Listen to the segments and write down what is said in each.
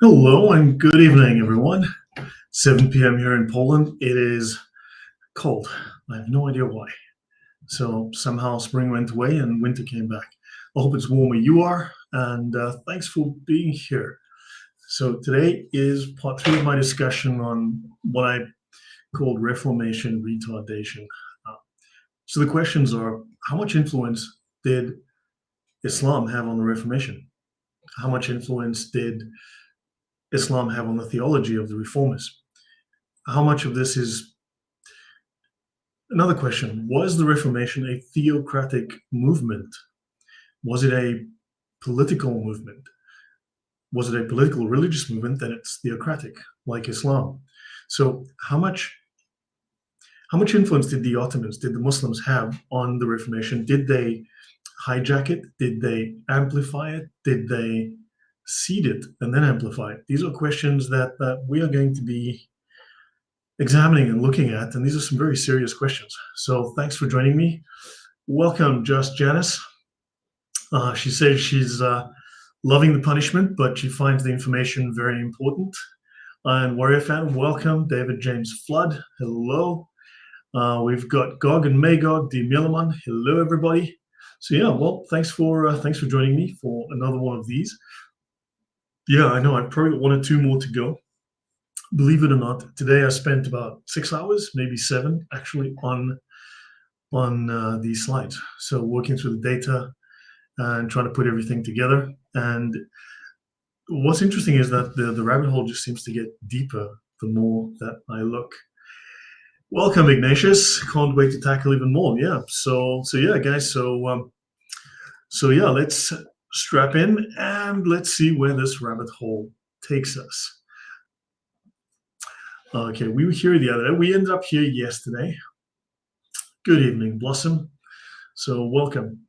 Hello and good evening, everyone. 7 p.m. here in Poland. It is cold. I have no idea why. So somehow spring went away and winter came back. I hope it's warm where you are, and thanks for being here. So today is part 3 of my discussion on what I called Reformation retardation. So the questions are, how much influence did Islam have on the Reformation? How much influence did Islam have on the theology of the Reformists? How much of this is another question? Was the Reformation a theocratic movement? Was it a political movement? Was it a political religious movement? Then it's theocratic, like Islam. So how much influence did the Ottomans, did the Muslims have on the Reformation? Did they hijack it? Did they amplify it? Did they seed it and then amplify it? These are questions that we are going to be examining and looking at, and these are some very serious questions. So thanks for joining me. Welcome, Just Janice. She says she's loving the punishment, but she finds the information very important. And Warrior Fan, welcome. David James Flood, hello. We've got Gog and Magog, D. Milliman, hello everybody. So yeah, well, thanks for joining me for another one of these. Yeah, I know I've probably got 1 or 2 more to go. Believe it or not, today I spent about 6 hours, maybe 7, actually, on these slides. So working through the data and trying to put everything together. And what's interesting is that the rabbit hole just seems to get deeper the more that I look. Welcome, Ignatius. Can't wait to tackle even more. Yeah. So yeah, guys. So yeah, let's strap in and let's see where this rabbit hole takes us. Okay, we were here the other day. We ended up here yesterday. Good evening, Blossom. So welcome.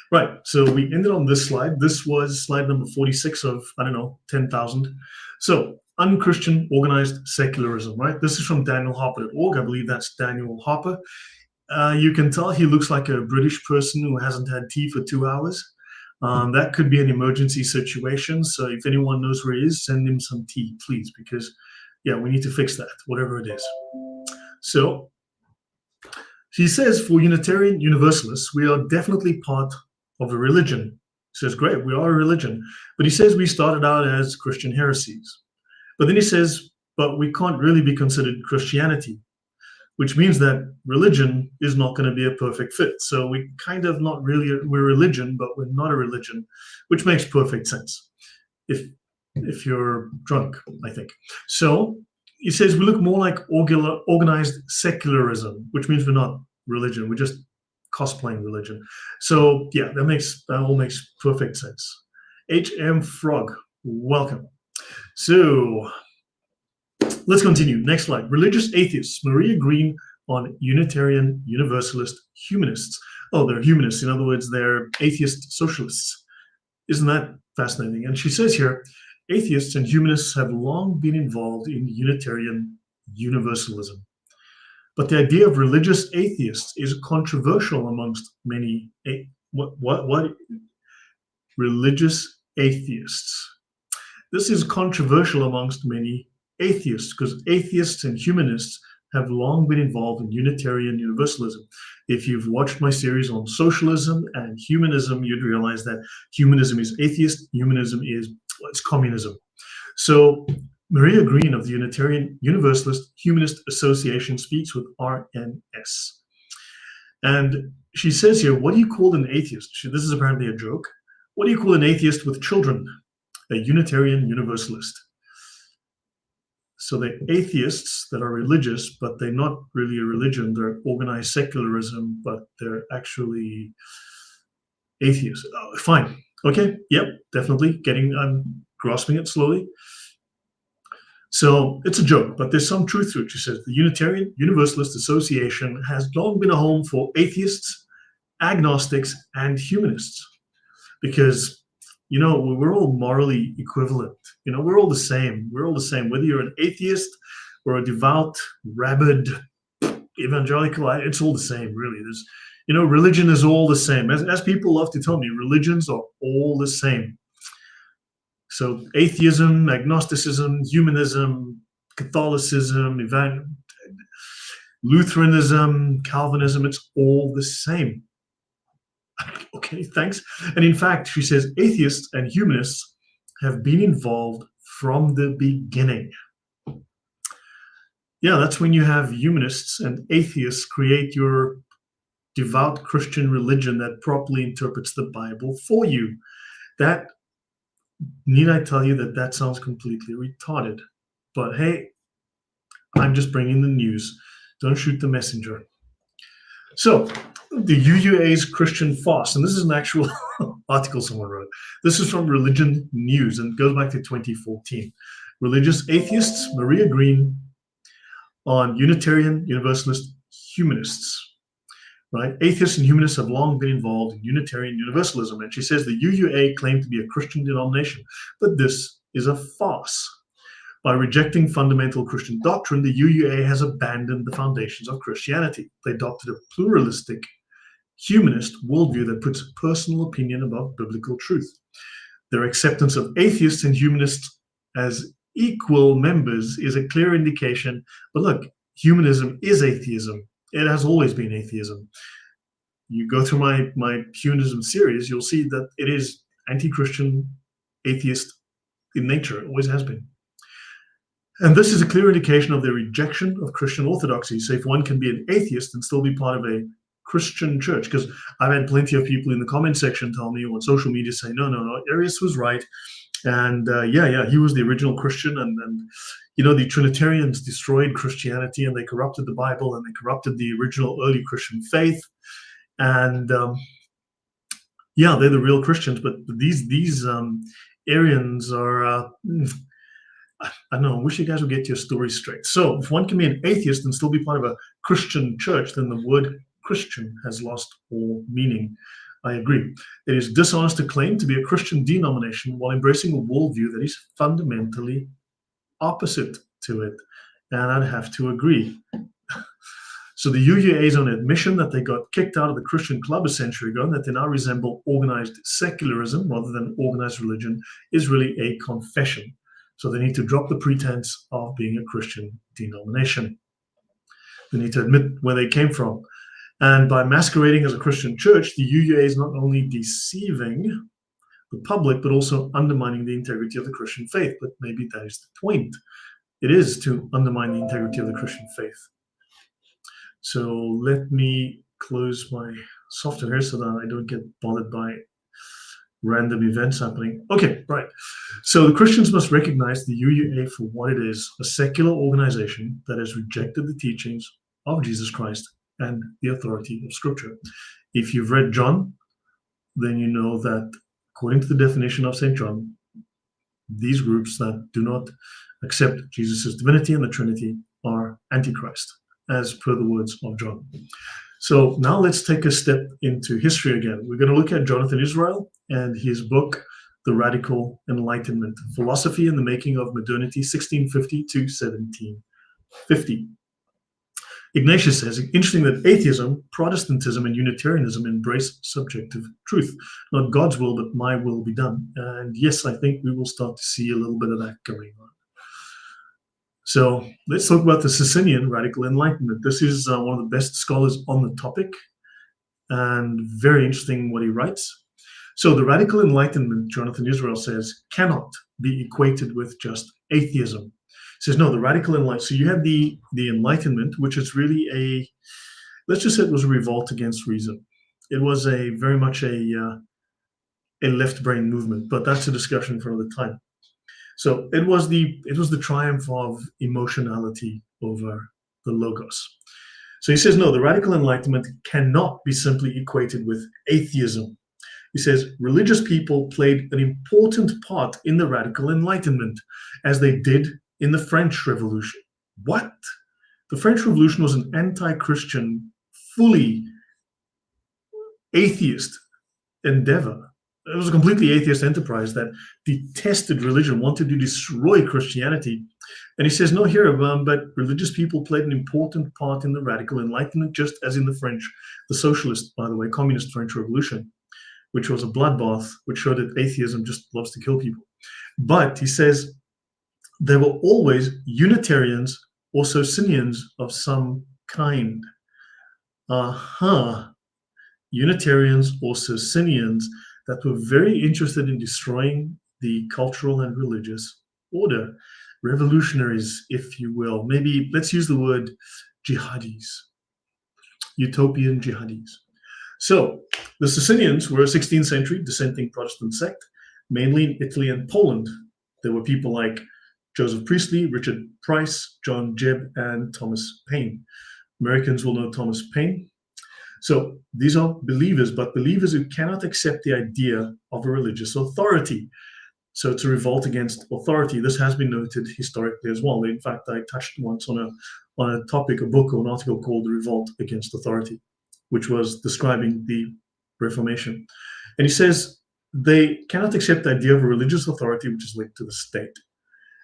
Right, so we ended on this slide. This was slide number 46 of, I don't know, 10,000. So unchristian organized secularism, right? This is from danielharper.org. I believe that's Daniel Harper. You can tell he looks like a British person who hasn't had tea for 2 hours. That could be an emergency situation. So if anyone knows where he is, send him some tea, please, because yeah, we need to fix that, whatever it is. So he says, for Unitarian Universalists, we are definitely part of a religion. He says, great, we are a religion. But he says we started out as Christian heresies. But then he says, but we can't really be considered Christianity, which means that religion is not going to be a perfect fit. So we kind of not really, we're religion, but we're not a religion, which makes perfect sense if you're drunk, I think. So he says we look more like organized secularism, which means we're not religion, we're just cosplaying religion. So yeah, that all makes perfect sense. HM Frog, welcome. So let's continue. Next slide. Religious atheists. Maria Green on Unitarian Universalist humanists. Oh, they're humanists. In other words, they're atheist socialists. Isn't that fascinating? And she says here, atheists and humanists have long been involved in Unitarian Universalism. But the idea of religious atheists is controversial amongst many. What? Religious atheists. This is controversial amongst many atheists because atheists and humanists have long been involved in Unitarian Universalism. If you've watched my series on socialism and humanism, you'd realize that humanism is atheist, humanism is, it's communism. So Maria Green of the Unitarian Universalist Humanist Association speaks with RNS. And she says here, what do you call an atheist? This is apparently a joke. What do you call an atheist with children? A Unitarian Universalist. So they're atheists that are religious, but they're not really a religion. They're organized secularism, but they're actually atheists. Oh, fine. Okay. Yep. Definitely. I'm grasping it slowly. So it's a joke, but there's some truth to it. She says the Unitarian Universalist Association has long been a home for atheists, agnostics, and humanists because, you know, we're all morally equivalent. You know, we're all the same. We're all the same. Whether you're an atheist or a devout, rabid, evangelical, it's all the same, really. There's, you know, religion is all the same. As people love to tell me, religions are all the same. So atheism, agnosticism, humanism, Catholicism, Lutheranism, Calvinism, it's all the same. Okay, thanks. And in fact, she says atheists and humanists have been involved from the beginning. Yeah, that's when you have humanists and atheists create your devout Christian religion that properly interprets the Bible for you. That, need I tell you that sounds completely retarded? But hey, I'm just bringing the news. Don't shoot the messenger. So, the UUA's Christian fast, and this is an actual article someone wrote. This is from Religion News and goes back to 2014. Religious atheists, Maria Green, on Unitarian Universalist humanists. Right? Atheists and humanists have long been involved in Unitarian Universalism, and she says the UUA claimed to be a Christian denomination, but this is a farce. By rejecting fundamental Christian doctrine, the UUA has abandoned the foundations of Christianity. They adopted a pluralistic, humanist worldview that puts personal opinion above biblical truth. Their acceptance of atheists and humanists as equal members is a clear indication. But look, humanism is atheism. It has always been atheism. You go through my humanism series, you'll see that it is anti-Christian, atheist in nature. It always has been. And this is a clear indication of their rejection of Christian orthodoxy. So if one can be an atheist and still be part of a Christian church, because I've had plenty of people in the comment section tell me on social media say, no, Arius was right. And he was the original Christian. And the Trinitarians destroyed Christianity and they corrupted the Bible and they corrupted the original early Christian faith. And they're the real Christians. But these Arians are... I don't know, I wish you guys would get your story straight. So if one can be an atheist and still be part of a Christian church, then the word Christian has lost all meaning. I agree. It is dishonest to claim to be a Christian denomination while embracing a worldview that is fundamentally opposite to it. And I'd have to agree. So the UUA's own admission that they got kicked out of the Christian club a century ago and that they now resemble organized secularism rather than organized religion is really a confession. So they need to drop the pretense of being a Christian denomination. They need to admit where they came from. And by masquerading as a Christian church, the UUA is not only deceiving the public, but also undermining the integrity of the Christian faith. But maybe that is the point. It is to undermine the integrity of the Christian faith. So let me close my software here so that I don't get bothered by random events happening. Okay, right. So the Christians must recognize the UUA for what it is, a secular organization that has rejected the teachings of Jesus Christ and the authority of Scripture. If you've read John, then you know that according to the definition of St. John, these groups that do not accept Jesus' divinity and the Trinity are antichrist, as per the words of John. So now let's take a step into history again. We're going to look at Jonathan Israel and his book, The Radical Enlightenment, Philosophy in the Making of Modernity, 1650 to 1750. Ignatius says, interesting that atheism, Protestantism, and Unitarianism embrace subjective truth. Not God's will, but my will be done. And yes, I think we will start to see a little bit of that going on. So let's talk about the Socinian Radical Enlightenment. This is one of the best scholars on the topic, and very interesting what he writes. So the Radical Enlightenment, Jonathan Israel says, cannot be equated with just atheism. He says, no, the Radical Enlightenment. So you have the Enlightenment, which is really let's just say it was a revolt against reason. It was very much a left brain movement, but that's a discussion for another time. So it was the triumph of emotionality over the logos. So he says, no, the Radical Enlightenment cannot be simply equated with atheism. He says, religious people played an important part in the Radical Enlightenment, as they did in the French Revolution. What? The French Revolution was an anti-Christian, fully atheist endeavor. It was a completely atheist enterprise that detested religion, wanted to destroy Christianity. And he says, no, here, but religious people played an important part in the Radical Enlightenment, just as in the socialist, by the way, communist French Revolution, which was a bloodbath, which showed that atheism just loves to kill people. But he says there were always Unitarians or Socinians of some kind. Unitarians or Socinians that were very interested in destroying the cultural and religious order. Revolutionaries, if you will. Maybe let's use the word jihadis, utopian jihadis. So the Socinians were a 16th century dissenting Protestant sect, mainly in Italy and Poland. There were people like Joseph Priestley, Richard Price, John Jebb, and Thomas Paine. Americans will know Thomas Paine. So these are believers, but believers who cannot accept the idea of a religious authority. So it's a revolt against authority. This has been noted historically as well. In fact, I touched once on a topic, a book or an article called The Revolt Against Authority, which was describing the Reformation. And he says they cannot accept the idea of a religious authority which is linked to the state.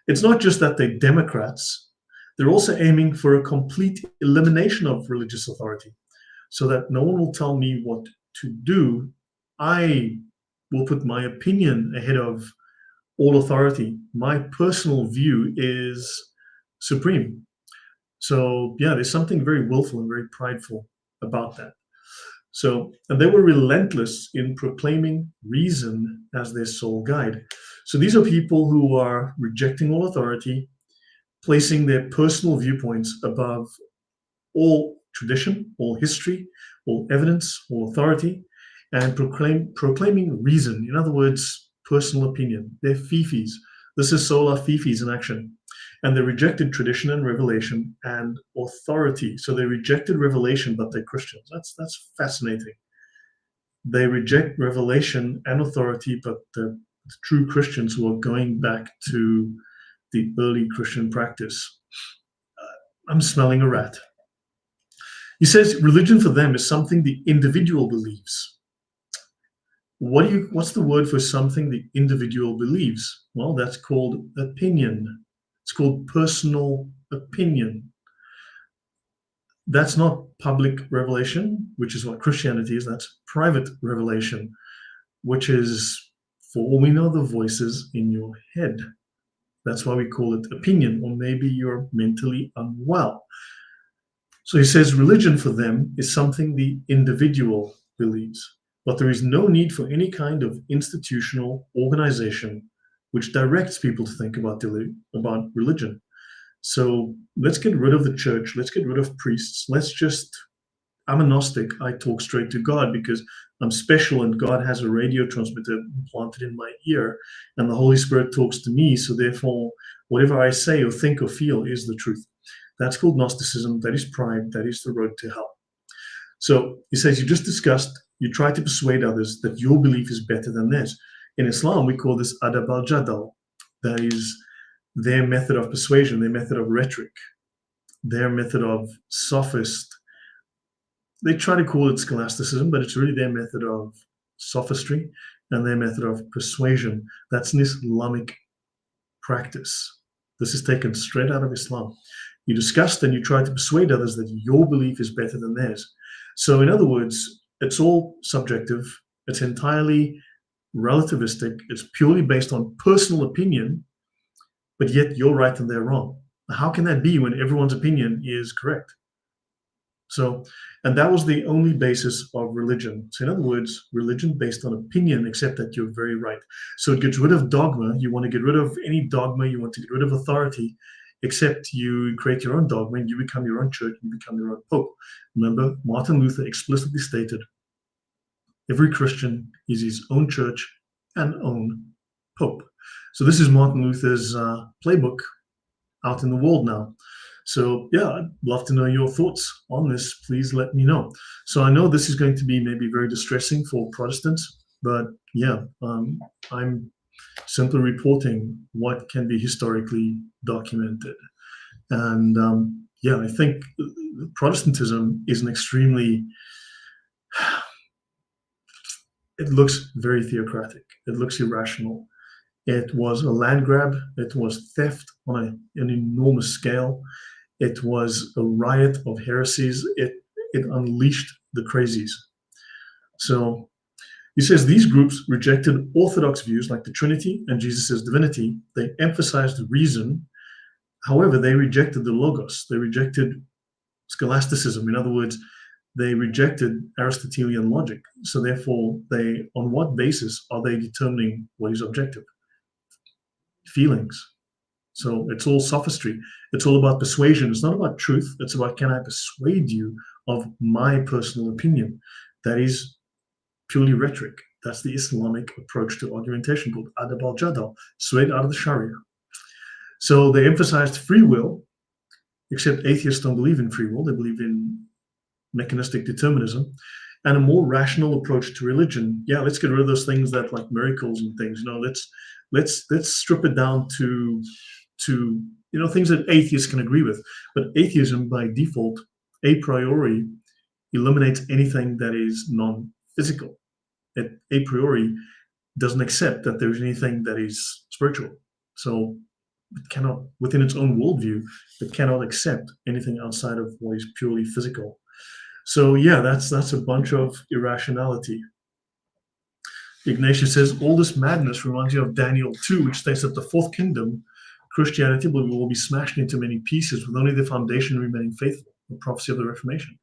It's not just that they're Democrats, they're also aiming for a complete elimination of religious authority, so that no one will tell me what to do. I will put my opinion ahead of all authority. My personal view is supreme. So yeah, there's something very willful and very prideful about that. So, and they were relentless in proclaiming reason as their sole guide. So these are people who are rejecting all authority, placing their personal viewpoints above all tradition, all history, all evidence, all authority, and proclaiming reason. In other words, personal opinion. They're fifis. This is sola fifis in action. And they rejected tradition and revelation and authority. So they rejected revelation, but they're Christians. That's fascinating. They reject revelation and authority, but the true Christians who are going back to the early Christian practice. I'm smelling a rat. He says religion for them is something the individual believes. What's the word for something the individual believes? Well, that's called opinion. It's called personal opinion. That's not public revelation, which is what Christianity is. That's private revelation, which is, for all we know, the voices in your head. That's why we call it opinion, or maybe you're mentally unwell. So he says religion for them is something the individual believes, but there is no need for any kind of institutional organization which directs people to think about religion. So let's get rid of the church. Let's get rid of priests. I'm a Gnostic. I talk straight to God because I'm special and God has a radio transmitter implanted in my ear and the Holy Spirit talks to me. So therefore, whatever I say or think or feel is the truth. That's called Gnosticism. That is pride. That is the road to hell. So he says, you just discussed, you try to persuade others that your belief is better than theirs. In Islam, we call this adab al-jadal. That is their method of persuasion, their method of rhetoric, their method of sophist. They try to call it scholasticism, but it's really their method of sophistry and their method of persuasion. That's an Islamic practice. This is taken straight out of Islam. You discussed and you try to persuade others that your belief is better than theirs. So in other words, it's all subjective. It's entirely relativistic. It's purely based on personal opinion, but yet you're right and they're wrong. How can that be when everyone's opinion is correct? So, and that was the only basis of religion. So in other words, religion based on opinion, except that you're very right. So it gets rid of dogma. You want to get rid of any dogma. You want to get rid of authority, except you create your own dogma and you become your own church and you become your own pope. Remember, Martin Luther explicitly stated, every Christian is his own church and own pope. So this is Martin Luther's playbook out in the world now. So yeah, I'd love to know your thoughts on this. Please let me know. So I know this is going to be maybe very distressing for Protestants, but yeah, I'm simply reporting what can be historically documented. And yeah, I think Protestantism is an extremely, it looks very theocratic. It looks irrational. It was a land grab. It was theft on an enormous scale. It was a riot of heresies. It unleashed the crazies. So He says these groups rejected orthodox views like the Trinity and Jesus' divinity. They emphasized reason. However, they rejected the logos. They rejected scholasticism. In other words, they rejected Aristotelian logic. So therefore, on what basis are they determining what is objective? Feelings. So it's all sophistry. It's all about persuasion. It's not about truth. It's about, can I persuade you of my personal opinion? That is purely rhetoric. That's the Islamic approach to argumentation called adab al-jadal, straight out of the Sharia. So they emphasized free will, except atheists don't believe in free will. They believe in mechanistic determinism, and a more rational approach to religion. Yeah, let's get rid of those things that like miracles and things. Let's strip it down to things that atheists can agree with. But atheism by default, a priori, eliminates anything that is non-physical. It a priori doesn't accept that there is anything that is spiritual. So it cannot, within its own worldview, it cannot accept anything outside of what is purely physical. So yeah, that's a bunch of irrationality. Ignatius says, all this madness reminds you of Daniel 2, which states that the fourth kingdom, Christianity, will be smashed into many pieces with only the foundation remaining faithful, the prophecy of the Reformation.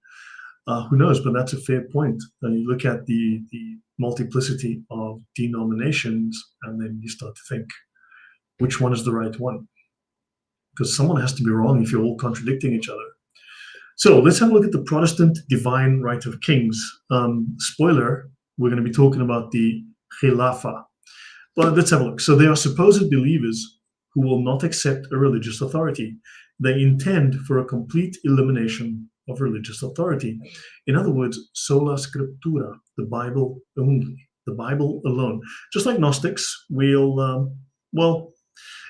Who knows, but that's a fair point. You look at the multiplicity of denominations, and then you start to think, which one is the right one? Because someone has to be wrong if you're all contradicting each other. So let's have a look at the Protestant divine right of kings. Spoiler, we're going to be talking about the Khilafah. But let's have a look. So they are supposed believers who will not accept a religious authority. They intend for a complete elimination of religious authority. In other words, sola scriptura, the Bible only, the Bible alone. Just like Gnostics,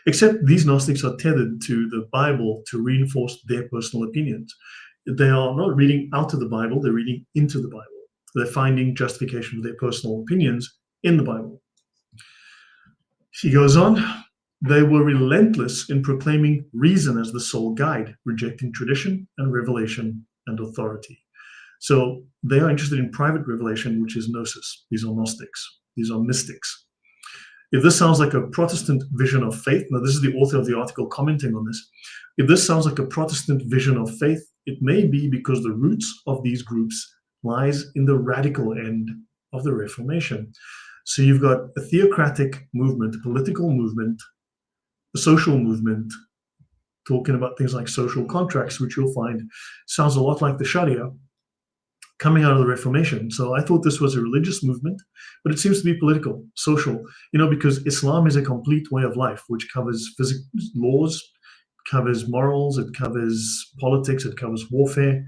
except these Gnostics are tethered to the Bible to reinforce their personal opinions. They are not reading out of the Bible, they're reading into the Bible. They're finding justification for their personal opinions in the Bible. He goes on, they were relentless in proclaiming reason as the sole guide, rejecting tradition and revelation and authority. So they are interested in private revelation, which is gnosis. These are Gnostics. These are mystics. If this sounds like a Protestant vision of faith, now this is the author of the article commenting on this. If this sounds like a Protestant vision of faith, it may be because the roots of these groups lies in the radical end of the Reformation. So you've got a theocratic movement, a political movement, a social movement, talking about things like social contracts, which you'll find sounds a lot like the Sharia, coming out of the Reformation. So I thought this was a religious movement, but it seems to be political, social, because Islam is a complete way of life, which covers physics, laws, covers morals, it covers politics, it covers warfare.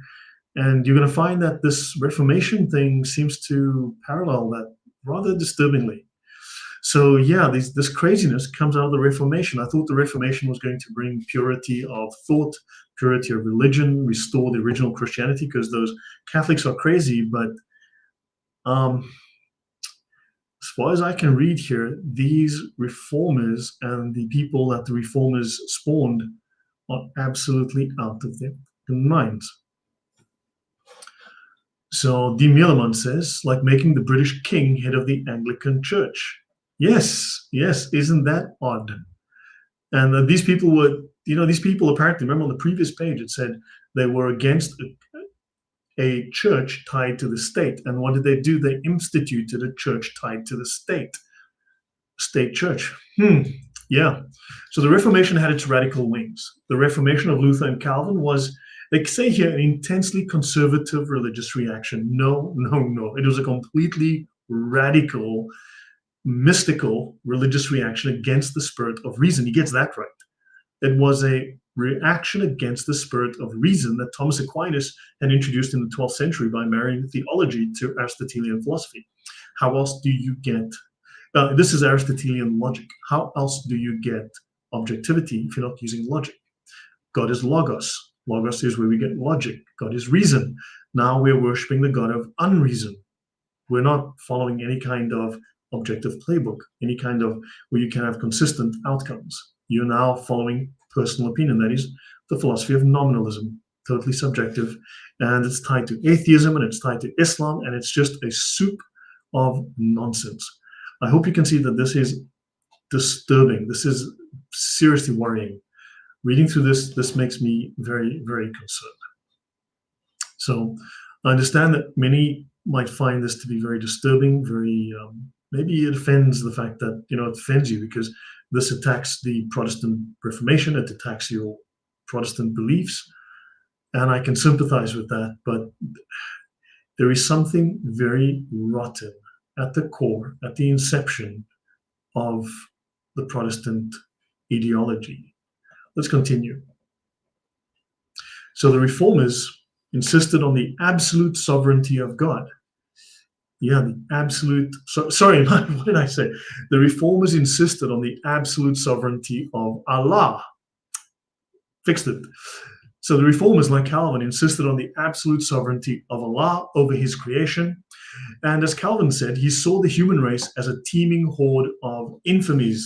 And you're going to find that this Reformation thing seems to parallel that rather disturbingly. So yeah, this craziness comes out of the Reformation. I thought the Reformation was going to bring purity of thought, purity of religion, restore the original Christianity, because those Catholics are crazy. But as far as I can read here, these reformers and the people that the reformers spawned are absolutely out of their minds. So D. Mieleman says, like making the British king head of the Anglican Church. Yes, isn't that odd? And these people were, these people apparently, remember on the previous page, it said they were against a church tied to the state. And what did they do? They instituted a church tied to the state. State church. Yeah. So the Reformation had its radical wings. The Reformation of Luther and Calvin was, they say here, an intensely conservative religious reaction. No. It was a completely radical, mystical religious reaction against the spirit of reason. He gets that right. It was a reaction against the spirit of reason that Thomas Aquinas had introduced in the 12th century by marrying theology to Aristotelian philosophy. How else do you get, this is Aristotelian logic. How else do you get objectivity if you're not using logic? God is logos. Logos is where we get logic. God is reason. Now we're worshiping the God of unreason. We're not following any kind of objective playbook, any kind of where you can have consistent outcomes. You're now following personal opinion. That is the philosophy of nominalism, totally subjective, and it's tied to atheism and it's tied to Islam, and it's just a soup of nonsense. I hope you can see that this is disturbing. This is seriously worrying. Reading through this makes me very, very concerned. So I understand that many might find this to be very disturbing, very maybe it offends the fact that, it offends you because this attacks the Protestant Reformation, it attacks your Protestant beliefs, and I can sympathize with that, but there is something very rotten at the core, at the inception of the Protestant ideology. Let's continue. So the Reformers insisted on the absolute sovereignty of God. Yeah, the absolute, sorry, what did I say? The Reformers insisted on the absolute sovereignty of Allah. Fixed it. So the Reformers, like Calvin, insisted on the absolute sovereignty of Allah over his creation. And as Calvin said, he saw the human race as a teeming horde of infamies.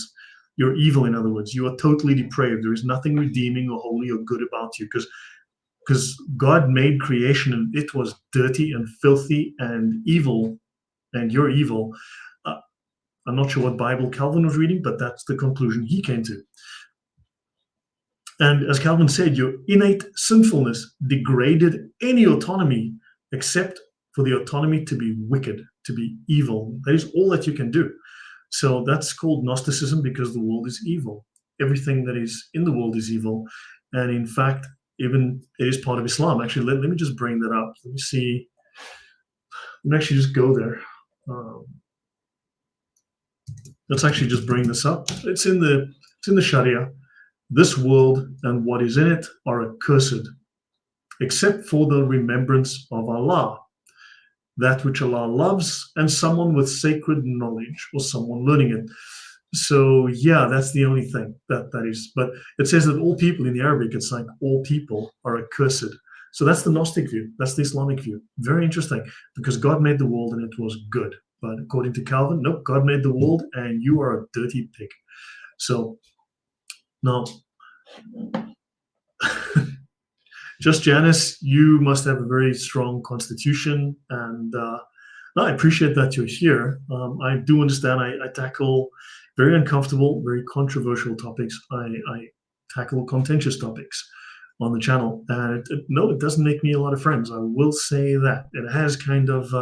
You're evil, in other words. You are totally depraved. There is nothing redeeming or holy or good about you because God made creation and it was dirty and filthy and evil, and you're evil. I'm not sure what Bible Calvin was reading, but that's the conclusion he came to. And as Calvin said, your innate sinfulness degraded any autonomy except for the autonomy to be wicked, to be evil. That is all that you can do. So that's called Gnosticism because the world is evil. Everything that is in the world is evil. And in fact, even it is part of Islam. Actually, let me just bring that up. Let me see. Let me actually just go there. Let's actually just bring this up. It's in the Sharia. This world and what is in it are accursed, except for the remembrance of Allah, that which Allah loves, and someone with sacred knowledge or someone learning it. So yeah, that's the only thing that is. But it says that all people in the Arabic, it's like all people are accursed. So that's the Gnostic view. That's the Islamic view. Very interesting, because God made the world and it was good. But according to Calvin, nope, God made the world and you are a dirty pig. So now, just Janice, you must have a very strong constitution, and I appreciate that you're here. I do understand I tackle very uncomfortable, very controversial topics. I tackle contentious topics on the channel, and no, it doesn't make me a lot of friends. I will say that. It has kind of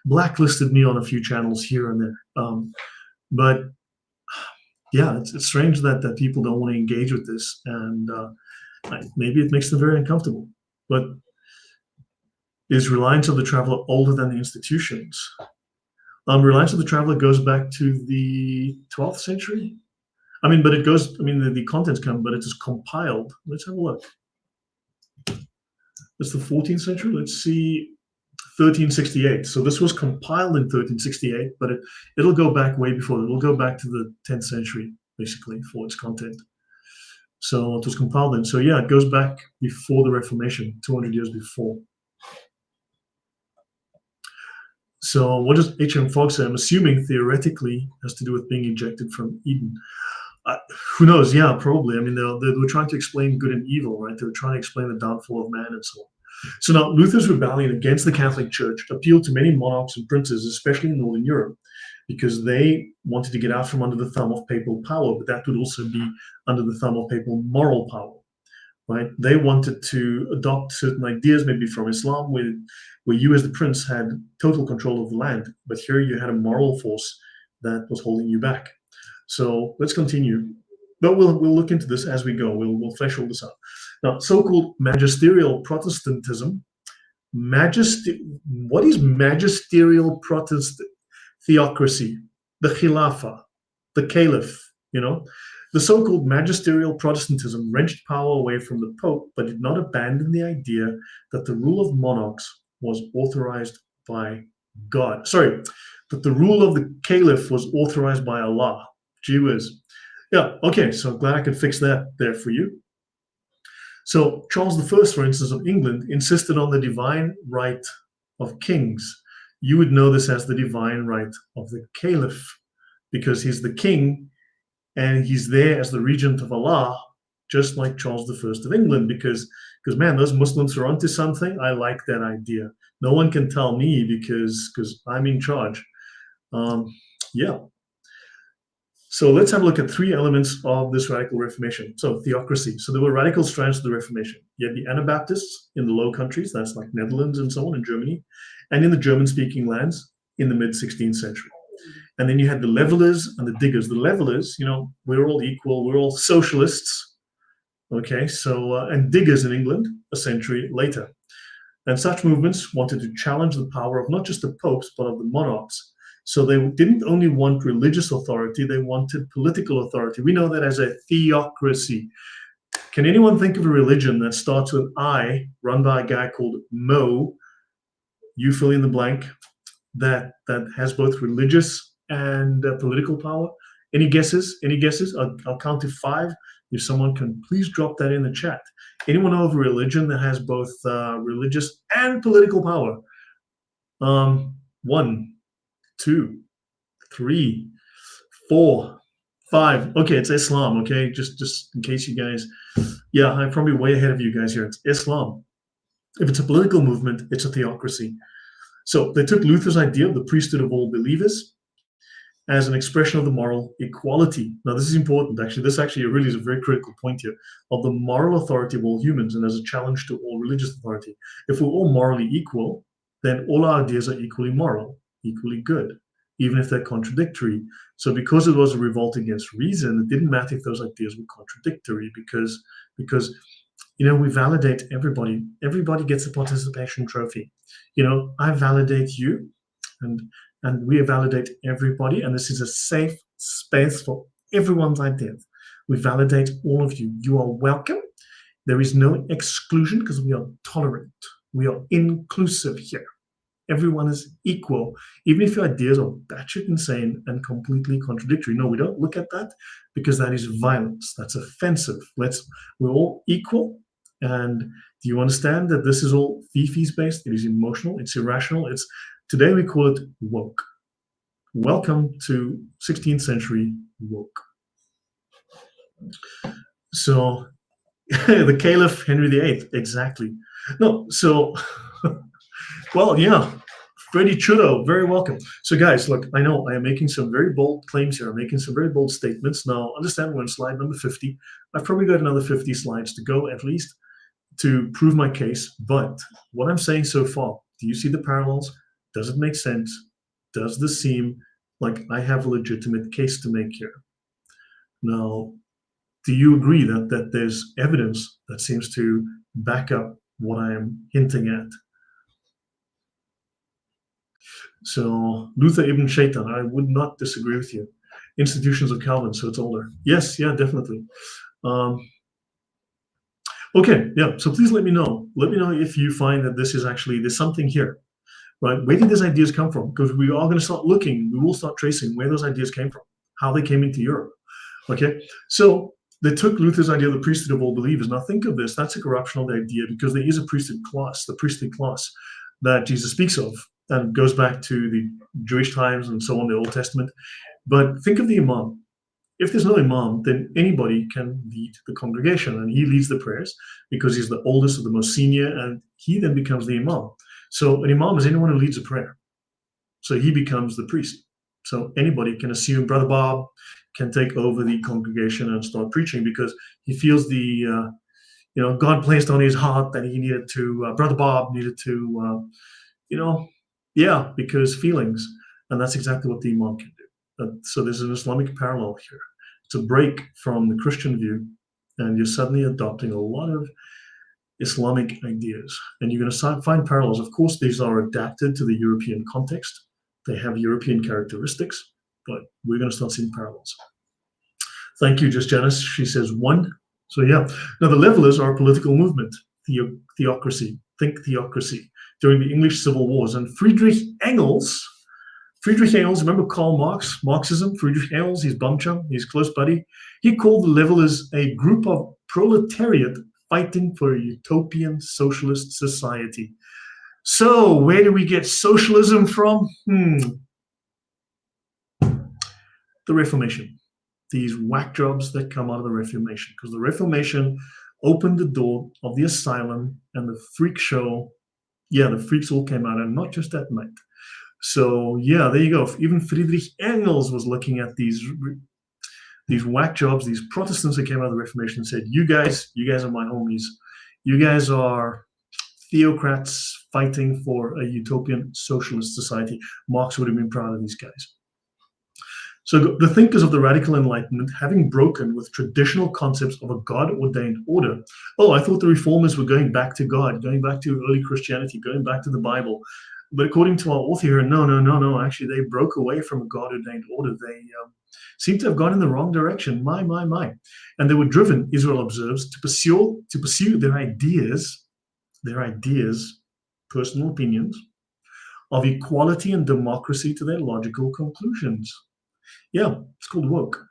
blacklisted me on a few channels here and there. But yeah, it's strange that people don't want to engage with this, and maybe it makes them very uncomfortable. But is reliance of the traveler older than the institutions? Reliance of the traveler goes back to the 12th century. But it goes, the contents come, but it is compiled. Let's have a look. It's the 14th century. Let's see, 1368. So this was compiled in 1368, but it'll go back way before. It'll go back to the 10th century, basically, for its content. So it was compiled then. So yeah, it goes back before the Reformation, 200 years before. So what does H.M. Fox say? I'm assuming theoretically has to do with being ejected from Eden. Who knows? Yeah, probably. They were trying to explain good and evil, right? They were trying to explain the downfall of man and so on. So now Luther's rebellion against the Catholic Church appealed to many monarchs and princes, especially in Northern Europe, because they wanted to get out from under the thumb of papal power, but that would also be under the thumb of papal moral power, right? They wanted to adopt certain ideas, maybe from Islam, where you as the prince had total control of the land, but here you had a moral force that was holding you back. So let's continue. But we'll look into this as we go. We'll flesh all this out. Now, so-called magisterial Protestantism. What is magisterial Protestant theocracy? The Khilafah, the Caliph, The so-called magisterial Protestantism wrenched power away from the Pope, but did not abandon the idea that the rule of monarchs was authorized by God. Sorry, that the rule of the Caliph was authorized by Allah. Gee whiz. Yeah, okay, so I'm glad I could fix that there for you. So Charles I, for instance, of England, insisted on the divine right of kings. You would know this as the divine right of the Caliph, because he's the king and he's there as the regent of Allah, just like Charles I of England, because man, those Muslims are onto something. I like that idea. No one can tell me because I'm in charge. Yeah. So let's have a look at three elements of this radical Reformation. So theocracy. So there were radical strands of the Reformation. You had the Anabaptists in the Low Countries, that's like Netherlands and so on in Germany, and in the German-speaking lands in the mid-16th century. And then you had the levelers and the diggers. The levelers, we're all equal, we're all socialists. Okay, so, and diggers in England a century later. And such movements wanted to challenge the power of not just the popes, but of the monarchs. So they didn't only want religious authority, they wanted political authority. We know that as a theocracy. Can anyone think of a religion that starts with I, run by a guy called Mo, you fill in the blank, that has both religious and political power? Any guesses? Any guesses? I'll count to 5. If someone can please drop that in the chat. Anyone know of a religion that has both religious and political power? 1, 2, 3, 4, 5. Okay, it's Islam. Okay, just in case you guys, yeah, I'm probably way ahead of you guys here. It's Islam. If it's a political movement, it's a theocracy. So they took Luther's idea of the priesthood of all believers as an expression of the moral equality. Now, this is important. Actually, this really is a very critical point here of the moral authority of all humans, and as a challenge to all religious authority. If we're all morally equal, then all our ideas are equally moral, equally good, even if they're contradictory. So because it was a revolt against reason, it didn't matter if those ideas were contradictory, because we validate everybody. Everybody gets a participation trophy. I validate you, and we validate everybody, and this is a safe space for everyone's ideas. We validate all of you. You are welcome. There is no exclusion because we are tolerant. We are inclusive here. Everyone is equal, even if your ideas are batshit insane and completely contradictory. No, we don't look at that because that is violence. That's offensive. We're all equal. And do you understand that this is all fifis based? It is emotional. It's irrational. Today we call it woke. Welcome to 16th century woke. So the Caliph Henry VIII, exactly. No, so well, yeah. Freddie Chudo, very welcome. So guys, look, I know I am making some very bold claims here. I'm making some very bold statements. Now, understand we're on slide number 50. I've probably got another 50 slides to go at least to prove my case. But what I'm saying so far, do you see the parallels? Does it make sense? Does this seem like I have a legitimate case to make here? Now, do you agree that there's evidence that seems to back up what I am hinting at? So Luther Ibn Shaitan, I would not disagree with you. Institutions of Calvin, so it's older. Yes, yeah, definitely. Okay, yeah, so please let me know. Let me know if you find that there's something here, right? Where did these ideas come from? Because we are going to start looking, we will start tracing where those ideas came from, how they came into Europe, okay? So they took Luther's idea of the priesthood of all believers. Now think of this, that's a corruption of the idea because there is a priesthood class, the priestly class that Jesus speaks of, and goes back to the Jewish times and so on, the Old Testament. But think of the imam. If there's no imam, then anybody can lead the congregation, and he leads the prayers because he's the oldest or the most senior, and he then becomes the imam. So an imam is anyone who leads a prayer. So he becomes the priest. So anybody can assume Brother Bob can take over the congregation and start preaching because he feels God placed on his heart that he needed to, Brother Bob needed to, because feelings. And that's exactly what the imam can do. So there's an Islamic parallel here. It's a break from the Christian view, and you're suddenly adopting a lot of Islamic ideas. And you're going to find parallels. Of course, these are adapted to the European context. They have European characteristics, but we're going to start seeing parallels. Thank you, Just Janice. She says 1. So yeah. Now the levelers are a political movement, theocracy. Think theocracy during the English Civil Wars. And Friedrich Engels, remember Karl Marx, Marxism, Friedrich Engels, his bum chum, his close buddy. He called the levelers a group of proletariat fighting for a utopian socialist society. So where do we get socialism from? The Reformation. These whack jobs that come out of the Reformation, because the Reformation opened the door of the asylum and the freak show. Yeah, the freaks all came out, and not just that night. So yeah, there you go. Even Friedrich Engels was looking at these whack jobs, these Protestants that came out of the Reformation, and said, you guys are my homies. You guys are theocrats fighting for a utopian socialist society. Marx would have been proud of these guys. So the thinkers of the radical Enlightenment, having broken with traditional concepts of a God-ordained order. Oh, I thought the reformers were going back to God, going back to early Christianity, going back to the Bible. But according to our author here, no. Actually, they broke away from a God-ordained order. They seem to have gone in the wrong direction. My. And they were driven, Israel observes, to pursue their ideas, personal opinions, of equality and democracy to their logical conclusions. Yeah, it's called woke.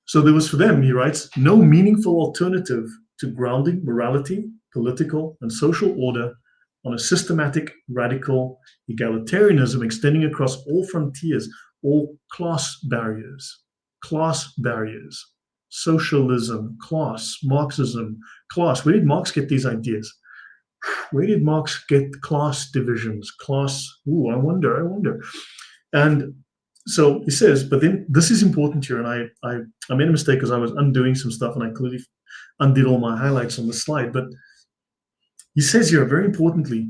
So there was for them, he writes, no meaningful alternative to grounding morality, political, and social order on a systematic, radical egalitarianism extending across all frontiers, all class barriers, socialism, class, Marxism, class. Where did Marx get these ideas? Where did Marx get class divisions? Class, I wonder. And so he says, but then this is important here, and I made a mistake because I was undoing some stuff, and I clearly undid all my highlights on the slide. But he says here, very importantly,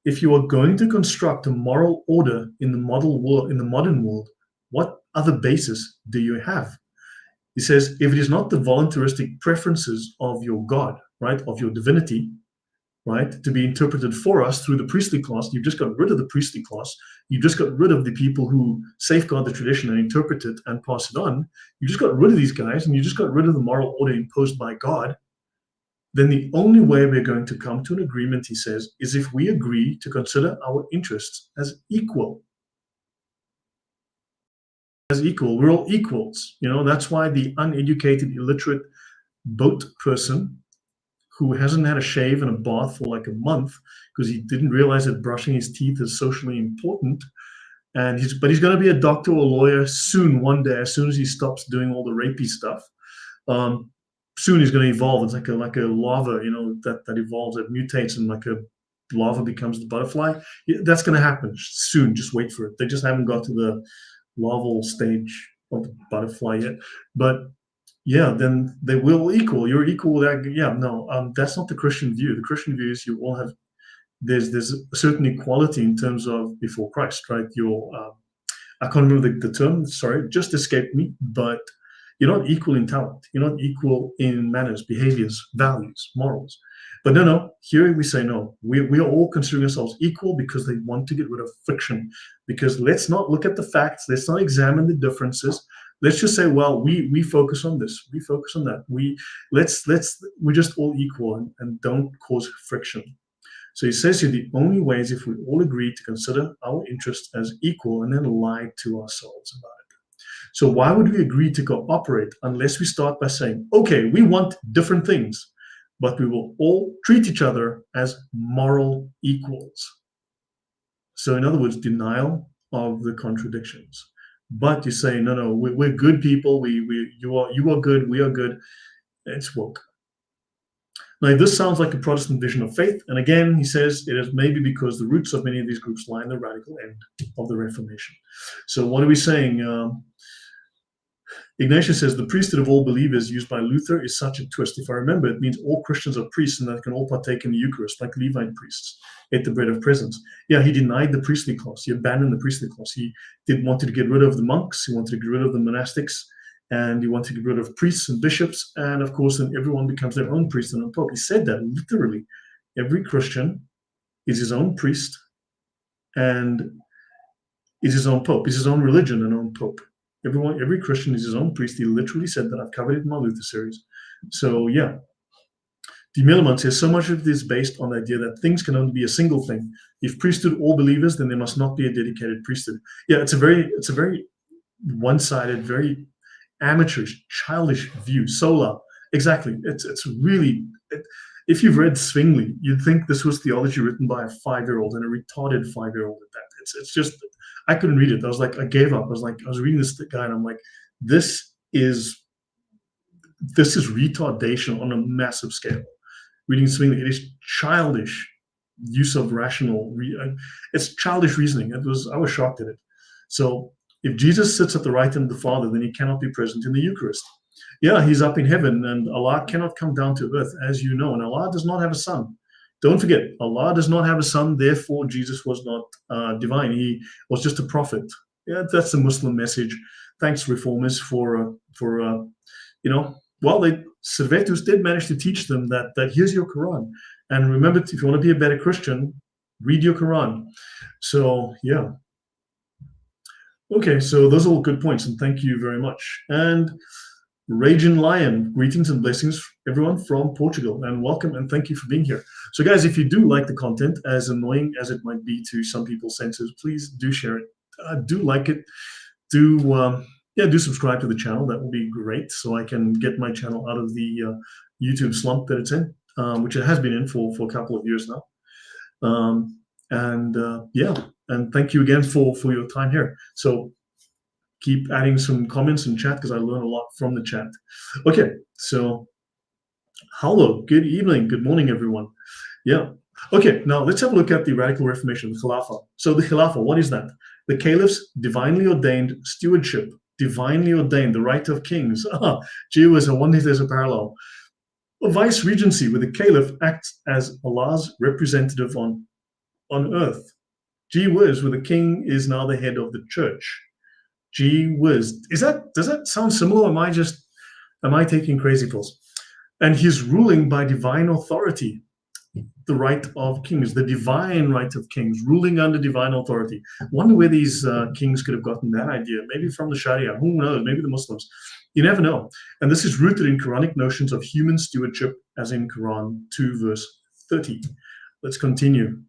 if you are going to construct a moral order in the modern world, what other basis do you have? He says, if it is not the voluntaristic preferences of your God, right, of your divinity, right, to be interpreted for us through the priestly class. You've just got rid of the priestly class. You've just got rid of the people who safeguard the tradition and interpret it and pass it on. You just got rid of these guys, and you just got rid of the moral order imposed by God. Then the only way we're going to come to an agreement, he says, is if we agree to consider our interests as equal. We're all equals. That's why the uneducated, illiterate boat person who hasn't had a shave and a bath for like a month because he didn't realize that brushing his teeth is socially important. But he's going to be a doctor or a lawyer soon, one day, as soon as he stops doing all the rapey stuff. Soon he's going to evolve. It's like a lava, that evolves, that mutates, and like a lava becomes the butterfly. That's going to happen soon. Just wait for it. They just haven't got to the larval stage of the butterfly yet. But yeah, then they will equal. You're equal. That's not the Christian view. The Christian view is you all have. There's a certain equality in terms of before Christ, right? I can't remember the term. Sorry, it just escaped me. But you're not equal in talent. You're not equal in manners, behaviors, values, morals. But no. Here we say no. We are all considering ourselves equal because they want to get rid of friction. Because let's not look at the facts. Let's not examine the differences. Let's just say, well, we focus on this, we focus on that. We're just all equal and don't cause friction. So he says here, the only way is if we all agree to consider our interests as equal and then lie to ourselves about it. So why would we agree to cooperate unless we start by saying, okay, we want different things, but we will all treat each other as moral equals. So in other words, denial of the contradictions. But you say, no, we're good people. You are good. We are good. It's woke. Now, this sounds like a Protestant vision of faith. And again, he says it is maybe because the roots of many of these groups lie in the radical end of the Reformation. So what are we saying? Ignatius says the priesthood of all believers used by Luther is such a twist. If I remember, it means all Christians are priests and that can all partake in the Eucharist, like Levite priests ate the bread of presence. Yeah, he denied the priestly class. He abandoned the priestly class. He wanted to get rid of the monks. He wanted to get rid of the monastics, and he wanted to get rid of priests and bishops. And of course, then everyone becomes their own priest and own pope. He said that literally. Every Christian is his own priest and is his own pope. Is his own religion and own pope. Every Christian is his own priest. He literally said that. I've covered it in my Luther series. So yeah. De Meuleman says so much of it is based on the idea that things can only be a single thing. If priesthood all believers, then there must not be a dedicated priesthood. Yeah, it's a very one-sided, very amateurish, childish view. Sola, exactly. It's really. If you've read Zwingli, you'd think this was theology written by a 5-year-old and a retarded 5-year-old at that. It's just. I couldn't read it. I gave up. I was reading this guy and I'm like, this is retardation on a massive scale. Reading Zwingli, it is childish use of rational. It's childish reasoning. I was shocked at it. So if Jesus sits at the right hand of the Father, then he cannot be present in the Eucharist. Yeah, he's up in heaven, and Allah cannot come down to earth, as you know, and Allah does not have a son. Don't forget, Allah does not have a son, therefore Jesus was not divine. He was just a prophet. Yeah, that's the Muslim message. Thanks, Reformists, for Servetus did manage to teach them that here's your Quran. And remember, if you want to be a better Christian, read your Quran. So, yeah. Okay, so those are all good points, and thank you very much. And Raging Lion, greetings and blessings, everyone from Portugal, and welcome and thank you for being here. So guys, if you do like the content, as annoying as it might be to some people's senses, please do share it. Do like it. Do subscribe to the channel. That will be great, so I can get my channel out of the YouTube slump that it's in, which it has been in for a couple of years now. And thank you again for your time here. So keep adding some comments in chat because I learn a lot from the chat. Okay, so hello, good evening, good morning, everyone. Yeah. Okay, now let's have a look at the Radical Reformation, the Khilafah. So the Khilafah, what is that? The Caliph's divinely ordained stewardship, divinely ordained, the right of kings. Gee whiz, I wonder if there's a parallel. A vice regency where the Caliph acts as Allah's representative on earth. Gee whiz, where the king is now the head of the church. Gee whiz. Does that sound similar? Am I taking crazy pills? And he's ruling by divine authority, the right of kings, the divine right of kings, ruling under divine authority. Wonder where these kings could have gotten that idea. Maybe from the Sharia, who knows? Maybe the Muslims. You never know. And this is rooted in Quranic notions of human stewardship, as in Quran 2 verse 30. Let's continue.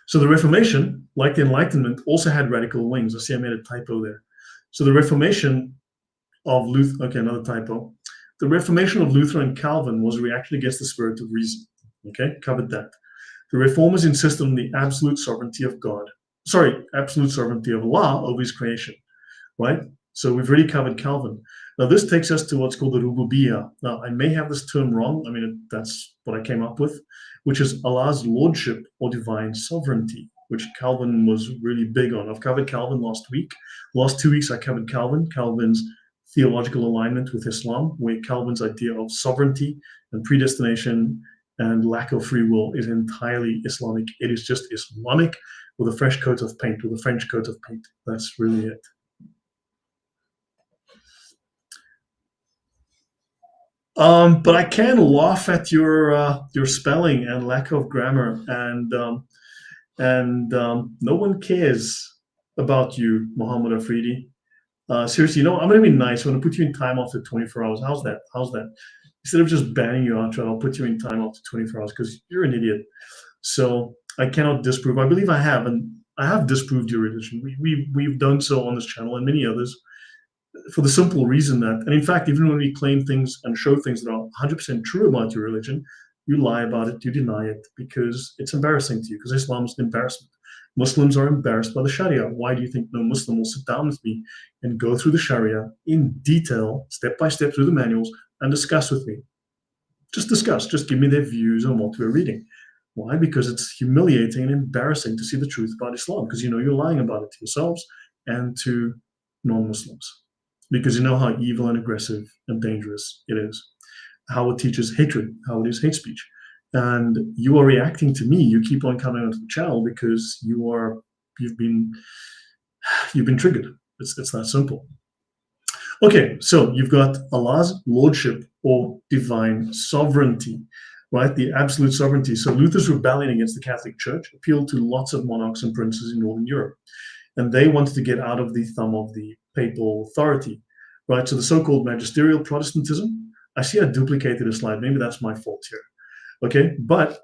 So the Reformation, like the Enlightenment, also had radical wings. I see I made a typo there. So the Reformation of Luther, okay, another typo. The Reformation of Luther and Calvin was a reaction against the spirit of reason. Okay, covered that. The Reformers insisted on the absolute sovereignty of God. Absolute sovereignty of Allah over his creation, right? So we've already covered Calvin. Now this takes us to what's called the Rububiyyah. Now I may have this term wrong. I mean, that's what I came up with, which is Allah's lordship or divine sovereignty, which Calvin was really big on. I've covered Calvin last week. Last 2 weeks I covered Calvin's theological alignment with Islam, where Calvin's idea of sovereignty and predestination and lack of free will is entirely Islamic. It is just Islamic with a fresh coat of paint, with a French coat of paint. That's really it. But I can laugh at your spelling and lack of grammar, and no one cares about you, Muhammad Afridi. Seriously, I'm going to be nice. I'm going to put you in time after 24 hours. How's that? Instead of just banning you out, I'll put you in time after 24 hours because you're an idiot. So I cannot disprove. I believe I have, and I have disproved your religion. We've done so on this channel and many others, for the simple reason that, and in fact, even when we claim things and show things that are 100% true about your religion, you lie about it, you deny it, because it's embarrassing to you, because Islam is an embarrassment. Muslims are embarrassed by the Sharia. Why do you think no Muslim will sit down with me and go through the Sharia in detail, step by step through the manuals, and discuss with me? Just discuss, just give me their views on what we're reading. Why? Because it's humiliating and embarrassing to see the truth about Islam, because you know you're lying about it to yourselves and to non-Muslims. Because you know how evil and aggressive and dangerous it is, how it teaches hatred, how it is hate speech. And you are reacting to me. You keep on coming onto the channel because you've been triggered. It's that simple. Okay, so you've got Allah's lordship or divine sovereignty, right? The absolute sovereignty. So Luther's rebellion against the Catholic Church appealed to lots of monarchs and princes in Northern Europe. And they wanted to get out of the thumb of the papal authority, right? So the so-called Magisterial Protestantism, I see I duplicated a slide. Maybe that's my fault here. Okay, but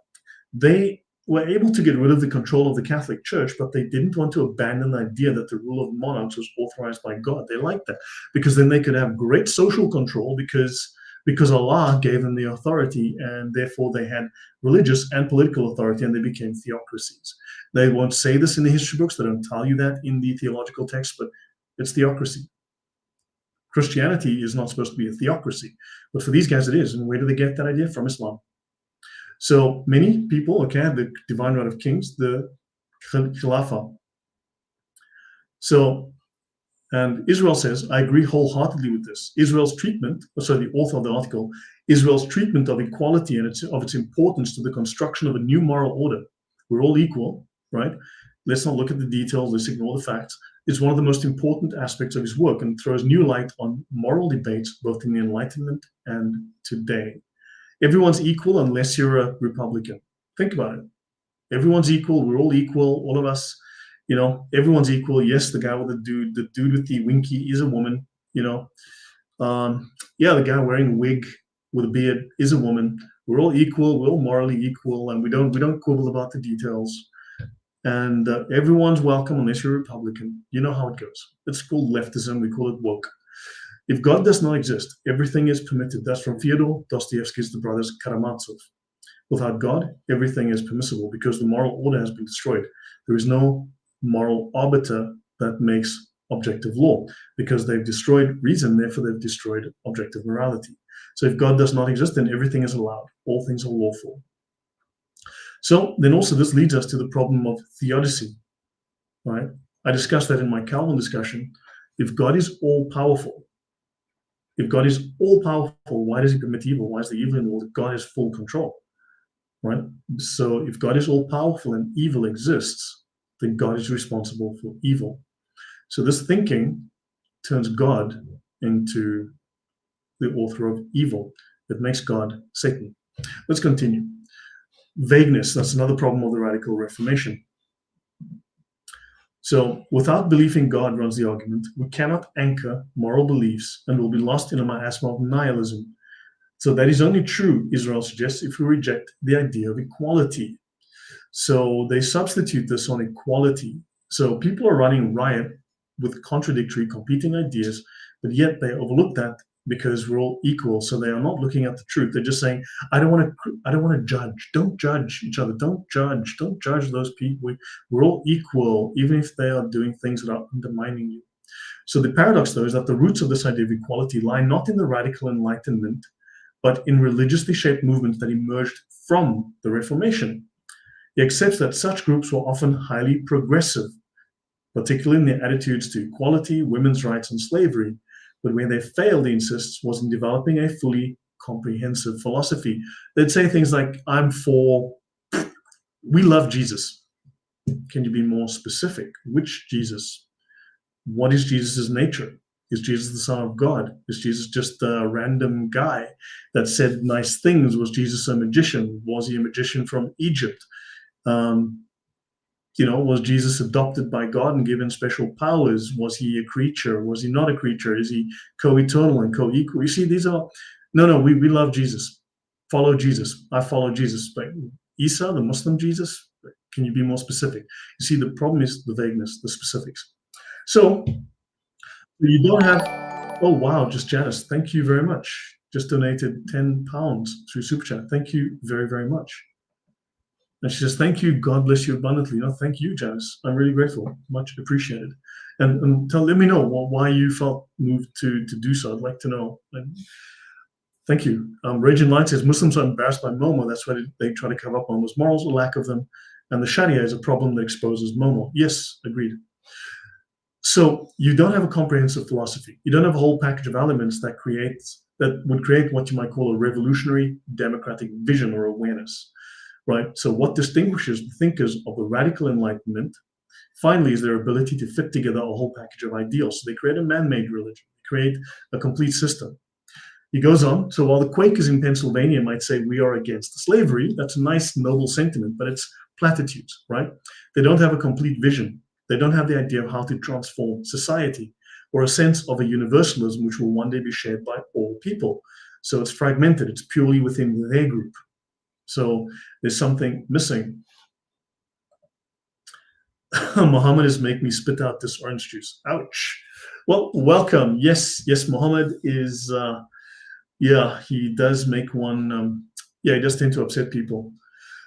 they were able to get rid of the control of the Catholic Church, but they didn't want to abandon the idea that the rule of monarchs was authorized by God. They liked that because then they could have great social control because Allah gave them the authority, and therefore they had religious and political authority, and they became theocracies. They won't say this in the history books. They don't tell you that in the theological text, but it's theocracy. Christianity is not supposed to be a theocracy, but for these guys it is. And where do they get that idea? From Islam. So many people, okay, the divine right of kings, the Khilafah. So, and Israel says, I agree wholeheartedly with this. Israel's treatment, the author of the article, Israel's treatment of equality and of its importance to the construction of a new moral order. We're all equal, right? Let's not look at the details, let's ignore the facts. It's one of the most important aspects of his work and throws new light on moral debates, both in the Enlightenment and today. Everyone's equal unless you're a Republican. Think about it. Everyone's equal. We're all equal. All of us, everyone's equal. Yes, the guy with the dude with the winky is a woman. The guy wearing a wig with a beard is a woman. We're all equal. We're all morally equal, and we don't quibble about the details. And everyone's welcome unless you're a Republican. You know how it goes. It's called leftism. We call it woke. If God does not exist, everything is permitted. That's from Fyodor Dostoevsky's The Brothers Karamazov. Without God, everything is permissible because the moral order has been destroyed. There is no moral arbiter that makes objective law because they've destroyed reason, therefore they've destroyed objective morality. So if God does not exist, then everything is allowed. All things are lawful. So then also this leads us to the problem of theodicy, right? I discussed that in my Calvin discussion. If God is all-powerful, why does he permit evil? Why is the evil in the world? God has full control, right? So if God is all-powerful and evil exists, then God is responsible for evil. So this thinking turns God into the author of evil. It makes God Satan. Let's continue. Vagueness, that's another problem of the radical Reformation. So without belief in God, runs the argument, we cannot anchor moral beliefs and will be lost in a miasma of nihilism. So that is only true, Israel suggests, if we reject the idea of equality. So they substitute this on equality. So people are running riot with contradictory, competing ideas, but yet they overlook that because we're all equal. So they are not looking at the truth. They're just saying, I don't want to judge. Don't judge each other. Don't judge those people. We're all equal, even if they are doing things that are undermining you. So the paradox, though, is that the roots of this idea of equality lie not in the radical Enlightenment, but in religiously shaped movements that emerged from the Reformation. He accepts that such groups were often highly progressive, particularly in their attitudes to equality, women's rights, and slavery. But where they failed, he insists, was in developing a fully comprehensive philosophy. They'd say things like, we love Jesus. Can you be more specific? Which Jesus? What is Jesus's nature? Is Jesus the Son of God? Is Jesus just a random guy that said nice things? Was Jesus a magician? Was he a magician from Egypt? Was Jesus adopted by God and given special powers? Was he a creature? Was he not a creature? Is he co-eternal and co-equal? You see, these are, we love Jesus. Follow Jesus. I follow Jesus. But Isa, the Muslim Jesus, can you be more specific? You see, the problem is the vagueness, the specifics. So you don't have, oh wow, just Janice, thank you very much. Just donated £10 through Super Chat. Thank you very, very much. And she says, thank you, God bless you abundantly. Thank you, Janice. I'm really grateful, much appreciated. And let me know why you felt moved to do so. I'd like to know. Thank you. Raging Light says, Muslims are embarrassed by Momo. That's why they try to cover up Momo's morals, or lack of them. And the Sharia is a problem that exposes Momo. Yes, agreed. So you don't have a comprehensive philosophy. You don't have a whole package of elements that would create what you might call a revolutionary democratic vision or awareness. Right? So what distinguishes the thinkers of the radical Enlightenment, finally, is their ability to fit together a whole package of ideals. So they create a man-made religion, they create a complete system. He goes on, so while the Quakers in Pennsylvania might say we are against slavery, that's a nice, noble sentiment, but it's platitudes, right? They don't have a complete vision. They don't have the idea of how to transform society or a sense of a universalism which will one day be shared by all people. So it's fragmented. It's purely within their group. So there's something missing. Muhammad is making me spit out this orange juice. Ouch. Well, welcome. Yes, Muhammad is, he does make one, he does tend to upset people.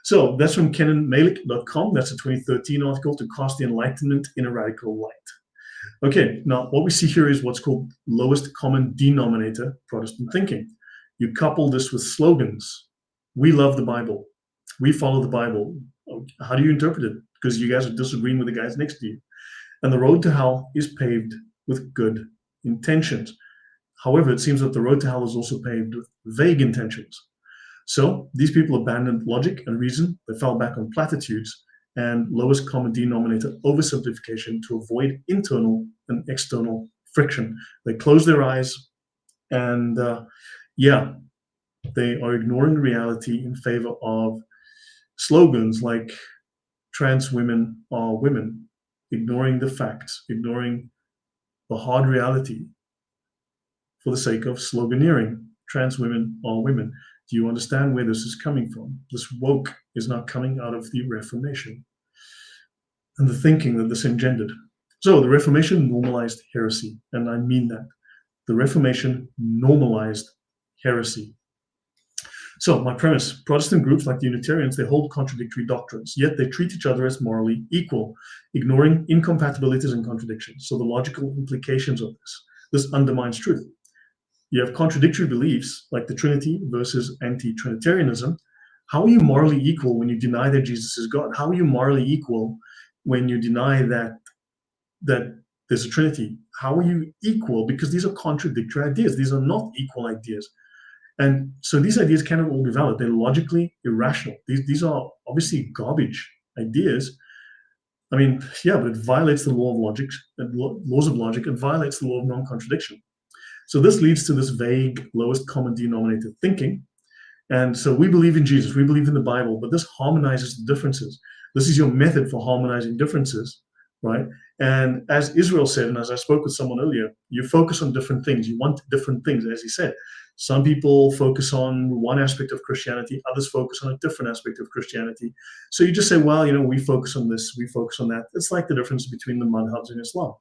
So that's from KenanMalik.com. That's a 2013 article, To Cast the Enlightenment in a Radical Light. Okay, now what we see here is what's called lowest common denominator Protestant thinking. You couple this with slogans. We love the Bible. we follow the Bible. How do you interpret it? Because you guys are disagreeing with the guys next to you. And the road to hell is paved with good intentions. However, it seems that the road to hell is also paved with vague intentions. So these people abandoned logic and reason. They fell back on platitudes and lowest common denominator oversimplification to avoid internal and external friction. They closed their eyes and they are ignoring reality in favor of slogans like trans women are women, ignoring the facts, ignoring the hard reality for the sake of sloganeering. Trans women are women. Do you understand where this is coming from? This woke is not coming out of the Reformation and the thinking that this engendered. So the Reformation normalized heresy, and I mean that. The Reformation normalized heresy. So my premise, Protestant groups like the Unitarians, they hold contradictory doctrines, yet they treat each other as morally equal, ignoring incompatibilities and contradictions. So the logical implications of this undermines truth. You have contradictory beliefs like the Trinity versus anti-Trinitarianism. How are you morally equal when you deny that Jesus is God? How are you morally equal when you deny that there's a Trinity? How are you equal? Because these are contradictory ideas. These are not equal ideas. And so these ideas cannot all be valid. They're logically irrational. These are obviously garbage ideas. I mean, yeah, but it violates the law of logic, laws of logic. It violates the law of non-contradiction. So this leads to this vague lowest common denominator thinking. And so we believe in Jesus, we believe in the Bible, but this harmonizes the differences. This is your method for harmonizing differences, right? And as Israel said, and as I spoke with someone earlier, you focus on different things. You want different things, as he said. Some people focus on one aspect of Christianity, others focus on a different aspect of Christianity. So you just say, well, we focus on this, we focus on that. It's like the difference between the madhabs in Islam,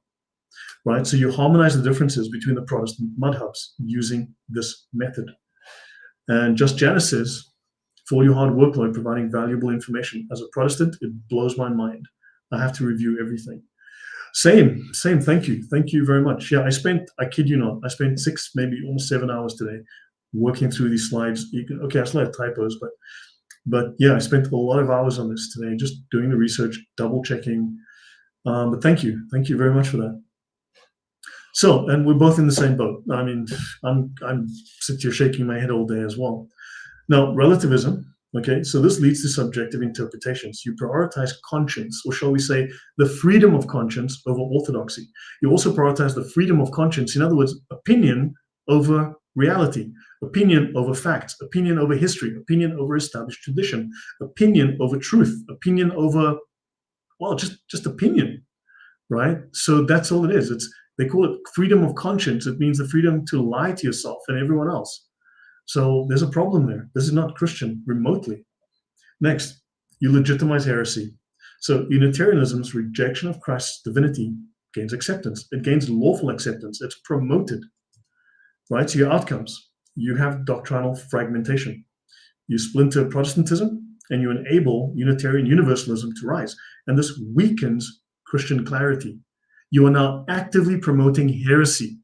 right? So you harmonize the differences between the Protestant madhabs using this method. And Just Janice says, for all your hard work, Lloyd, providing valuable information. As a Protestant, it blows my mind. I have to review everything. Same. Thank you very much. Yeah, I kid you not, I spent 6, maybe almost 7 hours today working through these slides. I still have typos, but yeah, I spent a lot of hours on this today, just doing the research, double checking. But thank you very much for that. So, and we're both in the same boat. I mean, I'm sitting here shaking my head all day as well. Now, relativism. Okay, so this leads to subjective interpretations. You prioritize conscience, or shall we say, the freedom of conscience over orthodoxy. You also prioritize the freedom of conscience, in other words, opinion over reality, opinion over facts, opinion over history, opinion over established tradition, opinion over truth, opinion over, well, just opinion, right? So that's all it is. They call it freedom of conscience. It means the freedom to lie to yourself and everyone else. So there's a problem there. This is not Christian remotely. Next, you legitimize heresy. So Unitarianism's rejection of Christ's divinity gains acceptance. It gains lawful acceptance. It's promoted, right? So your outcomes, you have doctrinal fragmentation. You splinter Protestantism and you enable Unitarian Universalism to rise. And this weakens Christian clarity. You are now actively promoting heresy.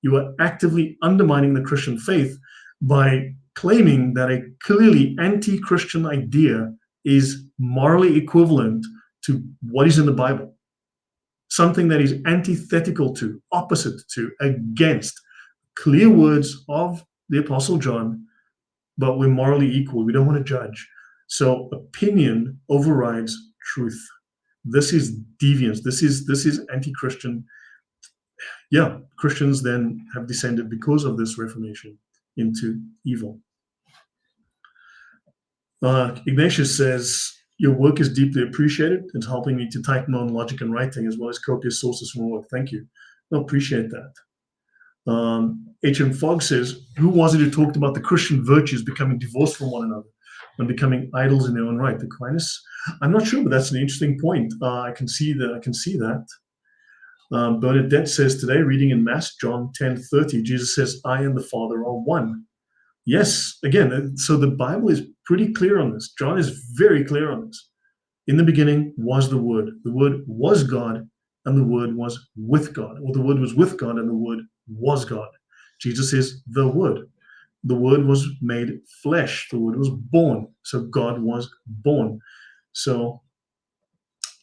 You are actively undermining the Christian faith by claiming that a clearly anti-Christian idea is morally equivalent to what is in the Bible. Something that is antithetical to, opposite to, against. Clear words of the Apostle John, but we're morally equal. We don't want to judge. So opinion overrides truth. This is deviance. This is anti-Christian. Yeah, Christians then have descended because of this Reformation into evil. Ignatius says, your work is deeply appreciated. It's helping me to type my own logic and writing as well as copious sources from work. Thank you. I appreciate that. H.M. Fogg says, who was it who talked about the Christian virtues becoming divorced from one another and becoming idols in their own right? Aquinas? I'm not sure, but that's an interesting point. I can see that. Bernadette says today, reading in Mass, John 10:30, Jesus says, I and the Father are one. Yes, again, so the Bible is pretty clear on this. John is very clear on this. In the beginning was the Word. The Word was God, and the Word was with God. Or the Word was with God, and the Word was God. Jesus is the Word. the Word was made flesh. The Word was born. So God was born. So,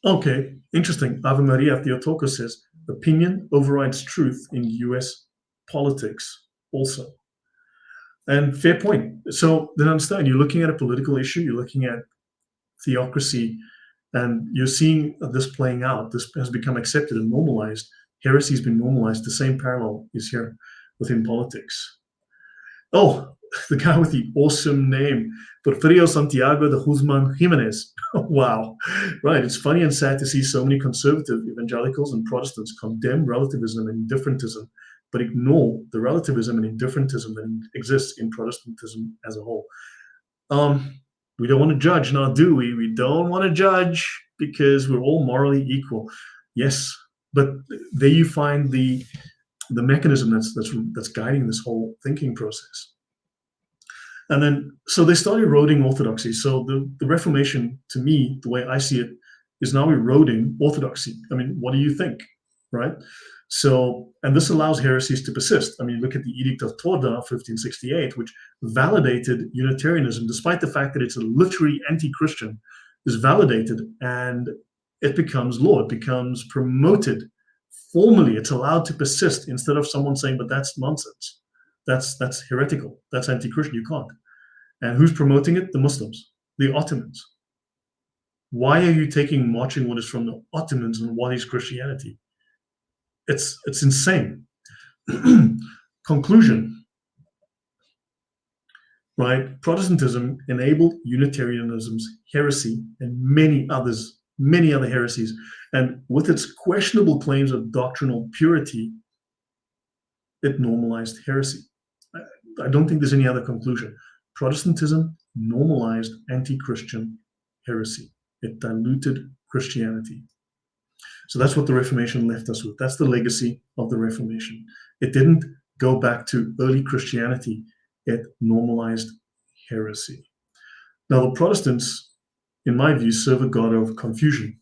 okay, interesting. Ave Maria Theotokos says, opinion overrides truth in US politics also. And fair point. So then understand, you're looking at a political issue, you're looking at theocracy, and you're seeing this playing out. This has become accepted and normalized. Heresy has been normalized. The same parallel is here within politics. Oh, the guy with the awesome name, Porfirio Santiago de Guzman Jimenez. Wow. Right. It's funny and sad to see so many conservative evangelicals and Protestants condemn relativism and indifferentism, but ignore the relativism and indifferentism that exists in Protestantism as a whole. We don't want to judge, now do we? We don't want to judge because we're all morally equal. Yes, but there you find the mechanism that's guiding this whole thinking process. And then, so they start eroding orthodoxy. So the Reformation, to me, the way I see it, is now eroding orthodoxy. I mean, what do you think, right? So, and this allows heresies to persist. I mean, look at the Edict of Torda, 1568, which validated Unitarianism, despite the fact that it's a literary anti-Christian, is validated and it becomes law. It becomes promoted formally. It's allowed to persist instead of someone saying, but that's nonsense. That's heretical. That's anti-Christian. You can't. And who's promoting it? The Muslims, the Ottomans. Why are you taking marching orders from the Ottomans and what is Christianity? It's insane. Conclusion, right? Protestantism enabled Unitarianism's heresy and many other heresies. And with its questionable claims of doctrinal purity, it normalized heresy. I don't think there's any other conclusion. Protestantism normalized anti-Christian heresy. It diluted Christianity. So that's what the Reformation left us with. That's the legacy of the Reformation. It didn't go back to early Christianity. It normalized heresy. Now, the Protestants, in my view, serve a God of confusion.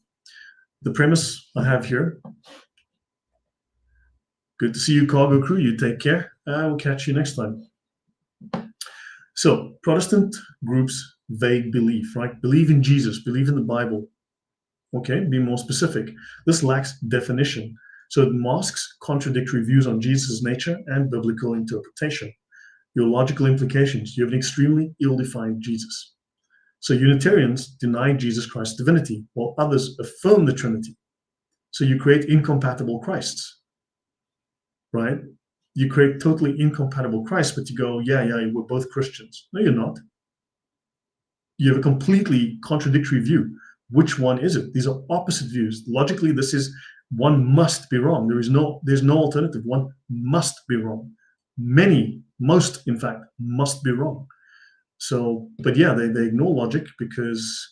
The premise I have here. Good to see you, cargo crew. You take care. I will catch you next time. So, Protestant groups, vague belief, right? Believe in Jesus, believe in the Bible. Okay, be more specific. This lacks definition. So it masks contradictory views on Jesus' nature and biblical interpretation. Your logical implications, you have an extremely ill-defined Jesus. So Unitarians deny Jesus Christ's divinity, while others affirm the Trinity. So you create incompatible Christs, right? You create totally incompatible Christ, but you go, yeah, we're both Christians. No, you're not. You have a completely contradictory view. Which one is it? These are opposite views. Logically, this is one must be wrong. There's no alternative. One must be wrong. Most, in fact, must be wrong. So, but yeah, they ignore logic because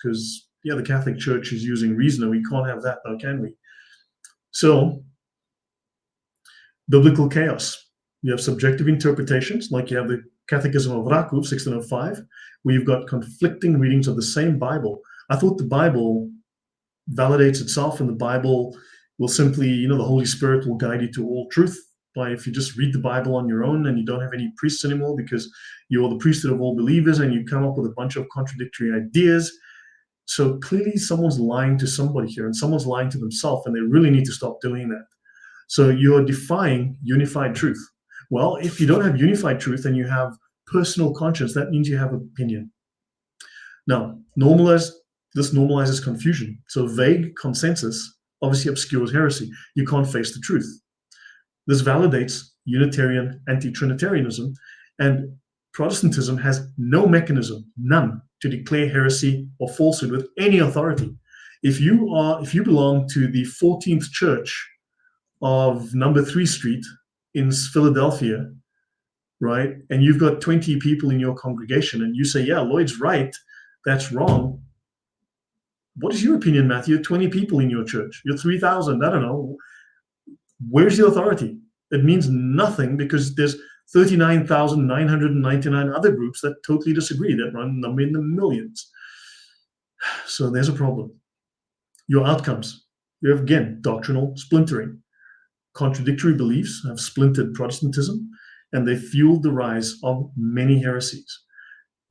the Catholic Church is using reason, and we can't have that, though, can we? So, biblical chaos. You have subjective interpretations, like you have the Catechism of Rakov, 1605, where you've got conflicting readings of the same Bible. I thought the Bible validates itself, and the Bible will simply, the Holy Spirit will guide you to all truth. By if you just read the Bible on your own and you don't have any priests anymore because you're the priesthood of all believers and you come up with a bunch of contradictory ideas. So clearly someone's lying to somebody here, and someone's lying to themselves, and they really need to stop doing that. So you're defying unified truth. Well, if you don't have unified truth and you have personal conscience, that means you have opinion. Now, this normalizes confusion. So vague consensus obviously obscures heresy. You can't face the truth. This validates Unitarian anti-Trinitarianism, and Protestantism has no mechanism, none, to declare heresy or falsehood with any authority. If you belong to the 14th church of number 3 Street in Philadelphia, right, and you've got 20 people in your congregation, and you say, yeah, Lloyd's right, that's wrong. What is your opinion, Matthew? 20 people in your church. You're 3,000. I don't know. Where's the authority? It means nothing because there's 39,999 other groups that totally disagree, that run number in the millions. So there's a problem. Your outcomes. You have, again, doctrinal splintering. Contradictory beliefs have splintered Protestantism, and they fueled the rise of many heresies.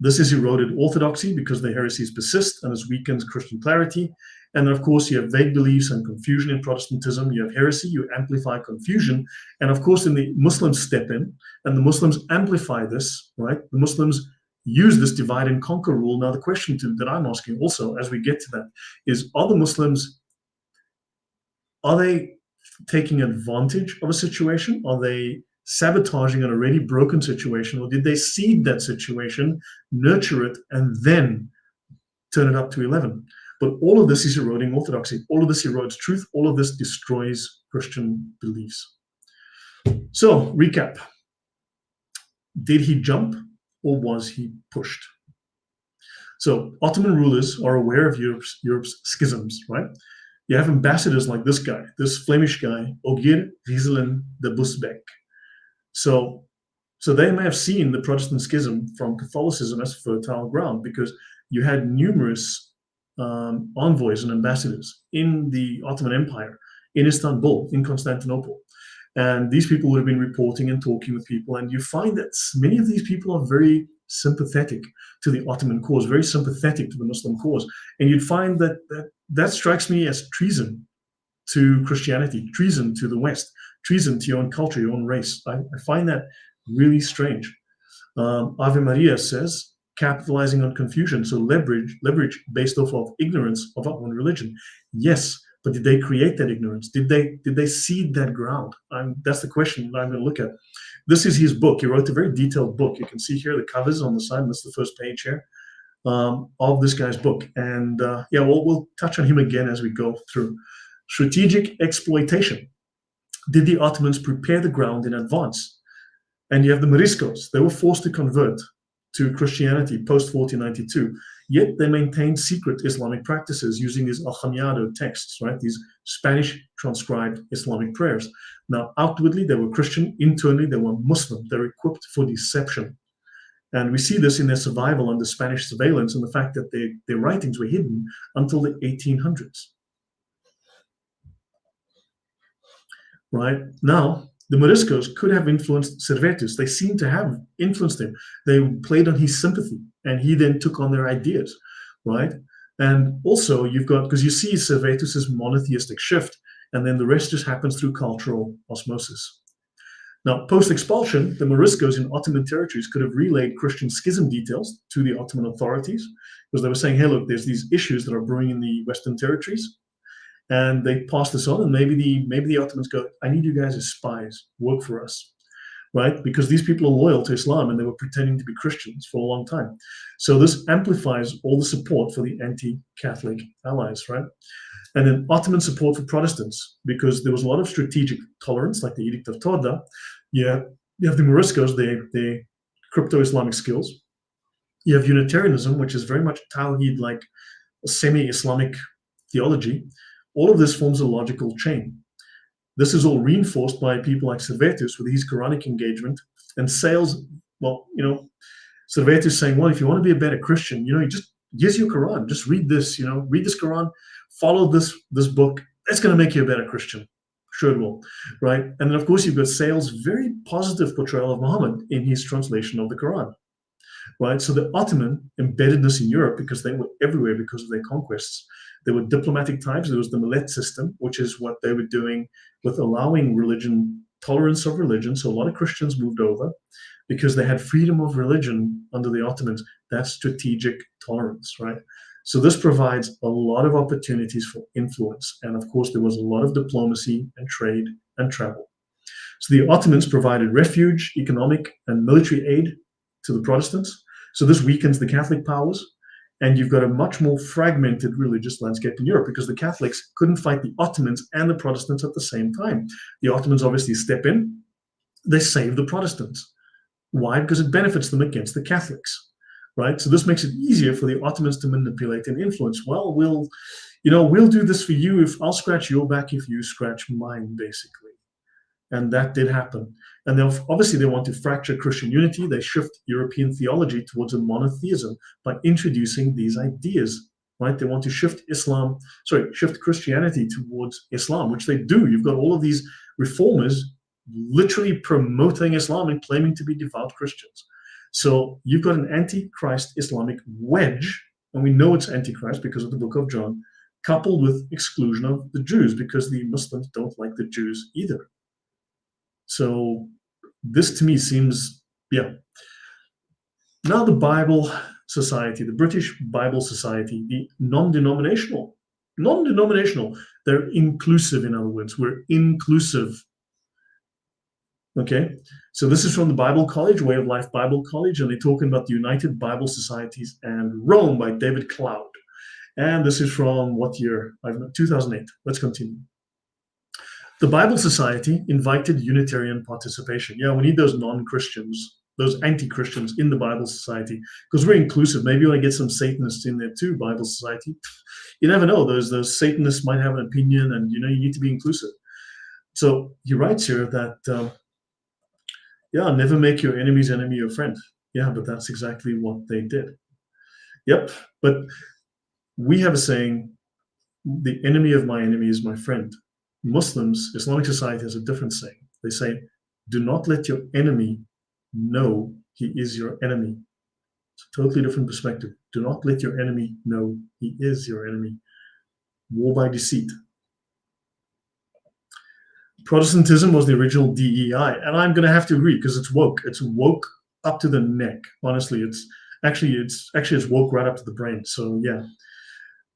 This has eroded orthodoxy because the heresies persist and has weakened Christian clarity. And then, of course, you have vague beliefs and confusion in Protestantism. You have heresy, you amplify confusion. And of course, then the Muslims step in and the Muslims amplify this, right? The Muslims use this divide and conquer rule. Now, the question that I'm asking also as we get to that is, are the Muslims, are they taking advantage of a situation? Are they sabotaging an already broken situation? Or did they seed that situation, nurture it, and then turn it up to 11? But all of this is eroding orthodoxy. All of this erodes truth. All of this destroys Christian beliefs. So, recap. Did he jump or was he pushed? So, Ottoman rulers are aware of Europe's schisms, right? You have ambassadors like this guy, this Flemish guy, Ogier Gisela de Busbecq. So they may have seen the Protestant schism from Catholicism as fertile ground, because you had numerous envoys and ambassadors in the Ottoman Empire, in Istanbul, in Constantinople. And these people would have been reporting and talking with people. And you find that many of these people are very sympathetic to the Ottoman cause, very sympathetic to the Muslim cause. And you'd find that strikes me as treason to Christianity, treason to the West, treason to your own culture, your own race. I find that really strange. Ave Maria says, capitalizing on confusion, so leverage based off of ignorance of our own religion. Yes, but did they create that ignorance? Did they seed that ground? That's the question that I'm going to look at. This is his book. He wrote a very detailed book. You can see here the covers on the side. That's the first page here of this guy's book. And yeah, we'll touch on him again as we go through. Strategic exploitation. Did the Ottomans prepare the ground in advance? And you have the Moriscos. They were forced to convert to Christianity post-1492, yet they maintained secret Islamic practices using these al-Khamiado texts, right? These Spanish transcribed Islamic prayers. Now, outwardly, they were Christian. Internally, they were Muslim. They're equipped for deception. And we see this in their survival under Spanish surveillance and the fact that their writings were hidden until the 1800s. Right? Now, the Moriscos could have influenced Servetus. They seem to have influenced him. They played on his sympathy, and he then took on their ideas, right? And also, you've got, because you see Servetus's monotheistic shift, and then the rest just happens through cultural osmosis. Now, post-expulsion, the Moriscos in Ottoman territories could have relayed Christian schism details to the Ottoman authorities, because they were saying, hey, look, there's these issues that are brewing in the Western territories. And they pass this on, and maybe the Ottomans go, I need you guys as spies, work for us, right? Because these people are loyal to Islam, and they were pretending to be Christians for a long time. So this amplifies all the support for the anti-Catholic allies, right? And then Ottoman support for Protestants, because there was a lot of strategic tolerance, like the Edict of Torda. You have the Moriscos, their crypto-Islamic skills. You have Unitarianism, which is very much Tawhid, like a semi-Islamic theology. All of this forms a logical chain. This is all reinforced by people like Servetus with his Quranic engagement and sales. Well, Servetus saying, well, if you want to be a better Christian, you just use your Quran. Just read this, read this Quran, follow this book. That's going to make you a better Christian. Sure it will, right? And then, of course, you've got Sale's very positive portrayal of Muhammad in his translation of the Quran. Right, so the Ottoman embeddedness in Europe, because they were everywhere because of their conquests. There were diplomatic ties. There was the Millet system, which is what they were doing with allowing religion, tolerance of religion. So a lot of Christians moved over because they had freedom of religion under the Ottomans. That's strategic tolerance, right? So this provides a lot of opportunities for influence. And of course, there was a lot of diplomacy and trade and travel. So the Ottomans provided refuge, economic, and military aid to the Protestants. So this weakens the Catholic powers, and you've got a much more fragmented religious landscape in Europe, because the Catholics couldn't fight the Ottomans and the Protestants at the same time. The Ottomans obviously step in, they save the Protestants. Why? Because it benefits them against the Catholics, right? So this makes it easier for the Ottomans to manipulate and influence. Well, we'll do this for you if I'll scratch your back if you scratch mine, basically. And that did happen. And then obviously they want to fracture Christian unity. They shift European theology towards a monotheism by introducing these ideas, right? They want to shift Christianity towards Islam, which they do. You've got all of these reformers literally promoting Islam and claiming to be devout Christians. So you've got an anti-Christ Islamic wedge, and we know it's anti-Christ because of the book of John, coupled with exclusion of the Jews because the Muslims don't like the Jews either. So this to me seems, yeah. Now the Bible Society, the British Bible Society, the non-denominational, they're inclusive, in other words, we're inclusive. Okay, so this is from the Bible College, Way of Life Bible College, and they're talking about the United Bible Societies and Rome by David Cloud. And this is from what year? 2008. Let's continue. The Bible Society invited Unitarian participation. Yeah, we need those non-Christians, those anti-Christians in the Bible Society, because we're inclusive. Maybe you want to get some Satanists in there too, Bible Society. You never know. Those Satanists might have an opinion, and you need to be inclusive. So he writes here that, yeah, never make your enemy's enemy your friend. Yeah, but that's exactly what they did. Yep, but we have a saying, the enemy of my enemy is my friend. Muslims, Islamic society has a different saying. They say, do not let your enemy know he is your enemy. It's a totally different perspective. Do not let your enemy know he is your enemy. War by deceit. Protestantism was the original DEI, and I'm going to have to agree because it's woke. It's woke up to the neck. Honestly, it's woke right up to the brain. So yeah.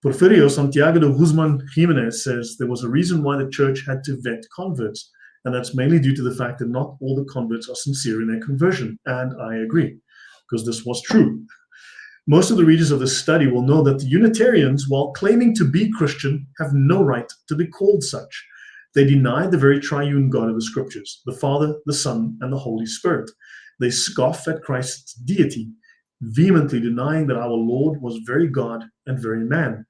Porfirio Santiago de Guzman Jimenez says there was a reason why the church had to vet converts, and that's mainly due to the fact that not all the converts are sincere in their conversion, and I agree, because this was true. Most of the readers of this study will know that the Unitarians, while claiming to be Christian, have no right to be called such. They deny the very triune God of the Scriptures, the Father, the Son, and the Holy Spirit. They scoff at Christ's deity, vehemently denying that our Lord was very God and very man.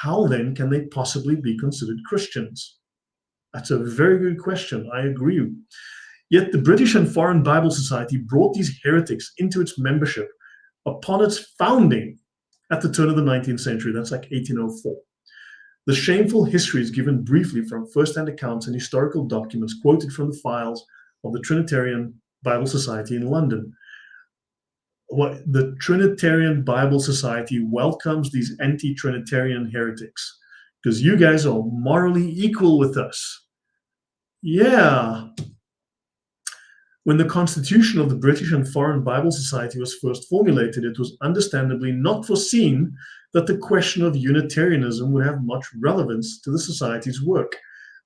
How then can they possibly be considered Christians? That's a very good question. I agree. Yet the British and Foreign Bible Society brought these heretics into its membership upon its founding at the turn of the 19th century. That's like 1804. The shameful history is given briefly from first-hand accounts and historical documents quoted from the files of the Trinitarian Bible Society in London. The Trinitarian Bible Society welcomes these anti-Trinitarian heretics because you guys are morally equal with us. Yeah. When the Constitution of the British and Foreign Bible Society was first formulated, it was understandably not foreseen that the question of Unitarianism would have much relevance to the Society's work.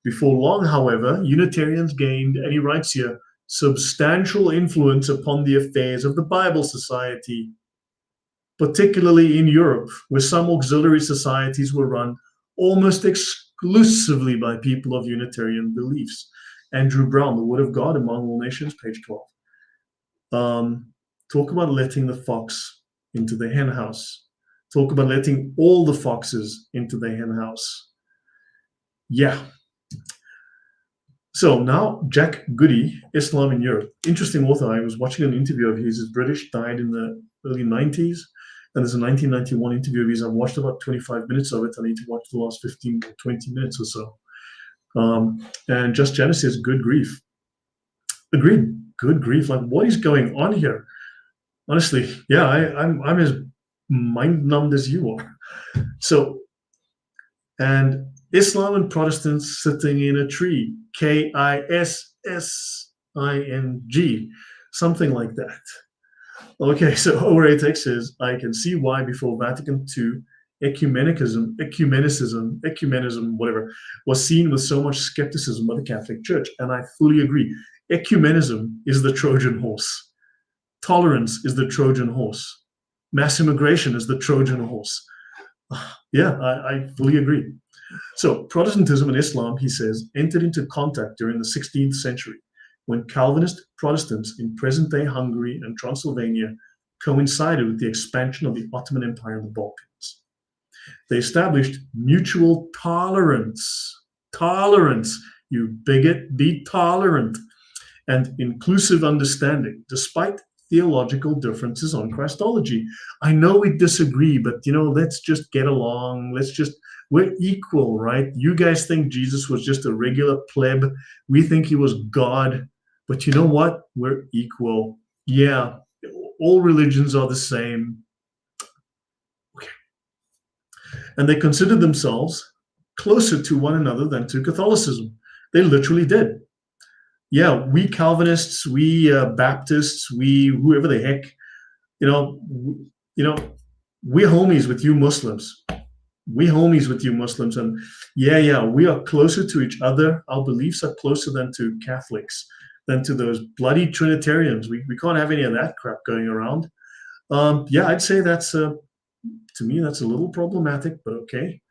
Before long, however, Unitarians gained, and he writes here, substantial influence upon the affairs of the Bible Society, particularly in Europe, where some auxiliary societies were run almost exclusively by people of Unitarian beliefs. Andrew Brown, The Word of God Among All Nations, page 12. Talk about letting the fox into the hen house. Talk about letting all the foxes into the hen house. Yeah. So now Jack Goody, Islam in Europe. Interesting author. I was watching an interview of his. He's British, died in the early 90s. And there's a 1991 interview of his. I've watched about 25 minutes of it. I need to watch the last 15 or 20 minutes or so. And Just Janice says, good grief. Agreed. Good grief. Like, what is going on here? Honestly, yeah, I'm as mind-numbed as you are. So, and Islam and Protestants sitting in a tree. K-I-S-S-I-N-G. Something like that. Okay, so Oratex says, I can see why before Vatican II, ecumenism, whatever, was seen with so much skepticism by the Catholic Church. And I fully agree. Ecumenism is the Trojan horse. Tolerance is the Trojan horse. Mass immigration is the Trojan horse. Yeah, I fully agree. So Protestantism and Islam, he says, entered into contact during the 16th century when Calvinist Protestants in present-day Hungary and Transylvania coincided with the expansion of the Ottoman Empire in the Balkans. They established mutual tolerance. Tolerance, you bigot, be tolerant. And inclusive understanding, despite theological differences on Christology. I know we disagree, but let's just get along. We're equal, right? You guys think Jesus was just a regular pleb. We think he was God. but you know what? We're equal. Yeah, all religions are the same. Okay. And they considered themselves closer to one another than to Catholicism. They literally did. Yeah, we Calvinists, we Baptists, we whoever the heck, you know, we're homies with you Muslims. We're homies with you Muslims, and yeah, we are closer to each other. Our beliefs are closer than to Catholics, than to those bloody Trinitarians. We can't have any of that crap going around. Yeah, I'd say that's to me that's a little problematic, but okay.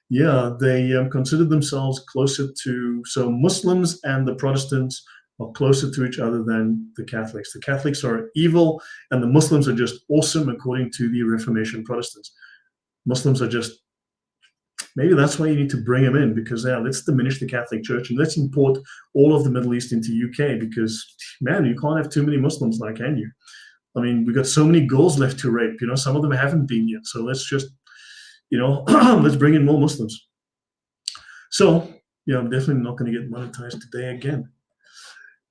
Yeah, they consider themselves closer to, so Muslims and the Protestants are closer to each other than the Catholics. The Catholics are evil, and the Muslims are just awesome, according to the Reformation Protestants. Muslims are just, maybe that's why you need to bring them in, because let's diminish the Catholic Church and let's import all of the Middle East into UK, because, man, you can't have too many Muslims now, can you? I mean, we've got so many girls left to rape, some of them haven't been yet, so let's just, let's bring in more Muslims. So, yeah, I'm definitely not going to get monetized today again.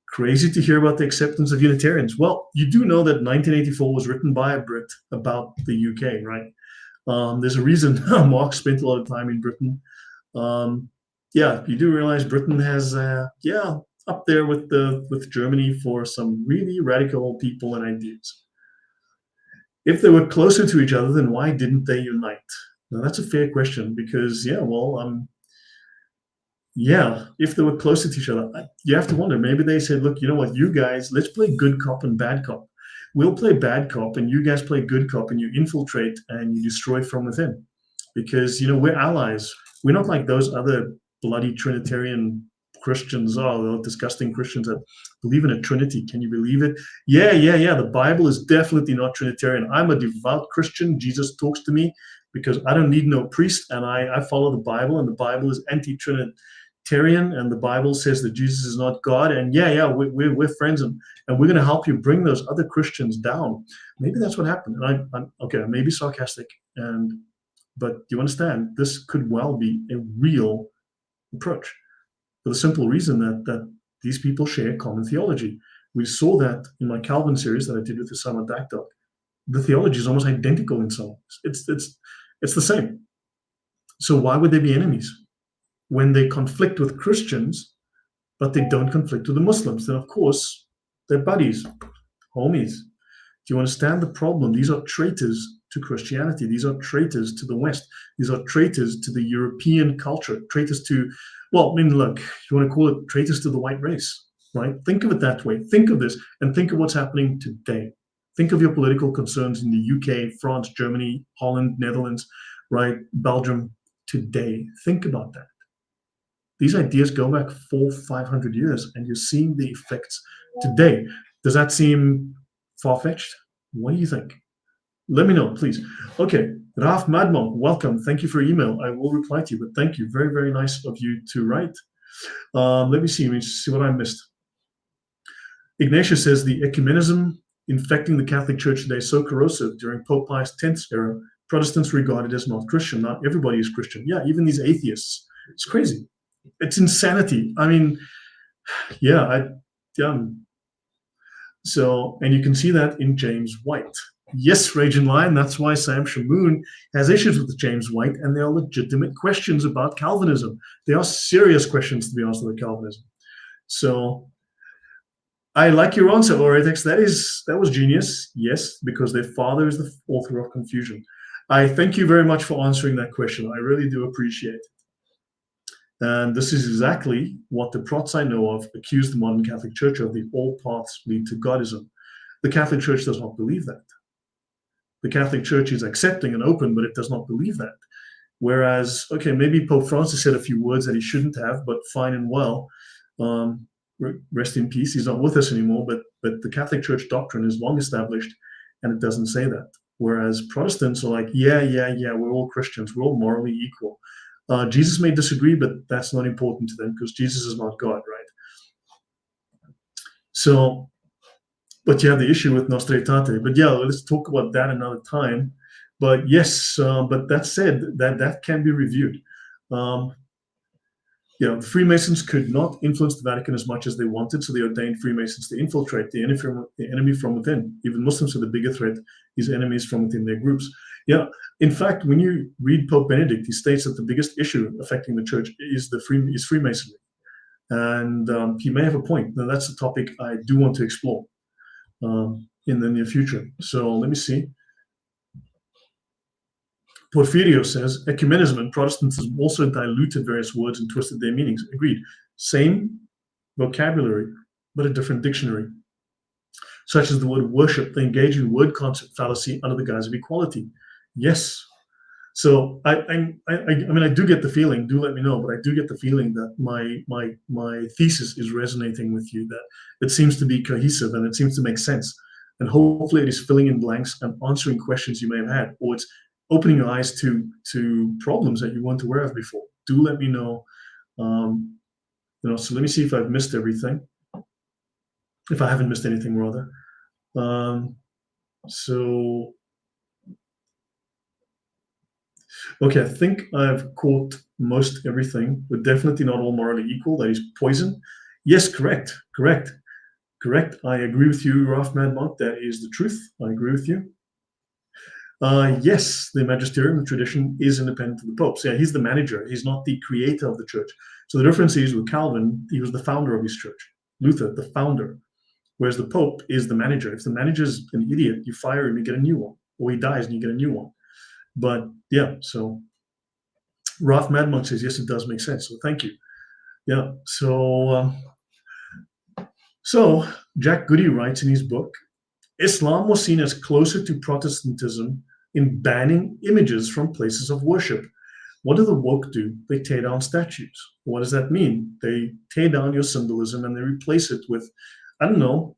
Crazy to hear about the acceptance of Unitarians. Well, you do know that 1984 was written by a Brit about the UK, right? There's a reason Mark spent a lot of time in Britain. Yeah, you do realize Britain has, up there with Germany for some really radical people and ideas. If they were closer to each other, then why didn't they unite? Now, that's a fair question, because, if they were closer to each other, you have to wonder, maybe they said, look, you know what, you guys, let's play good cop and bad cop. We'll play bad cop and you guys play good cop, and you infiltrate and you destroy from within. Because, we're allies. We're not like those other bloody Trinitarian Christians are, those disgusting Christians that believe in a Trinity. Can you believe it? Yeah. The Bible is definitely not Trinitarian. I'm a devout Christian. Jesus talks to me because I don't need no priest, and I follow the Bible, and the Bible is anti-Trinitarian, and the Bible says that Jesus is not God. And we're friends, and we're going to help you bring those other Christians down. Maybe that's what happened. And I'm okay, I may be sarcastic, but you understand, this could well be a real approach, for the simple reason that these people share common theology. We saw that in my Calvin series that I did with Osama Dakdok. The theology is almost identical in some ways. It's the same. So why would they be enemies? When they conflict with Christians, but they don't conflict with the Muslims, then of course they're buddies, homies. Do you understand the problem? These are traitors to Christianity. These are traitors to the West. These are traitors to the European culture, traitors to, look, you want to call it traitors to the white race, right? Think of it that way. Think of this and think of what's happening today. Think of your political concerns in the UK, France, Germany, Holland, Netherlands, right? Belgium today. Think about that. These ideas go back 400-500 years, and you're seeing the effects today. Does that seem far-fetched? What do you think? Let me know, please. Okay, Raf Madmonk, welcome. Thank you for your email. I will reply to you, but thank you. Very, very nice of you to write. Let me see what I missed. Ignatius says the ecumenism infecting the Catholic Church today is so corrosive. During Pope Pius X's era, Protestants regarded as not Christian. Not everybody is Christian. Yeah, even these atheists. It's crazy. It's insanity. I mean, So, and you can see that in James White. Yes, Rage and Lion, that's why Sam Shamoon has issues with James White, and there are legitimate questions about Calvinism. They are serious questions, to be honest, about Calvinism. So, I like your answer, Orethix. That was genius. Yes, because their father is the author of confusion. I thank you very much for answering that question. I really do appreciate it. And this is exactly what the prots I know of accuse the modern Catholic Church of, the all paths lead to Godism. The Catholic Church does not believe that. The Catholic Church is accepting and open, but it does not believe that. Whereas, okay, maybe Pope Francis said a few words that he shouldn't have, but fine and well. Rest in peace. He's not with us anymore, but the Catholic Church doctrine is long established, and it doesn't say that. Whereas Protestants are like, we're all Christians. We're all morally equal. Jesus may disagree, but that's not important to them because Jesus is not God, right? So, but you have the issue with Nostra Aetate. But let's talk about that another time. But yes, but that said, that can be reviewed. The Freemasons could not influence the Vatican as much as they wanted, so they ordained Freemasons to infiltrate the enemy from within. Even Muslims are the bigger threat, these enemies from within their groups. Yeah, in fact, when you read Pope Benedict, he states that the biggest issue affecting the church is Freemasonry. And he may have a point. Now, that's a topic I do want to explore in the near future. So let me see. Porfirio says, ecumenism and Protestantism also diluted various words and twisted their meanings. Agreed. Same vocabulary, but a different dictionary. Such as the word worship, they engage in word concept fallacy under the guise of equality. Yes. So I mean, I do get the feeling, do let me know, but I do get the feeling that my thesis is resonating with you, that it seems to be cohesive and it seems to make sense. And hopefully it is filling in blanks and answering questions you may have had, or it's opening your eyes to problems that you weren't aware of before. Do let me know. So let me see if I've missed everything. If I haven't missed anything, rather. Okay, I think I've caught most everything, but definitely not all morally equal. That is poison. Yes, correct. I agree with you, Ralph Madmont. That is the truth. I agree with you. Yes, the Magisterium, the tradition, is independent of the Pope. So yeah, he's the manager. He's not the creator of the church. So the difference is with Calvin, he was the founder of his church. Luther, the founder. Whereas the Pope is the manager. If the manager's an idiot, you fire him, you get a new one. Or he dies and you get a new one. But yeah, so Ralph Madmont says, yes, it does make sense. So thank you. Yeah, so Jack Goody writes in his book, Islam was seen as closer to Protestantism in banning images from places of worship. What do the woke do? They tear down statues. What does that mean? They tear down your symbolism and they replace it with, I don't know,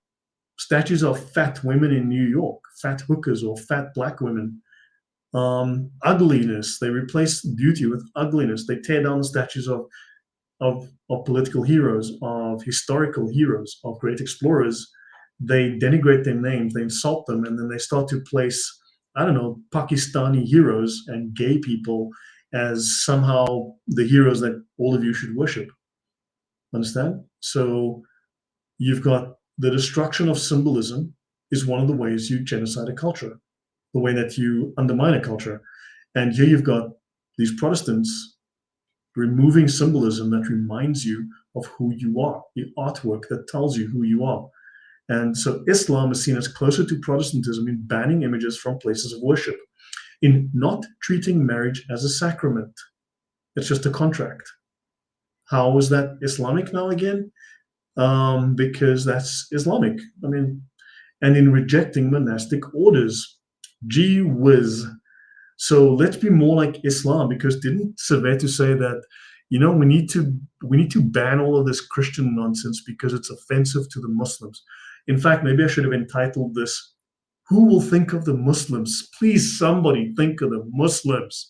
statues of fat women in New York, fat hookers or fat black women. Ugliness. They replace beauty with ugliness. They tear down the statues of political heroes, of historical heroes, of great explorers. They denigrate their names, they insult them, and then they start to place, I don't know, Pakistani heroes and gay people as somehow the heroes that all of you should worship. Understand? So you've got the destruction of symbolism is one of the ways you genocide a culture, the way that you undermine a culture. And here you've got these Protestants removing symbolism that reminds you of who you are, the artwork that tells you who you are. And so Islam is seen as closer to Protestantism in banning images from places of worship, in not treating marriage as a sacrament. It's just a contract. How is that Islamic now again? Because that's Islamic. I mean, and in rejecting monastic orders. Gee whiz. So let's be more like Islam, because didn't Servetus say that, we need to ban all of this Christian nonsense because it's offensive to the Muslims. In fact, maybe I should have entitled this, Who Will Think of the Muslims? Please, somebody think of the Muslims.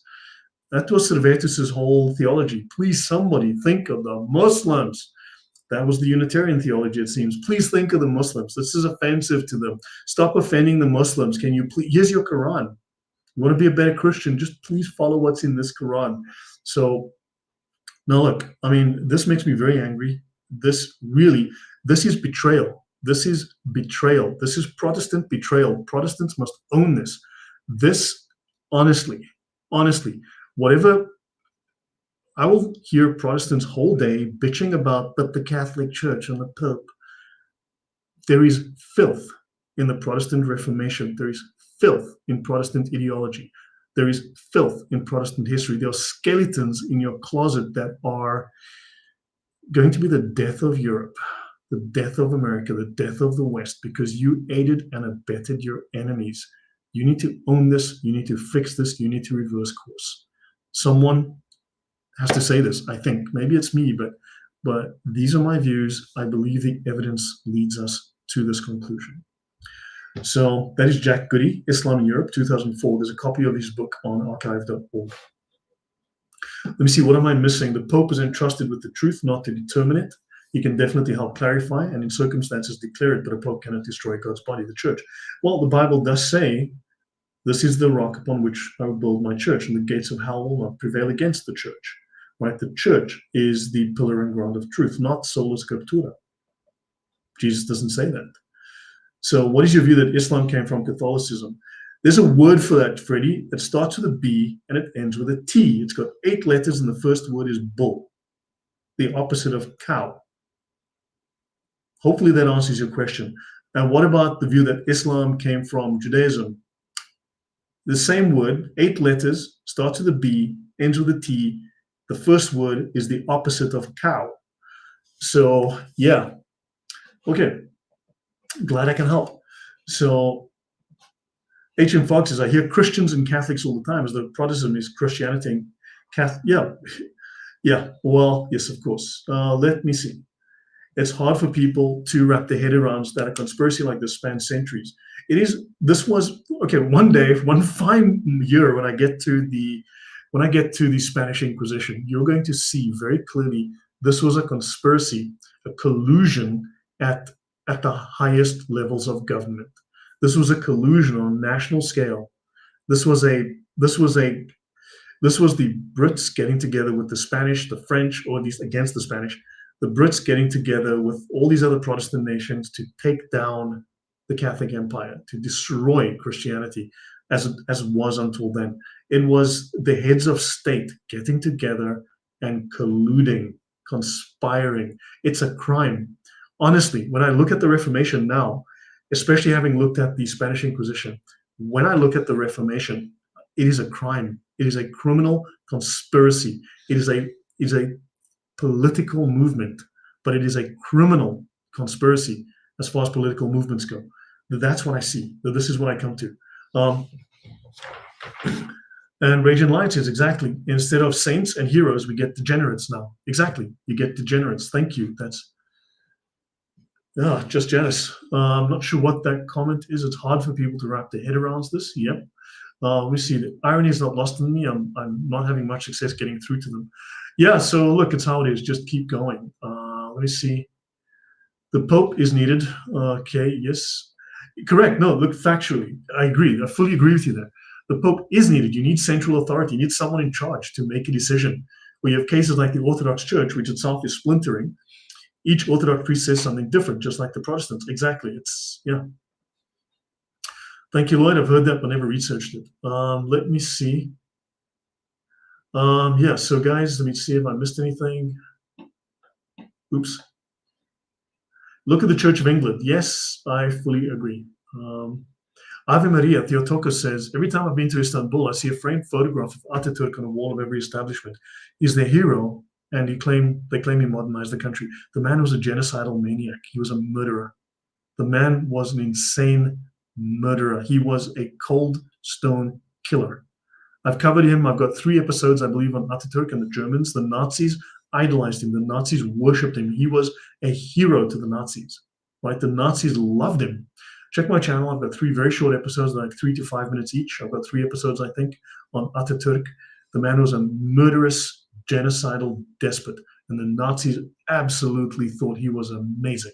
That was Servetus's whole theology. Please, somebody think of the Muslims. That was the Unitarian theology, it seems. Please think of the Muslims. This is offensive to them. Stop offending the Muslims. Can you please? Here's your Quran. You want to be a better Christian? Just please follow what's in this Quran. So now look, I mean, this makes me very angry. This is betrayal. This is betrayal. This is Protestant betrayal. Protestants must own this. This, honestly, whatever, I will hear Protestants whole day bitching about the Catholic Church and the Pope. There is filth in the Protestant Reformation. There is filth in Protestant ideology. There is filth in Protestant history. There are skeletons in your closet that are going to be the death of Europe, the death of America, the death of the West, because you aided and abetted your enemies. You need to own this. You need to fix this. You need to reverse course. Someone has to say this, I think. Maybe it's me, but these are my views. I believe the evidence leads us to this conclusion. So that is Jack Goody, Islam in Europe, 2004. There's a copy of his book on archive.org. Let me see, what am I missing? The Pope is entrusted with the truth, not to determine it. He can definitely help clarify and in circumstances declare it, but a Pope cannot destroy God's body, the church. Well, the Bible does say, this is the rock upon which I will build my church, and the gates of hell will not prevail against the church. right? The church is the pillar and ground of truth, not sola scriptura. Jesus doesn't say that. So what is your view that Islam came from Catholicism? There's a word for that, Freddie. It starts with a B and it ends with a T. It's got 8 letters and the first word is bull, the opposite of cow. Hopefully that answers your question. And what about the view that Islam came from Judaism? The same word, 8 letters, starts with a B, ends with a T. The first word is the opposite of cow. So yeah, okay. Glad I can help. So H.M. Fox says, I hear Christians and Catholics all the time as though Protestantism is Christianity and Catholic. Yeah, well, yes, of course. Let me see. It's hard for people to wrap their head around that a conspiracy like this spans centuries. One day, one fine year, when I get to the Spanish Inquisition, you're going to see very clearly this was a conspiracy, a collusion at the highest levels of government. This was a collusion on a national scale. This was the Brits getting together with the Spanish, the French, or at least against the Spanish, the Brits getting together with all these other Protestant nations to take down the Catholic Empire, to destroy Christianity as it was until then. It was the heads of state getting together and colluding, conspiring. It's a crime. Honestly, when I look at the Reformation now, especially having looked at the Spanish Inquisition, when I look at the Reformation, it is a crime. It is a criminal conspiracy. It is a political movement, but it is a criminal conspiracy as far as political movements go. That's what I see. This is what I come to. And Raging Light says, exactly. Instead of saints and heroes, we get degenerates now. Exactly. You get degenerates. Thank you. That's just jealous. I'm not sure what that comment is. It's hard for people to wrap their head around this. Yep. We see the irony is not lost on me. I'm not having much success getting through to them. Yeah, so look, it's how it is. Just keep going. Let me see. The Pope is needed. Okay, yes. Correct. No, look, factually, I agree. I fully agree with you there. The Pope is needed. You need central authority. You need someone in charge to make a decision. We have cases like the Orthodox Church, which itself is splintering. Each Orthodox priest says something different, just like the Protestants. Exactly. Yeah. Thank you, Lloyd. I've heard that, but never researched it. Let me see. Yeah, so guys, let me see if I missed anything. Oops. Look at the Church of England. Yes, I fully agree. Ave Maria, Theotokos says, every time I've been to Istanbul, I see a framed photograph of Ataturk on the wall of every establishment. He's their hero, and they claim he modernized the country. The man was a genocidal maniac. He was a murderer. The man was an insane murderer. He was a cold stone killer. I've covered him. I've got 3 episodes, I believe, on Ataturk and the Germans. The Nazis idolized him. The Nazis worshipped him. He was a hero to the Nazis, right? The Nazis loved him. Check my channel. I've got 3 very short episodes, like 3 to 5 minutes each. I've got 3 episodes, I think, on Ataturk. The man was a murderous, genocidal despot, and the Nazis absolutely thought he was amazing.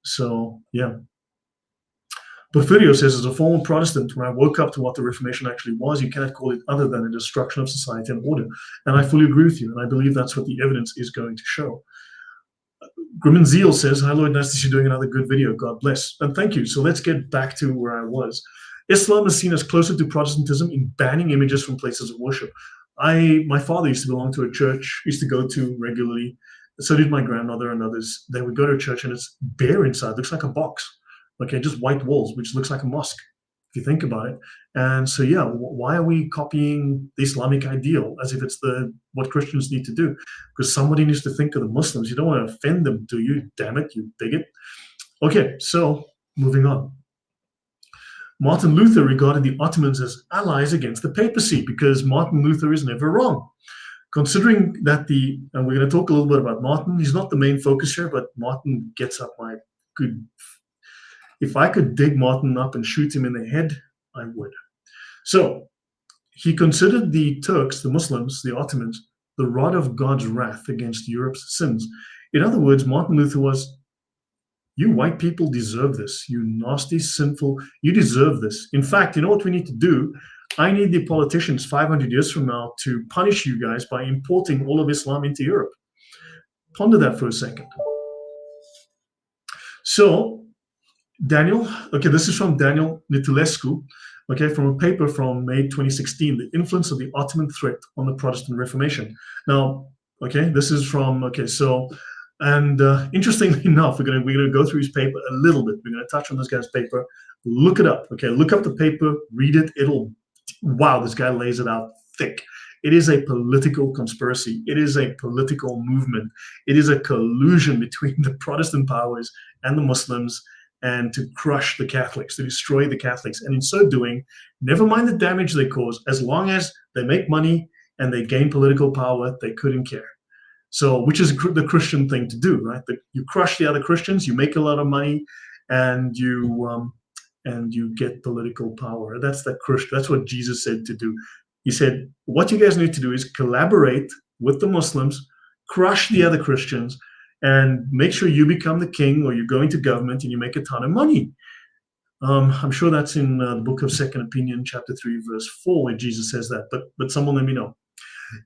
So, yeah. Porfirio says, as a former Protestant, when I woke up to what the Reformation actually was, you cannot call it other than a destruction of society and order. And I fully agree with you, and I believe that's what the evidence is going to show. Grimmin Zeal says, hi Lloyd, nice to see you doing another good video. God bless. And thank you. So let's get back to where I was. Islam is seen as closer to Protestantism in banning images from places of worship. My father used to belong to a church, used to go to regularly. So did my grandmother and others. They would go to a church and it's bare inside, looks like a box. Okay, just white walls, which looks like a mosque, if you think about it. And so, yeah, why are we copying the Islamic ideal as if it's what Christians need to do? Because somebody needs to think of the Muslims. You don't want to offend them, do you? Damn it, you bigot. Okay, so moving on. Martin Luther regarded the Ottomans as allies against the papacy because Martin Luther is never wrong. Considering that and we're going to talk a little bit about Martin, he's not the main focus here, but Martin gets up my good. If I could dig Martin up and shoot him in the head, I would. So he considered the Turks, the Muslims, the Ottomans, the rod of God's wrath against Europe's sins. In other words, Martin Luther was, you white people deserve this. You nasty, sinful, you deserve this. In fact, you know what we need to do? I need the politicians 500 years from now to punish you guys by importing all of Islam into Europe. Ponder that for a second. So, Daniel, okay, this is from Daniel Nitulescu, okay, from a paper from May 2016, The Influence of the Ottoman Threat on the Protestant Reformation. Now, okay, this is from, okay, so, and interestingly enough, we're gonna go through his paper a little bit. We're gonna touch on this guy's paper, look it up, okay, look up the paper, read it, wow, this guy lays it out thick. It is a political conspiracy. It is a political movement. It is a collusion between the Protestant powers and the Muslims, and to crush the Catholics, to destroy the Catholics. And in so doing, never mind the damage they cause, as long as they make money and they gain political power, they couldn't care. So, which is the Christian thing to do, right? You crush the other Christians, you make a lot of money, and you get political power. That's what Jesus said to do. He said, what you guys need to do is collaborate with the Muslims, crush the other Christians, and make sure you become the king, or you go into government and you make a ton of money. I'm sure that's in the book of Second Opinion, chapter 3, verse 4, where Jesus says that, but someone let me know.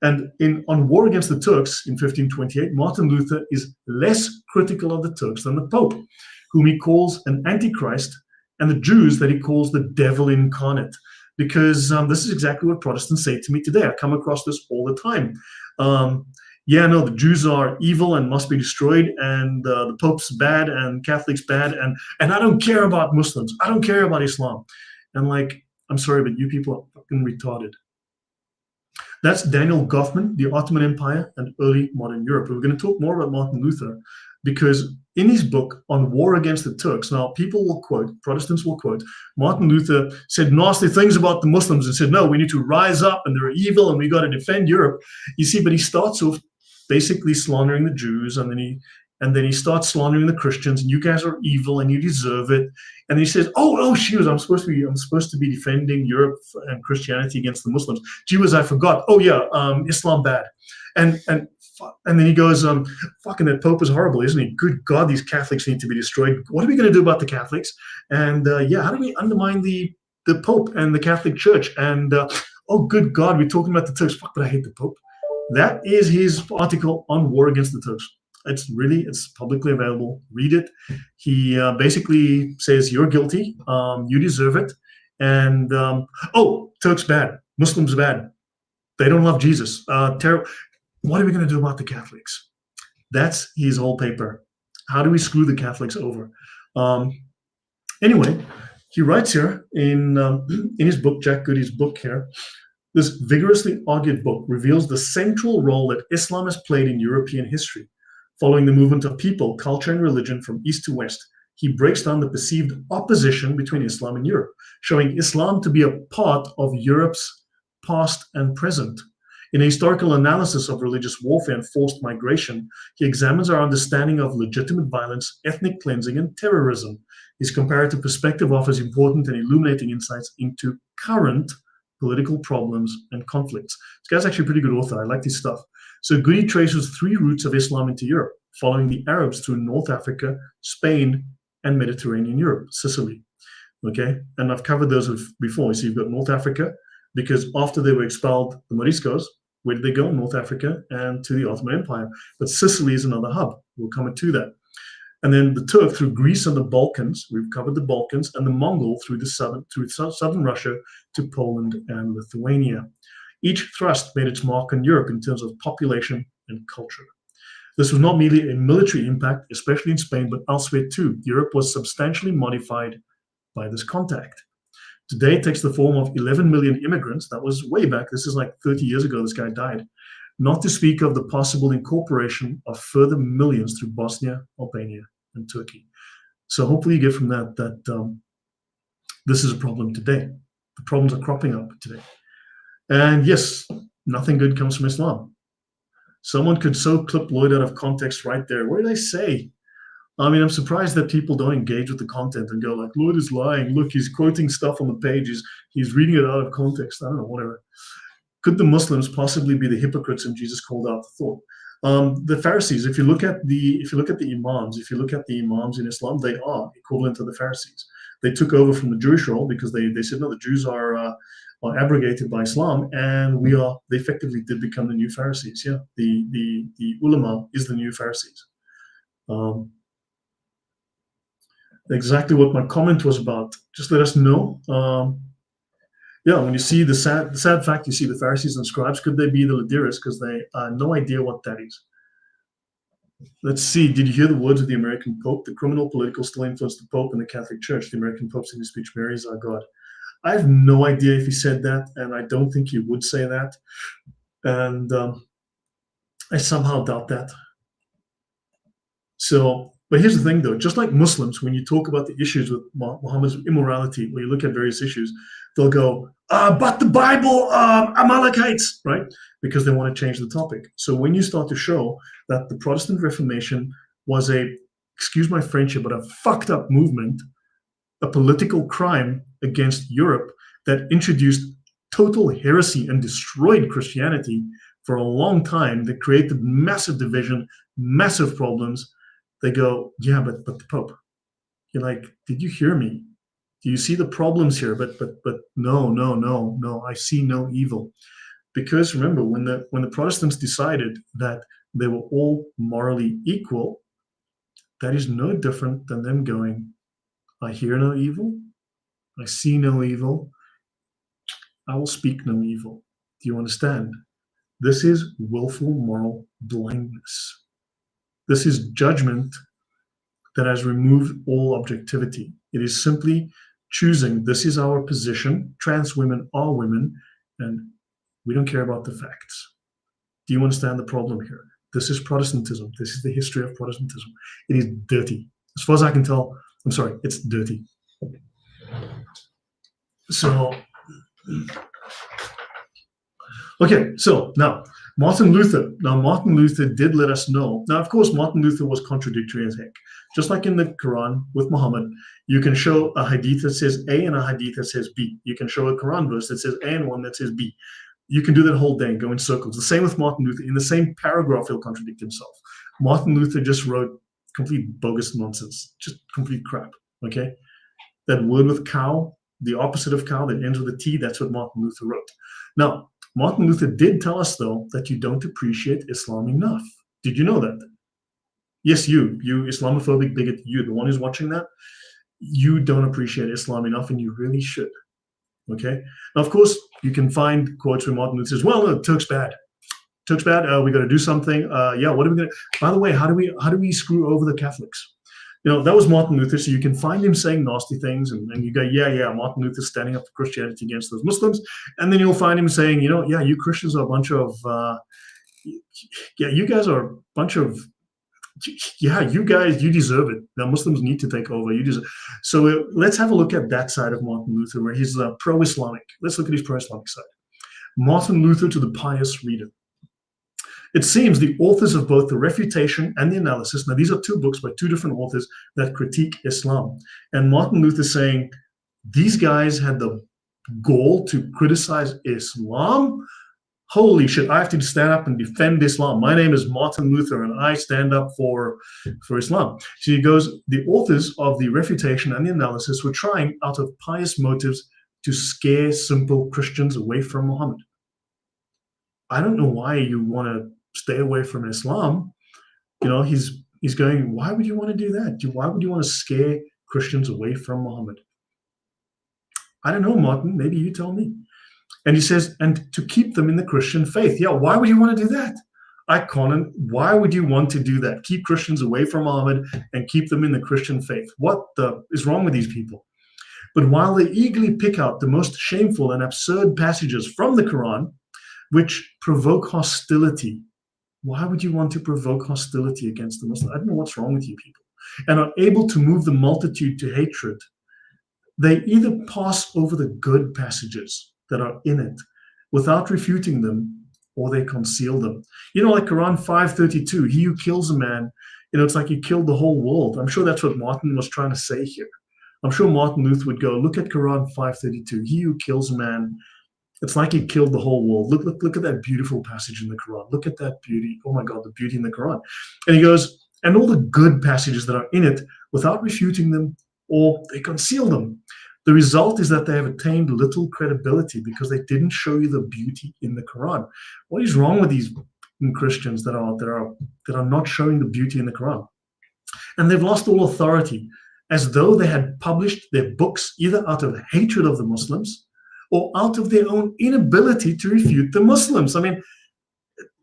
And on War Against the Turks in 1528, Martin Luther is less critical of the Turks than the Pope, whom he calls an antichrist, and the Jews that he calls the devil incarnate. Because this is exactly what Protestants say to me today. I come across this all the time. The Jews are evil and must be destroyed, and the Pope's bad, and Catholics bad, and I don't care about Muslims. I don't care about Islam. And like, I'm sorry, but you people are fucking retarded. That's Daniel Goffman, The Ottoman Empire and Early Modern Europe. We're going to talk more about Martin Luther, because in his book on War Against the Turks, now Protestants will quote, Martin Luther said nasty things about the Muslims and said, no, we need to rise up and they're evil and we got to defend Europe. You see, but he starts off basically slandering the Jews, and then he starts slandering the Christians, and you guys are evil and you deserve it. And he says, shoot, I'm supposed to be defending Europe and Christianity against the Muslims. Gee whiz, I forgot. Oh yeah, Islam bad. And then he goes, fucking that Pope is horrible, isn't he? Good God, these Catholics need to be destroyed. What are we going to do about the Catholics? And how do we undermine the Pope and the Catholic Church? And good God, we're talking about the Turks. Fuck, but I hate the Pope. That is his article on War Against the Turks. It's publicly available. Read it. He basically says you're guilty. You deserve it. And Turks bad. Muslims bad. They don't love Jesus. Terrible. What are we going to do about the Catholics? That's his whole paper. How do we screw the Catholics over? Anyway, he writes here in his book, Jack Goody's book here, this vigorously argued book reveals the central role that Islam has played in European history. Following the movement of people, culture, and religion from east to west, he breaks down the perceived opposition between Islam and Europe, showing Islam to be a part of Europe's past and present. In a historical analysis of religious warfare and forced migration, he examines our understanding of legitimate violence, ethnic cleansing, and terrorism. His comparative perspective offers important and illuminating insights into current political problems and conflicts. This guy's actually a pretty good author. I like his stuff. So Goody traces 3 routes of Islam into Europe, following the Arabs through North Africa, Spain, and Mediterranean Europe, Sicily. Okay, and I've covered those before. So you've got North Africa, because after they were expelled, the Moriscos, where did they go? North Africa and to the Ottoman Empire. But Sicily is another hub. We'll come to that. And then the Turk through Greece and the Balkans. We've covered the Balkans, and the Mongol through southern Russia to Poland and Lithuania. Each thrust made its mark on Europe in terms of population and culture. This was not merely a military impact, especially in Spain, but elsewhere too. Europe was substantially modified by this contact. Today, it takes the form of 11 million immigrants. That was way back. This is like 30 years ago this guy died. Not to speak of the possible incorporation of further millions through Bosnia, Albania, and Turkey. So hopefully you get from that this is a problem today. The problems are cropping up today. And yes, nothing good comes from Islam. Someone could so clip Lloyd out of context right there. What did I say? I mean, I'm surprised that people don't engage with the content and go like, Lloyd is lying. Look, he's quoting stuff on the page. He's reading it out of context. I don't know, whatever. Could the Muslims possibly be the hypocrites whom Jesus called out the thought? The Pharisees, if you look at the imams in Islam, they are equivalent to the Pharisees. They took over from the Jewish role because they said, no, the Jews are are abrogated by Islam, and they effectively did become the new Pharisees. Yeah, the ulama is the new Pharisees. Exactly what my comment was about. Just let us know. Yeah, when you see the sad fact, you see the Pharisees and scribes, could they be the Ladirists? Because they no idea what that is. Let's see. Did you hear the words of the American Pope? The criminal political still influence the Pope and the Catholic Church. The American Pope in his speech, Mary is our God. I have no idea if he said that, and I don't think he would say that. And I somehow doubt that. So, but here's the thing, though. Just like Muslims, when you talk about the issues with Muhammad's immorality, when you look at various issues, they'll go, but the Bible, Amalekites, right? Because they want to change the topic. So when you start to show that the Protestant Reformation was excuse my French here, but a fucked up movement, a political crime against Europe that introduced total heresy and destroyed Christianity for a long time, that created massive division, massive problems. They go, yeah, but the Pope. You're like, did you hear me? Do you see the problems here? But no, I see no evil. Because remember, when the Protestants decided that they were all morally equal, that is no different than them going, I hear no evil, I see no evil, I will speak no evil. Do you understand? This is willful moral blindness. This is judgment that has removed all objectivity. It is simply choosing, this is our position, trans women are women, and we don't care about the facts. Do you understand the problem here? This is Protestantism. This is the history of Protestantism. It is dirty. As far as I can tell, I'm sorry, it's dirty. So, okay, so now, Martin Luther. Now, Martin Luther did let us know. Now, of course, Martin Luther was contradictory as heck. Just like in the Quran with Muhammad, you can show a hadith that says A and a hadith that says B. You can show a Quran verse that says A and one that says B. You can do that whole day, go in circles. The same with Martin Luther. In the same paragraph, he'll contradict himself. Martin Luther just wrote complete bogus nonsense, just complete crap, okay? That word with cow, the opposite of cow that ends with a T, that's what Martin Luther wrote. Now, Martin Luther did tell us, though, that you don't appreciate Islam enough. Did you know that? Yes, you Islamophobic bigot, you, the one who's watching that, you don't appreciate Islam enough, and you really should. Okay. Now, of course, you can find quotes where Martin Luther says, "Well, no, Turk's bad. Turk's bad. We got to do something. Yeah, what are we going to? By the way, how do we screw over the Catholics?" You know, that was Martin Luther. So you can find him saying nasty things, and you go, yeah, Martin Luther's standing up for Christianity against those Muslims, and then you'll find him saying, you know, yeah, you Christians are a bunch of, yeah, you guys are a bunch of. Yeah, you guys, you deserve it. Now Muslims need to take over. You deserve. So let's have a look at that side of Martin Luther, where he's pro-Islamic. Let's look at his pro-Islamic side. Martin Luther to the pious reader. It seems the authors of both the Refutation and the Analysis, now these are two books by two different authors that critique Islam. And Martin Luther saying, these guys had the gall to criticize Islam? Holy shit, I have to stand up and defend Islam. My name is Martin Luther, and I stand up for Islam. So he goes, the authors of the Refutation and the Analysis were trying, out of pious motives, to scare simple Christians away from Muhammad. I don't know why you want to stay away from Islam. You know, he's going, why would you want to do that? Why would you want to scare Christians away from Muhammad? I don't know, Martin. Maybe you tell me. And he says, and to keep them in the Christian faith. Yeah, why would you want to do that? Conan, why would you want to do that? Keep Christians away from Muhammad and keep them in the Christian faith. What is wrong with these people? But while they eagerly pick out the most shameful and absurd passages from the Quran, which provoke hostility, why would you want to provoke hostility against the Muslims? I don't know what's wrong with you people. And are able to move the multitude to hatred. They either pass over the good passages that are in it without refuting them, or they conceal them. You know, like Quran 5:32, he who kills a man, you know, it's like he killed the whole world. I'm sure that's what Martin was trying to say here. I'm sure Martin Luther would go, look at Quran 5:32, he who kills a man, it's like he killed the whole world. Look at that beautiful passage in the Quran. Look at that beauty. Oh my God, the beauty in the Quran. And he goes, and all the good passages that are in it without refuting them, or they conceal them. The result is that they have attained little credibility because they didn't show you the beauty in the Quran. What is wrong with these Christians that are not showing the beauty in the Quran? And they've lost all authority, as though they had published their books either out of hatred of the Muslims or out of their own inability to refute the Muslims. I mean,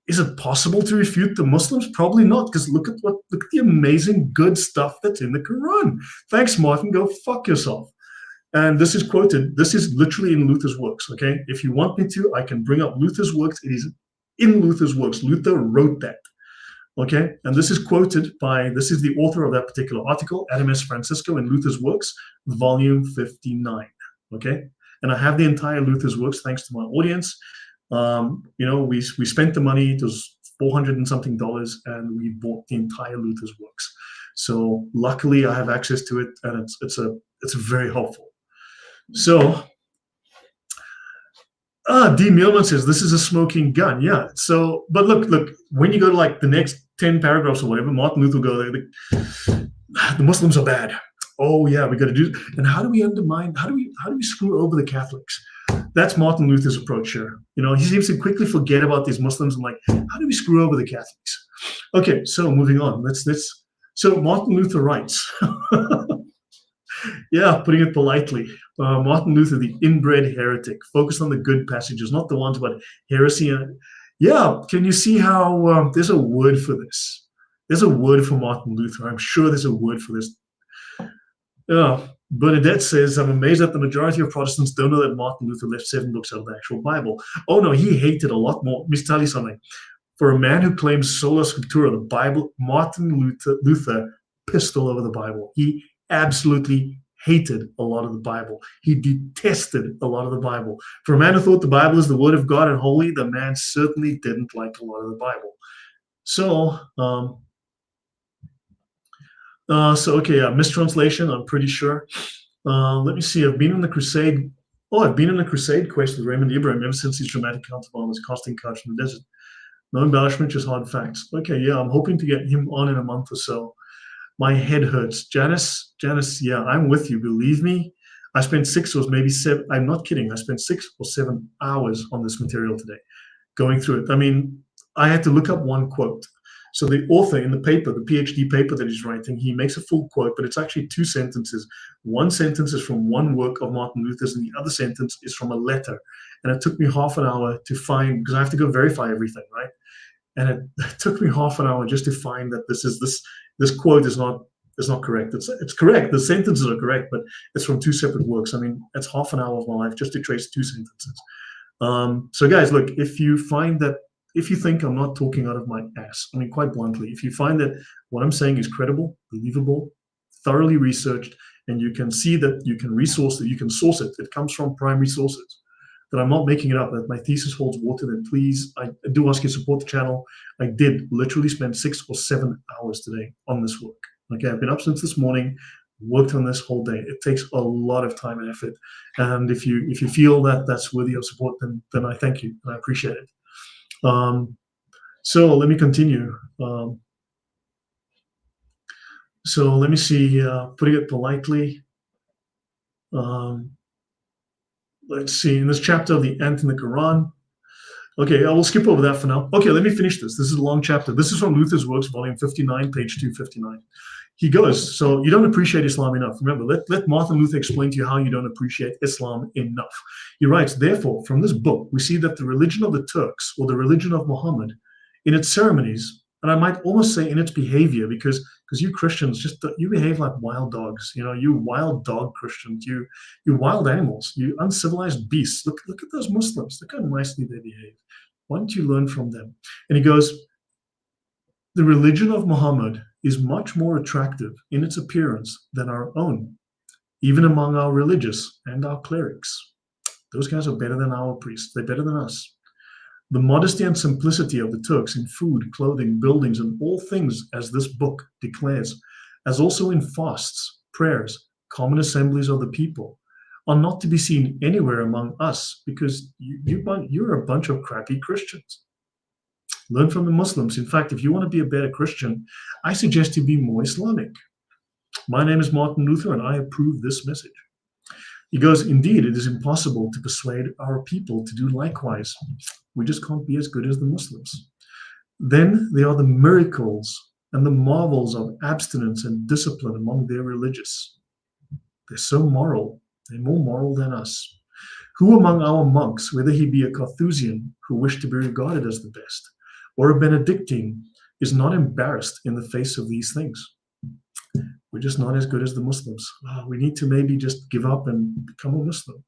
is it possible to refute the Muslims? Probably not, because look at the amazing good stuff that's in the Quran. Thanks, Martin. Go fuck yourself. And this is quoted. This is literally in Luther's works. Okay, if you want me to, I can bring up Luther's works. It is in Luther's works. Luther wrote that. Okay, and this is quoted by, this is the author of that particular article, Adam S. Francisco, in Luther's works, volume 59. Okay, and I have the entire Luther's works thanks to my audience. We spent the money. It was $400 and something, and we bought the entire Luther's works. So luckily, I have access to it, and it's very helpful. So, D. Mielman says this is a smoking gun. Yeah. So, but look. When you go to like the next 10 paragraphs or whatever, Martin Luther will go there. The Muslims are bad. Oh yeah, we got to do. And how do we undermine? How do we screw over the Catholics? That's Martin Luther's approach here. He seems to quickly forget about these Muslims and like, how do we screw over the Catholics? Okay, so moving on. So Martin Luther writes. Yeah, putting it politely. Martin Luther, the inbred heretic, focused on the good passages, not the ones about heresy. Yeah, can you see how there's a word for this? There's a word for Martin Luther. I'm sure there's a word for this. Bernadette says, I'm amazed that the majority of Protestants don't know that Martin Luther left 7 books out of the actual Bible. Oh no, he hated a lot more. Let me tell you something. For a man who claims sola scriptura, the Bible, Martin Luther pissed all over the Bible. He absolutely hated a lot of the Bible. He detested a lot of the Bible. For a man who thought the Bible is the word of God and holy, the man certainly didn't like a lot of the Bible. So, mistranslation, I'm pretty sure. Let me see. I've been in the crusade. I've been in a crusade quest with Raymond Ibrahim ever since his dramatic counterpart was casting couch in the desert. No embellishment, just hard facts. Okay, yeah, I'm hoping to get him on in a month or so. My head hurts. Janice, yeah, I'm with you. Believe me, I spent 6 or maybe 7. I'm not kidding. I spent 6 or 7 hours on this material today, going through it. I mean, I had to look up one quote. So the author in the paper, the PhD paper that he's writing, he makes a full quote, but it's actually 2 sentences. One sentence is from one work of Martin Luther's, and the other sentence is from a letter. And it took me half an hour to find, because I have to go verify everything, right? And it took me half an hour just to find that this quote is not correct. It's correct. The sentences are correct, but it's from 2 separate works. I mean, it's half an hour of my life just to trace 2 sentences. So guys, look, if you think I'm not talking out of my ass, I mean, quite bluntly, if you find that what I'm saying is credible, believable, thoroughly researched, and you can see that you can source it, it comes from primary sources, that I'm not making it up, that my thesis holds water, then please, I do ask you to support the channel. I did literally spend 6 or 7 hours today on this work. Okay, I've been up since this morning, worked on this whole day. It takes a lot of time and effort. And if you feel that that's worthy of support, then I thank you and I appreciate it. So let me continue. So let me see, putting it politely. Let's see, in this chapter of the Ant in the Quran. Okay, I will skip over that for now. Okay, let me finish this. This is a long chapter. This is from Luther's Works, volume 59, page 259. He goes, so you don't appreciate Islam enough. Remember, let Martin Luther explain to you how you don't appreciate Islam enough. He writes, therefore, from this book, we see that the religion of the Turks, or the religion of Muhammad, in its ceremonies, and I might almost say in its behavior, because you Christians, you behave like wild dogs. You wild dog Christians, you wild animals, you uncivilized beasts. Look at those Muslims. Look how nicely they behave. Why don't you learn from them? And he goes, the religion of Muhammad is much more attractive in its appearance than our own, even among our religious and our clerics. Those guys are better than our priests. They're better than us. The modesty and simplicity of the Turks in food, clothing, buildings, and all things, as this book declares, as also in fasts, prayers, common assemblies of the people, are not to be seen anywhere among us, because you're a bunch of crappy Christians. Learn from the Muslims. In fact, if you want to be a better Christian, I suggest you be more Islamic. My name is Martin Luther, and I approve this message. He goes, indeed, it is impossible to persuade our people to do likewise. We just can't be as good as the Muslims. Then there are the miracles and the marvels of abstinence and discipline among their religious. They're so moral. They're more moral than us. Who among our monks, whether he be a Carthusian who wished to be regarded as the best, or a Benedictine, is not embarrassed in the face of these things? We're just not as good as the Muslims. We need to maybe just give up and become a Muslim.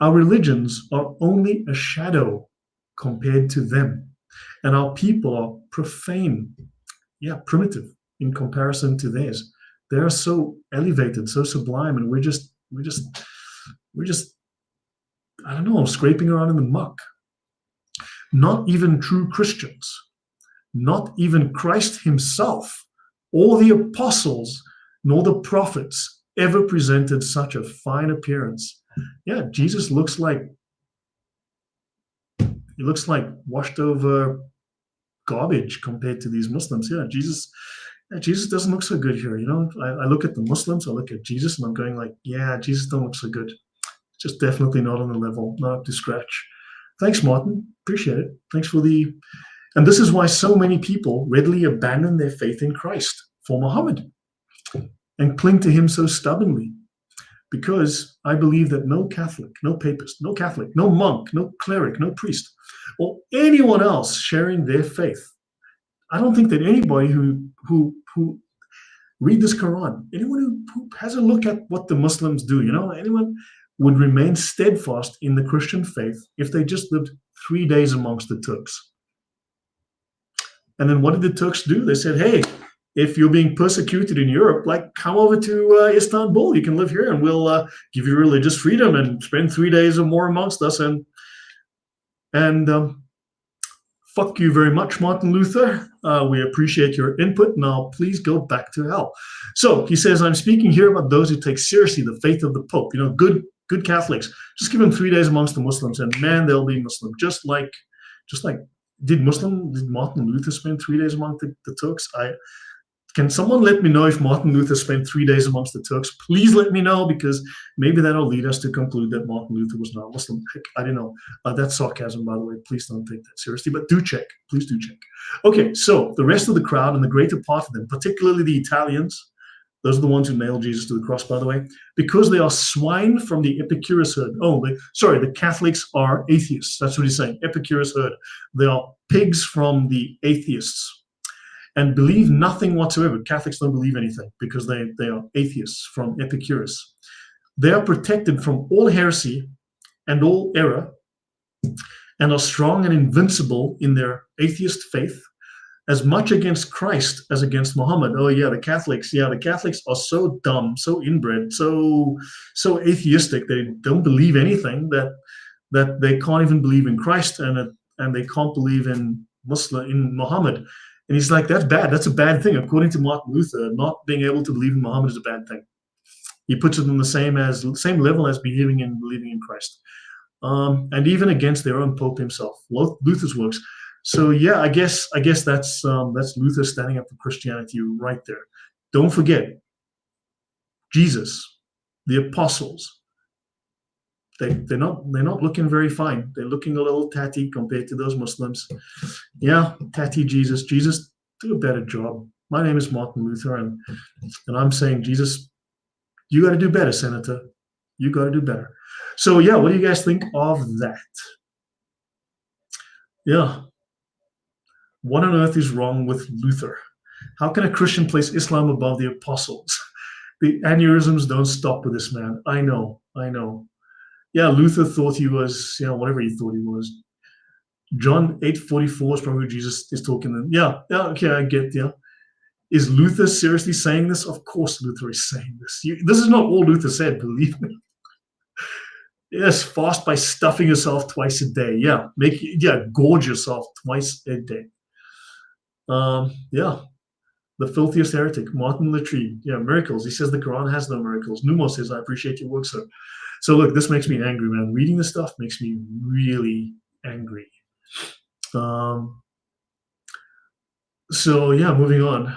Our religions are only a shadow compared to them, and our people are profane, primitive in comparison to theirs. They are so elevated, so sublime, and we're just, I don't know, scraping around in the muck. Not even true Christians, not even Christ himself, or the apostles, nor the prophets ever presented such a fine appearance. Yeah, Jesus looks like washed over garbage compared to these Muslims. Yeah, Jesus doesn't look so good here. I look at the Muslims, I look at Jesus, and I'm going like, yeah, Jesus don't look so good. Just definitely not on the level, not up to scratch. Thanks, Martin. Appreciate it. Thanks for and this is why so many people readily abandon their faith in Christ for Muhammad and cling to him so stubbornly. Because I believe that no Catholic, no papist, no Catholic, no monk, no cleric, no priest, or anyone else sharing their faith, I don't think that anybody who read this Quran, anyone who has a look at what the Muslims do, anyone would remain steadfast in the Christian faith if they just lived 3 days amongst the Turks. And then what did the Turks do? They said, hey, if you're being persecuted in Europe, come over to Istanbul. You can live here and we'll give you religious freedom and spend 3 days or more amongst us. And fuck you very much, Martin Luther. We appreciate your input. Now, please go back to hell. So he says, I'm speaking here about those who take seriously the faith of the Pope. Good Catholics. Just give them 3 days amongst the Muslims, and man, they'll be Muslim. Just like, did Martin Luther spend 3 days among the Turks? Can someone let me know if Martin Luther spent 3 days amongst the Turks? Please let me know, because maybe that'll lead us to conclude that Martin Luther was not Muslim. Heck, I don't know. That's sarcasm, by the way. Please don't take that seriously, but do check. Please do check. Okay, so the rest of the crowd, and the greater part of them, particularly the Italians, those are the ones who nailed Jesus to the cross, by the way, because they are swine from the Epicurus herd. The Catholics are atheists. That's what he's saying, Epicurus herd. They are pigs from the atheists and believe nothing whatsoever. Catholics don't believe anything because they are atheists from Epicurus. They are protected from all heresy and all error and are strong and invincible in their atheist faith, as much against Christ as against Muhammad. Oh yeah, the Catholics are so dumb, so inbred, so atheistic. They don't believe anything, that they can't even believe in Christ, and they can't believe in Muhammad. And he's like, that's bad. That's a bad thing. According to Martin Luther, not being able to believe in Muhammad is a bad thing. He puts it on the same level as believing in Christ, and even against their own Pope himself. Luther's works. So yeah, I guess that's Luther standing up for Christianity right there. Don't forget, Jesus, the apostles. They're not looking very fine. They're looking a little tatty compared to those Muslims. Yeah, tatty Jesus. Jesus, do a better job. My name is Martin Luther, and I'm saying, Jesus, you got to do better, Senator. You got to do better. So yeah, what do you guys think of that? Yeah. What on earth is wrong with Luther? How can a Christian place Islam above the apostles? The aneurysms don't stop with this man. I know. Yeah, Luther thought he was, whatever he thought he was. John 8:44 is probably who Jesus is talking to. Yeah, okay, I get, yeah. Is Luther seriously saying this? Of course Luther is saying this. This is not all Luther said, believe me. Yes, fast by stuffing yourself twice a day. Yeah, gorge yourself twice a day. The filthiest heretic, Martin Luther. Yeah, miracles. He says the Quran has no miracles. Numo says, I appreciate your work, sir. So look, this makes me angry, man. Reading this stuff makes me really angry. So yeah, moving on.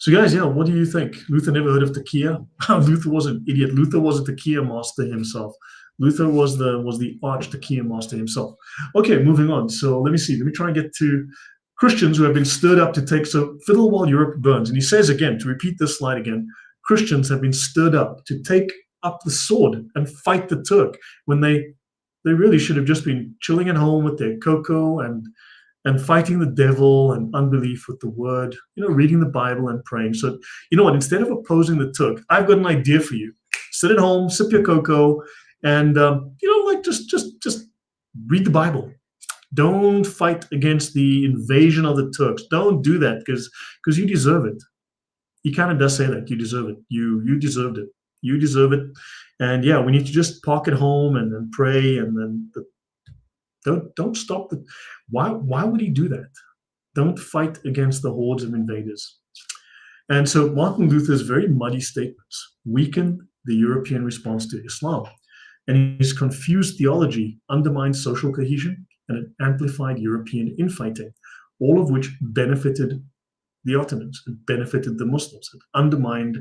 So guys, yeah, what do you think? Luther never heard of Tekia? Luther was an idiot. Luther was a Tekia master himself. Luther was the arch Tekia master himself. Okay, moving on. So let me see. Let me try and get to Christians who have been stirred up to take, so fiddle while Europe burns. And he says again, to repeat this slide again, Christians have been stirred up to take up the sword and fight the Turk when they really should have just been chilling at home with their cocoa and fighting the devil and unbelief with the word, reading the Bible and praying. So you know what, instead of opposing the Turk, I've got an idea for you. Sit at home, sip your cocoa, and just read the Bible. Don't fight against the invasion of the Turks. Don't do that because you deserve it. He kind of does say that. You deserve it. You deserved it. You deserve it. And yeah, we need to just park at home and pray and then don't stop the. Why would he do that? Don't fight against the hordes of invaders. And so Martin Luther's very muddy statements weakened the European response to Islam. And his confused theology undermined social cohesion and it amplified European infighting, all of which benefited the Ottomans, it benefited the Muslims, it undermined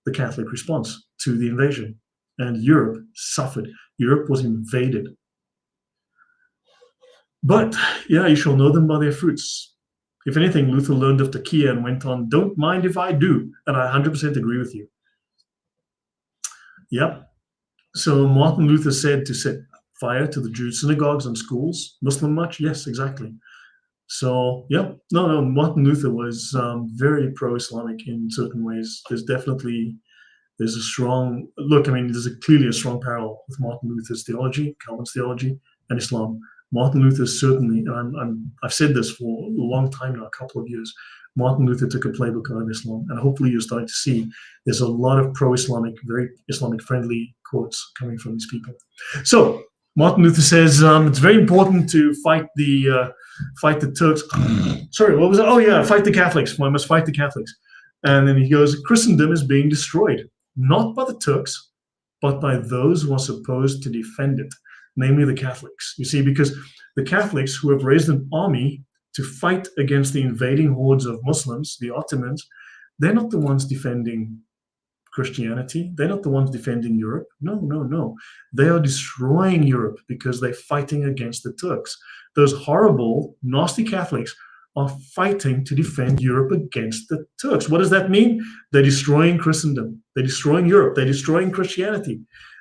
the Catholic response to the invasion. And Europe suffered. Europe was invaded. But yeah, you shall know them by their fruits. If anything, Luther learned of Tekia and went on, don't mind if I do. And I 100% agree with you. Yep. So Martin Luther said to set fire to the Jewish synagogues and schools. Muslim much? Yes, exactly. So yeah, no, Martin Luther was very pro-Islamic in certain ways. There's a strong look. I mean, there's clearly a strong parallel with Martin Luther's theology, Calvin's theology, and Islam. Martin Luther certainly, and I've said this for a long time now, a couple of years. Martin Luther took a playbook out of Islam, and hopefully you're starting to see there's a lot of pro-Islamic, very Islamic-friendly quotes coming from these people. So Martin Luther says it's very important to fight the Turks. Sorry, what was it? Oh yeah, fight the Catholics. One must fight the Catholics. And then he goes, Christendom is being destroyed, not by the Turks, but by those who are supposed to defend it, namely the Catholics. You see, because the Catholics who have raised an army to fight against the invading hordes of Muslims, the Ottomans, they're not the ones defending Christianity. They're not the ones defending Europe. No. They are destroying Europe because they're fighting against the Turks. Those horrible, nasty Catholics are fighting to defend Europe against the Turks. What does that mean? They're destroying Christendom. They're destroying Europe. They're destroying Christianity.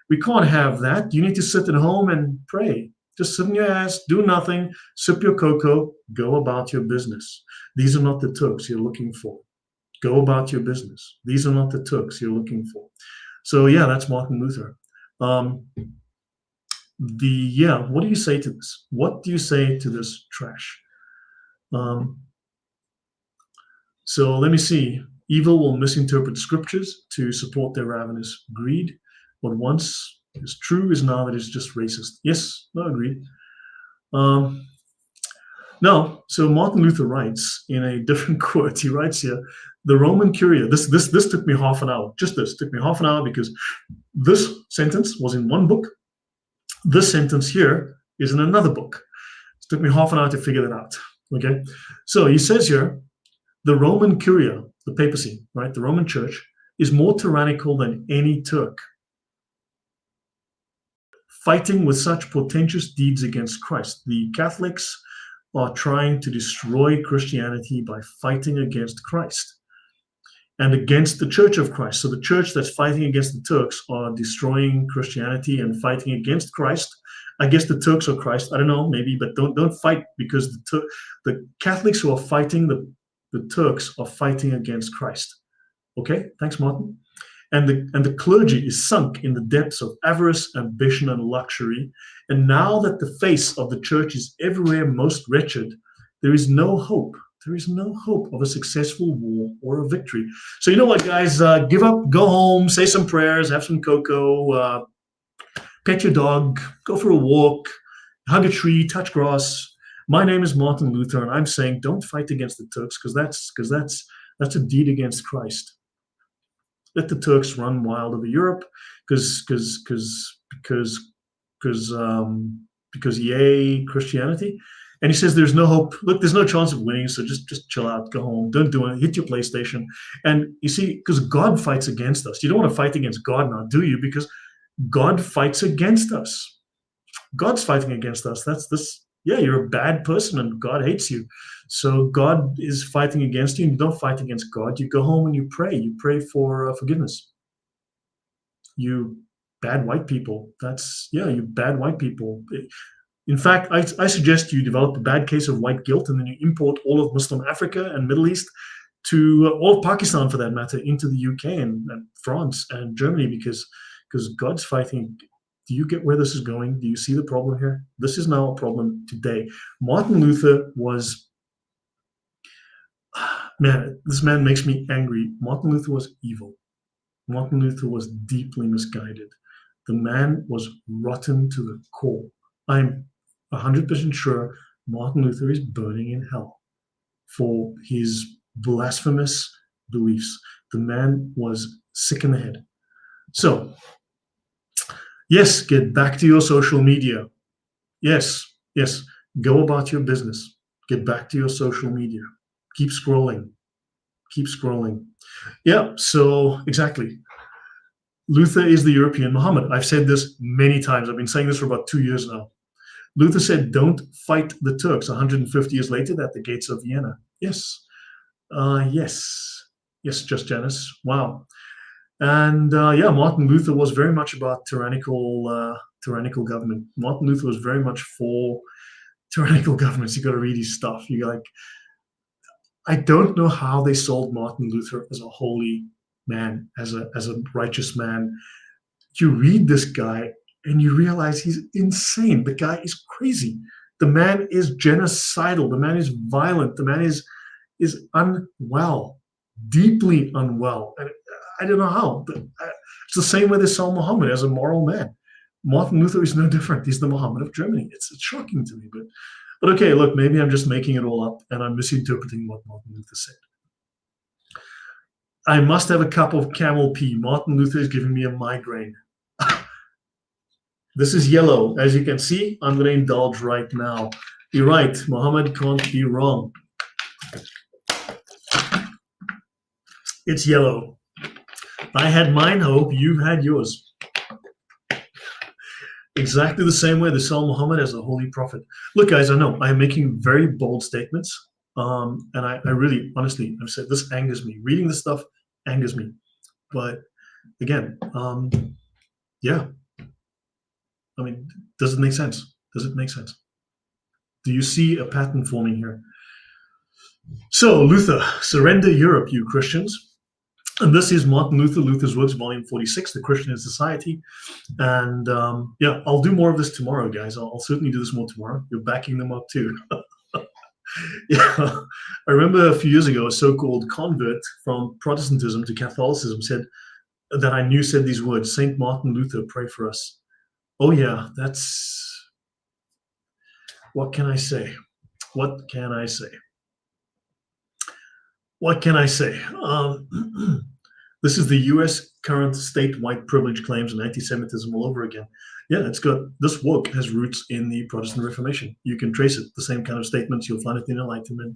We can't have that. You need to sit at home and pray. Just sit in your ass, do nothing, sip your cocoa, go about your business. These are not the Turks you're looking for. Go about your business. These are not the Turks you're looking for. So yeah, that's Martin Luther. What do you say to this? What do you say to this trash? So let me see. Evil will misinterpret scriptures to support their ravenous greed. What once is true is now that it's just racist. Yes, no, agreed. No, so Martin Luther writes in a different quote. He writes here, the Roman Curia. This took me half an hour. Just this took me half an hour because this sentence was in one book. This sentence here is in another book. It took me half an hour to figure that out. Okay, so he says here, the Roman Curia, the papacy, right, the Roman Church, is more tyrannical than any Turk, fighting with such portentous deeds against Christ. The Catholics are trying to destroy Christianity by fighting against Christ and against the Church of Christ. So the church that's fighting against the Turks are destroying Christianity and fighting against Christ. I guess the Turks are Christ. I don't know, maybe, but don't fight because the Catholics who are fighting the Turks are fighting against Christ. Okay, thanks, Martin. And the clergy is sunk in the depths of avarice, ambition, and luxury. And now that the face of the church is everywhere most wretched, there is no hope. There is no hope of a successful war or a victory. So you know what, guys? Give up, go home, say some prayers, have some cocoa, pet your dog, go for a walk, hug a tree, touch grass. My name is Martin Luther, and I'm saying don't fight against the Turks because that's a deed against Christ. Let the Turks run wild over Europe because yay Christianity, And he says, there's no hope. Look, there's no chance of winning, so just chill out, go home, don't do it, hit your PlayStation. And you see, because God fights against us. You don't want to fight against God now, do you? Because God fights against us. God's fighting against us. That's this. Yeah, you're a bad person and God hates you. So God is fighting against you, and you don't fight against God. You go home and you pray. You pray for forgiveness. You bad white people. You bad white people. In fact, I suggest you develop a bad case of white guilt, and then you import all of Muslim Africa and Middle East to all of Pakistan, for that matter, into the UK and France and Germany, because God's fighting. Do you get where this is going? Do you see the problem here? This is now a problem today. Martin Luther was, man, this man makes me angry. Martin Luther was evil. Martin Luther was deeply misguided. The man was rotten to the core. I'm 100% sure Martin Luther is burning in hell for his blasphemous beliefs. The man was sick in the head. So, yes, get back to your social media. Yes, go about your business. Get back to your social media. Keep scrolling. Yeah, so exactly. Luther is the European Muhammad. I've said this many times. I've been saying this for about 2 years now. Luther said, don't fight the Turks 150 years later at the gates of Vienna. Yes, Just Janice. Wow. And Martin Luther was very much about tyrannical government. Martin Luther was very much for tyrannical governments. You got to read his stuff. I don't know how they sold Martin Luther as a holy man, as a righteous man. You read this guy and you realize he's insane. The guy is crazy. The man is genocidal. The man is violent. The man is unwell, deeply unwell. And I don't know how, but it's the same way they saw Muhammad as a moral man. Martin Luther is no different. He's the Muhammad of Germany. It's shocking to me, but okay, look, maybe I'm just making it all up and I'm misinterpreting what Martin Luther said. I must have a cup of camel pee. Martin Luther is giving me a migraine. This is yellow. As you can see, I'm going to indulge right now. You're right. Muhammad can't be wrong. It's yellow. I had mine, hope. You've had yours. Exactly the same way they saw Muhammad as a holy prophet. Look, guys, I know I'm making very bold statements. And I really, honestly, I've said this angers me. Reading this stuff angers me. But again, yeah. I mean, does it make sense? Does it make sense? Do you see a pattern forming here? So, Luther, surrender Europe, you Christians. And this is Martin Luther, Luther's Works, Volume 46, The Christian in Society. And I'll do more of this tomorrow, guys. I'll certainly do this more tomorrow. You're backing them up too. Yeah, I remember a few years ago, a so-called convert from Protestantism to Catholicism said these words, Saint Martin Luther, pray for us. Oh yeah, what can I say? This is the U.S. current state white privilege claims and anti-Semitism all over again. Yeah, this work has roots in the Protestant Reformation. You can trace it, the same kind of statements you'll find it in Enlightenment.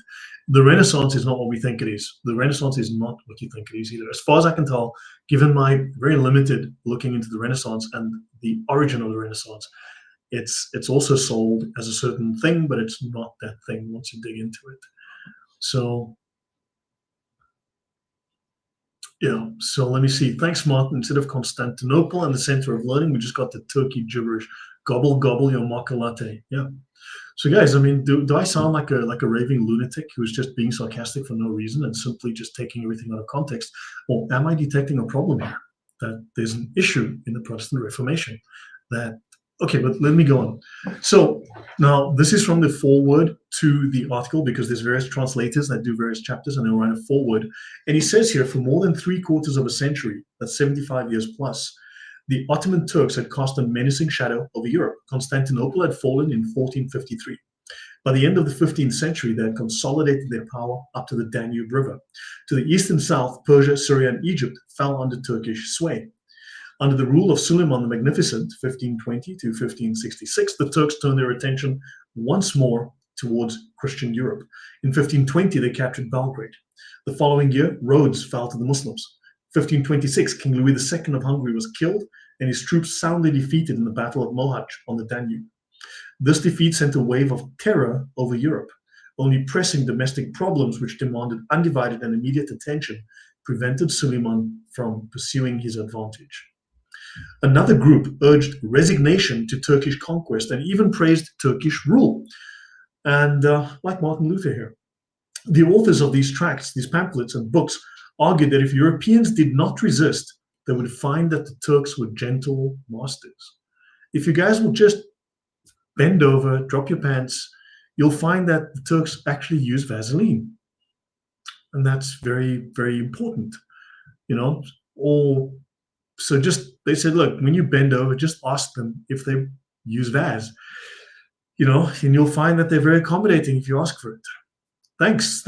The Renaissance is not what we think it is. The Renaissance is not what you think it is either. As far as I can tell, given my very limited looking into the Renaissance and the origin of the Renaissance, it's also sold as a certain thing, but it's not that thing once you dig into it. So, yeah, so let me see. Thanks, Martin. Instead of Constantinople and the center of learning, we just got the Turkey gibberish. Gobble, gobble your mocha latte. Yeah. So, guys, I mean, do I sound like a raving lunatic who's just being sarcastic for no reason and simply just taking everything out of context? Or am I detecting a problem here? That there's an issue in the Protestant Reformation okay, but let me go on. So now this is from the foreword to the article, because there's various translators that do various chapters and they'll write a foreword. And he says here, for more than 3/4 of a century, that's 75 years plus, the Ottoman Turks had cast a menacing shadow over Europe. Constantinople had fallen in 1453. By the end of the 15th century, they had consolidated their power up to the Danube River. To the east and south, Persia, Syria, and Egypt fell under Turkish sway. Under the rule of Suleiman the Magnificent, 1520 to 1566, the Turks turned their attention once more towards Christian Europe. In 1520, they captured Belgrade. The following year, Rhodes fell to the Muslims. 1526, King Louis II of Hungary was killed and his troops soundly defeated in the Battle of Mohacs on the Danube. This defeat sent a wave of terror over Europe. Only pressing domestic problems which demanded undivided and immediate attention prevented Suleiman from pursuing his advantage. Another group urged resignation to Turkish conquest and even praised Turkish rule. And like Martin Luther here, the authors of these tracts, these pamphlets and books argued that if Europeans did not resist, they would find that the Turks were gentle masters. If you guys will just bend over, drop your pants, you'll find that the Turks actually use Vaseline. And that's very, very important, you know. So they said, look, when you bend over, just ask them if they use Vaz, you know, and you'll find that they're very accommodating if you ask for it. Thanks,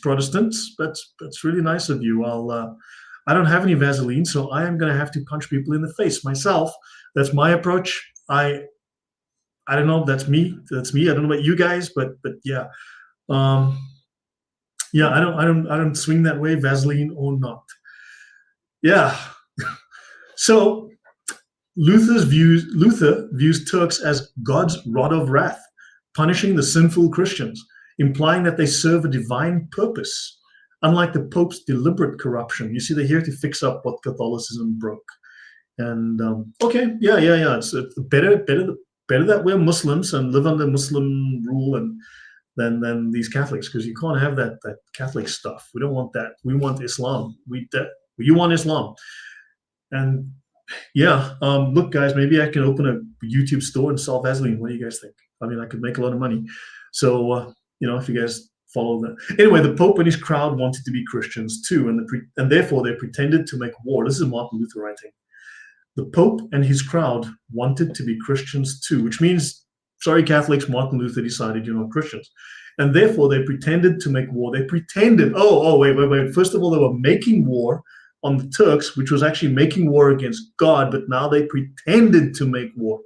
Protestants. That's really nice of you. I don't have any Vaseline, so I am going to have to punch people in the face myself. That's my approach. I don't know. That's me. I don't know about you guys, but yeah, yeah. I don't swing that way, Vaseline or not. Yeah. So Luther views Turks as God's rod of wrath, punishing the sinful Christians, implying that they serve a divine purpose, unlike the Pope's deliberate corruption. You see, they're here to fix up what Catholicism broke. And okay, yeah. It's better that we're Muslims and live under Muslim rule and than these Catholics, because you can't have that Catholic stuff. We don't want that. We want Islam. You want Islam. And yeah, look, guys, maybe I can open a YouTube store and sell Vaseline. What do you guys think? I mean, I could make a lot of money. So, you know, if you guys follow that. Anyway, the Pope and his crowd wanted to be Christians too, and therefore they pretended to make war. This is Martin Luther writing. The Pope and his crowd wanted to be Christians too, which means, sorry, Catholics, Martin Luther decided you're not Christians. And therefore they pretended to make war. They pretended, wait. First of all, they were making war on the Turks, which was actually making war against God, but now they pretended to make war.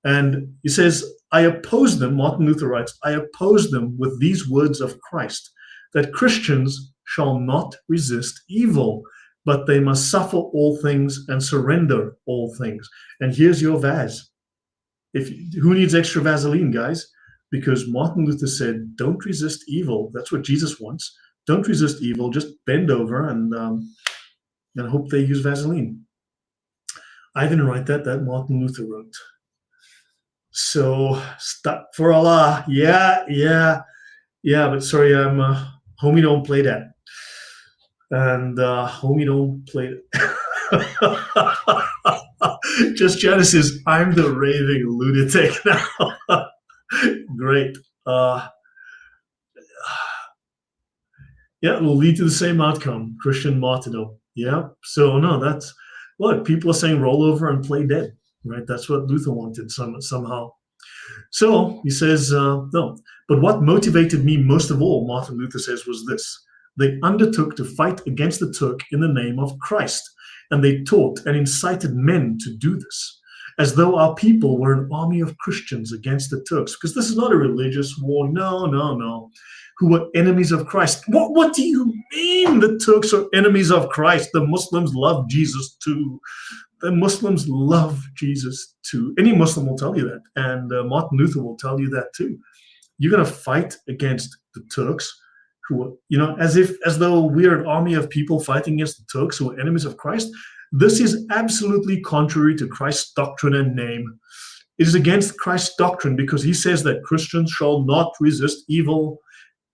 And he says, I oppose them, Martin Luther writes, I oppose them with these words of Christ, that Christians shall not resist evil, but they must suffer all things and surrender all things. And here's your Vaz. Who needs extra Vaseline, guys? Because Martin Luther said, don't resist evil. That's what Jesus wants. Don't resist evil. Just bend over and hope they use Vaseline. I didn't write that. That Martin Luther wrote. So, stop for Allah. Yeah. But sorry, homie don't play that. And homie don't play it. Just Genesis, I'm the raving lunatic now. Great. Yeah, it will lead to the same outcome, Christian martyrdom. Yeah. So no, look, people are saying roll over and play dead, right? That's what Luther wanted somehow. So he says, no. But what motivated me most of all, Martin Luther says, was this. They undertook to fight against the Turk in the name of Christ, and they taught and incited men to do this, as though our people were an army of Christians against the Turks, because this is not a religious war. No. Who were enemies of Christ. What do you mean the Turks are enemies of Christ? The Muslims love Jesus too. The Muslims love Jesus too. Any Muslim will tell you that, and Martin Luther will tell you that too. You're going to fight against the Turks, who are, you know, as though we're an army of people fighting against the Turks who are enemies of Christ. This is absolutely contrary to Christ's doctrine and name. It is against Christ's doctrine because he says that Christians shall not resist evil.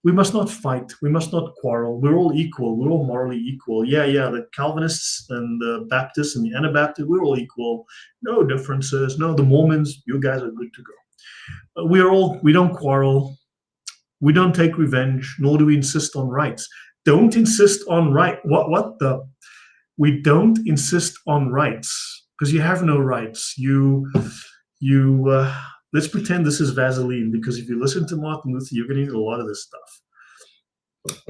We must not fight. We must not quarrel. We're all equal. We're all morally equal. Yeah. The Calvinists and the Baptists and the Anabaptists, we're all equal. No differences. No, the Mormons, you guys are good to go. We don't quarrel. We don't take revenge, nor do we insist on rights. Don't insist on right. We don't insist on rights because you have no rights. Let's pretend this is Vaseline, because if you listen to Martin Luther, you're going to need a lot of this stuff.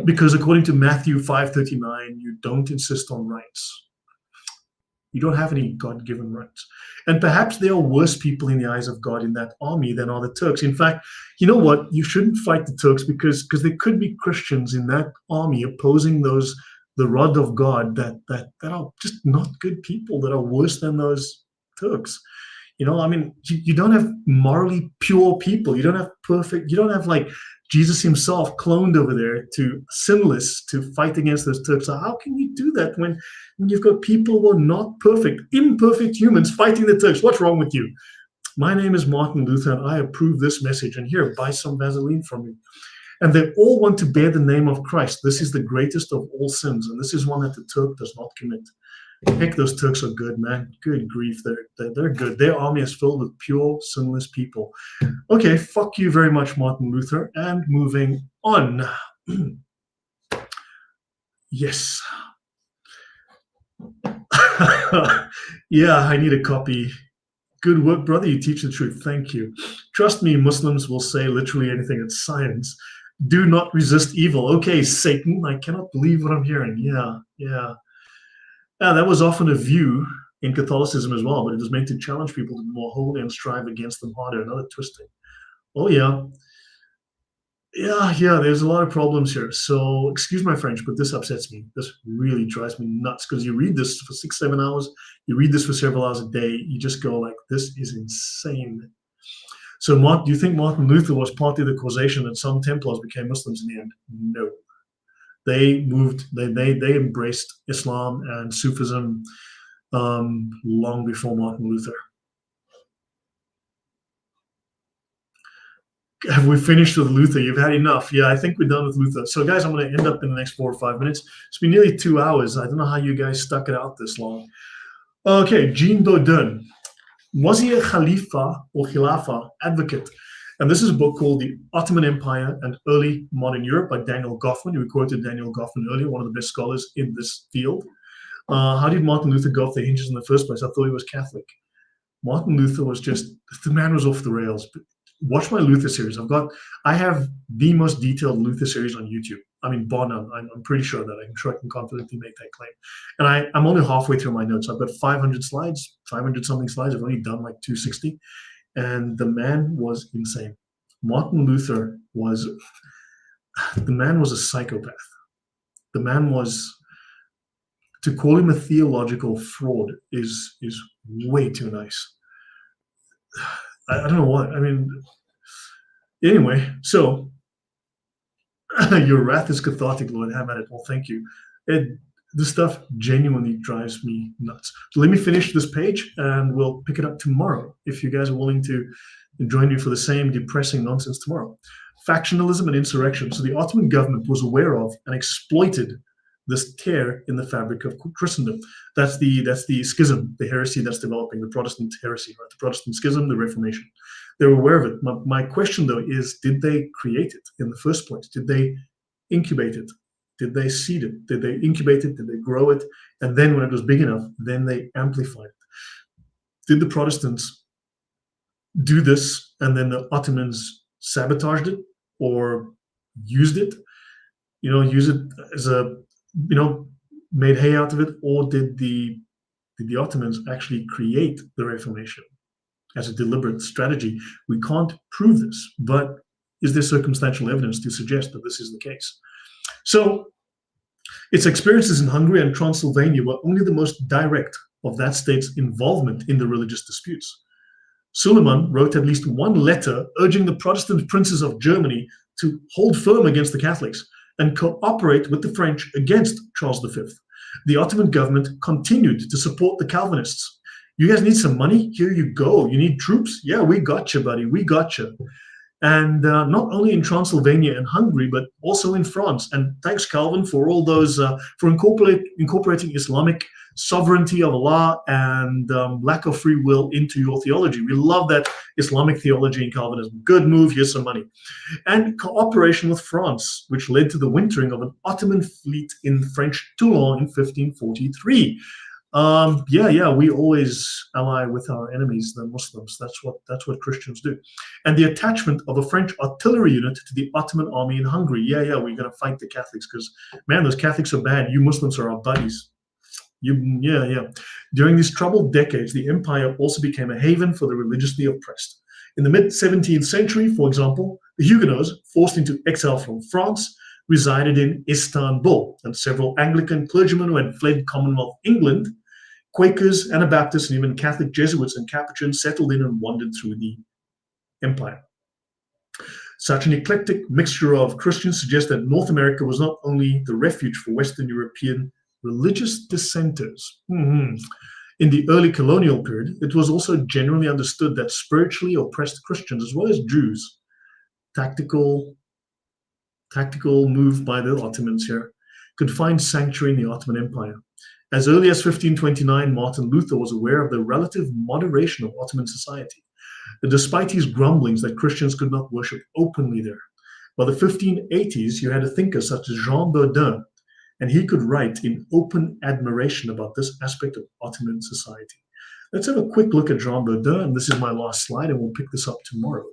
Because according to Matthew 5:39, you don't insist on rights. You don't have any God-given rights. And perhaps there are worse people in the eyes of God in that army than are the Turks. In fact, you know what? You shouldn't fight the Turks because there could be Christians in that army opposing the rod of God that are just not good people, that are worse than those Turks. I mean, you don't have morally pure people. You don't have perfect, you don't have like Jesus himself cloned over there to sinless to fight against those Turks. So how can you do that when you've got people who are not perfect, imperfect humans fighting the Turks? What's wrong with you? My name is Martin Luther, and I approve this message. And here, buy some Vaseline from me. And they all want to bear the name of Christ. This is the greatest of all sins, and this is one that the Turk does not commit. Heck, those Turks are good, man. Good grief, they're good. Their army is filled with pure, sinless people. Okay, fuck you very much, Martin Luther. And moving on. Yes. Yeah, I need a copy. Good work, brother. You teach the truth. Thank you. Trust me, Muslims will say literally anything. It's science. Do not resist evil. Okay, Satan, I cannot believe what I'm hearing. Yeah. That was often a view in Catholicism as well, but it was meant to challenge people to be more holy and strive against them harder. Another twisting. Oh, yeah. Yeah, there's a lot of problems here. So excuse my French, but this upsets me. This really drives me nuts because you read this for 6-7 hours, you read this for several hours a day, you just go like, this is insane. So do you think Martin Luther was partly the causation that some Templars became Muslims in the end? No. They embraced Islam and Sufism long before Martin Luther. Have we finished with Luther? You've had enough. Yeah, I think we're done with Luther. So guys, I'm going to end up in the next 4 or 5 minutes. It's been nearly 2 hours. I don't know how you guys stuck it out this long. Okay, Jean Baudin. Was he a Khalifa or Khilafah advocate? And this is a book called The Ottoman Empire and Early Modern Europe by Daniel Goffman. We quoted Daniel Goffman earlier, one of the best scholars in this field. How did Martin Luther go off the hinges in the first place? I thought he was Catholic. Martin Luther was the man was off the rails. Watch my Luther series. I have the most detailed Luther series on YouTube. I mean, bar none. I'm pretty sure that I'm sure I can confidently make that claim. And I'm only halfway through my notes. I've got 500 slides, 500 something slides. I've only done like 260. And the man was insane. Martin Luther was a psychopath. The man was, to call him a theological fraud is way too nice. I don't know what, I mean, anyway, so your wrath is cathartic, Lord, have at it. Well, thank you. This stuff genuinely drives me nuts. So let me finish this page and we'll pick it up tomorrow if you guys are willing to join me for the same depressing nonsense tomorrow. Factionalism and insurrection. So the Ottoman government was aware of and exploited this tear in the fabric of Christendom. That's the schism, the heresy that's developing, the Protestant heresy, right? The Protestant schism, the Reformation. They were aware of it. My question, though, is did they create it in the first place? Did they incubate it? Did they seed it? Did they incubate it? Did they grow it? And then when it was big enough, then they amplified it. Did the Protestants do this and then the Ottomans sabotaged it or used it? Use it as a, made hay out of it? Or did the Ottomans actually create the Reformation as a deliberate strategy? We can't prove this, but is there circumstantial evidence to suggest that this is the case? So its experiences in Hungary and Transylvania were only the most direct of that state's involvement in the religious disputes. Suleiman wrote at least one letter urging the Protestant princes of Germany to hold firm against the Catholics and cooperate with the French against Charles V. The Ottoman government continued to support the Calvinists. You guys need some money? Here you go. You need troops? Yeah, we got you, buddy. We got you. And not only in Transylvania and Hungary, but also in France. And thanks, Calvin, for all those, for incorporating Islamic sovereignty of Allah and lack of free will into your theology. We love that Islamic theology in Calvinism. Good move, here's some money. And cooperation with France, which led to the wintering of an Ottoman fleet in French Toulon in 1543. We always ally with our enemies, the Muslims. That's what Christians do. And the attachment of a French artillery unit to the Ottoman army in Hungary. We're going to fight the Catholics because, man, those Catholics are bad. You Muslims are our buddies. Yeah. During these troubled decades, the empire also became a haven for the religiously oppressed. In the mid-17th century, for example, the Huguenots, forced into exile from France, resided in Istanbul, and several Anglican clergymen who had fled Commonwealth England, Quakers, Anabaptists, and even Catholic Jesuits and Capuchins settled in and wandered through the empire. Such an eclectic mixture of Christians suggests that North America was not only the refuge for Western European religious dissenters. In the early colonial period, it was also generally understood that spiritually oppressed Christians, as well as Jews, tactical move by the Ottomans here, could find sanctuary in the Ottoman Empire. As early as 1529, Martin Luther was aware of the relative moderation of Ottoman society, despite his grumblings that Christians could not worship openly there. By the 1580s, you had a thinker such as Jean Bodin, and he could write in open admiration about this aspect of Ottoman society. Let's have a quick look at Jean Bodin, and this is my last slide, and we'll pick this up tomorrow.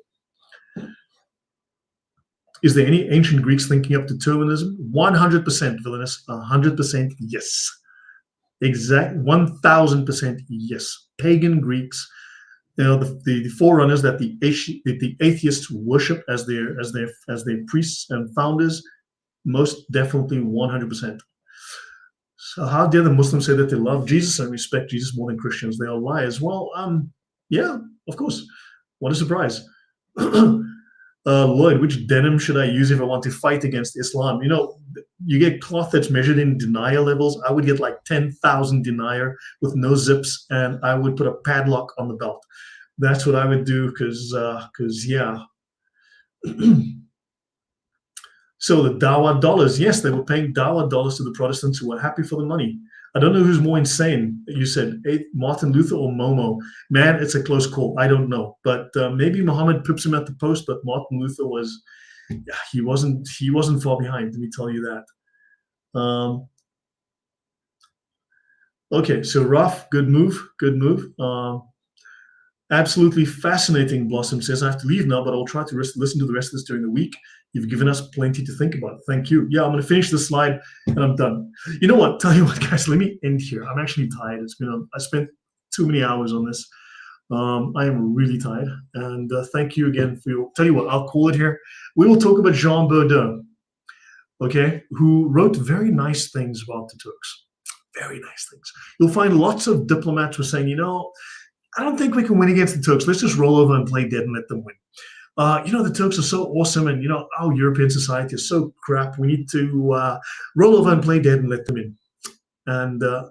Is there any ancient Greeks thinking up determinism? 100% villainous, 100% yes. Exact 1000% yes. Pagan Greeks, the forerunners that the atheists worship as their priests and founders, most definitely 100%. So how dare the Muslims say that they love Jesus and respect Jesus more than Christians? They are liars. Well, yeah, of course. What a surprise. Lloyd, which denim should I use if I want to fight against Islam? You get cloth that's measured in denier levels. I would get like 10,000 denier with no zips, and I would put a padlock on the belt. That's what I would do, because yeah. So the Dawa dollars, yes, they were paying Dawa dollars to the Protestants who were happy for the money. I don't know who's more insane. You said Martin Luther or Momo. Man, it's a close call. I don't know, but maybe Muhammad pips him at the post. But Martin Luther he wasn't far behind. Let me tell you that. Okay, so Raf, good move. Absolutely fascinating. Blossom says, I have to leave now, but I'll try to listen to the rest of this during the week. You've given us plenty to think about. Thank you. Yeah, I'm going to finish this slide and I'm done. You know what? Tell you what, guys, let me end here. I'm actually tired. I spent too many hours on this. I am really tired. And thank you again for tell you what, I'll call it here. We will talk about Jean Bodin, okay, who wrote very nice things about the Turks. Very nice things. You'll find lots of diplomats who are saying, I don't think we can win against the Turks. Let's just roll over and play dead and let them win. The Turks are so awesome, and our European society is so crap. We need to roll over and play dead and let them in. And there's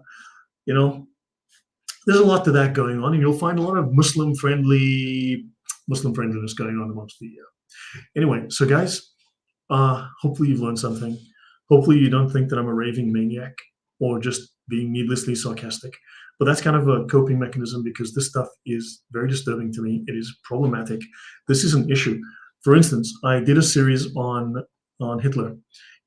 a lot to that going on, and you'll find a lot of Muslim friendliness going on amongst the. Anyway, so guys, hopefully you've learned something. Hopefully you don't think that I'm a raving maniac or just being needlessly sarcastic. But that's kind of a coping mechanism, because this stuff is very disturbing to me. It is problematic. This is an issue. For instance, I did a series on Hitler,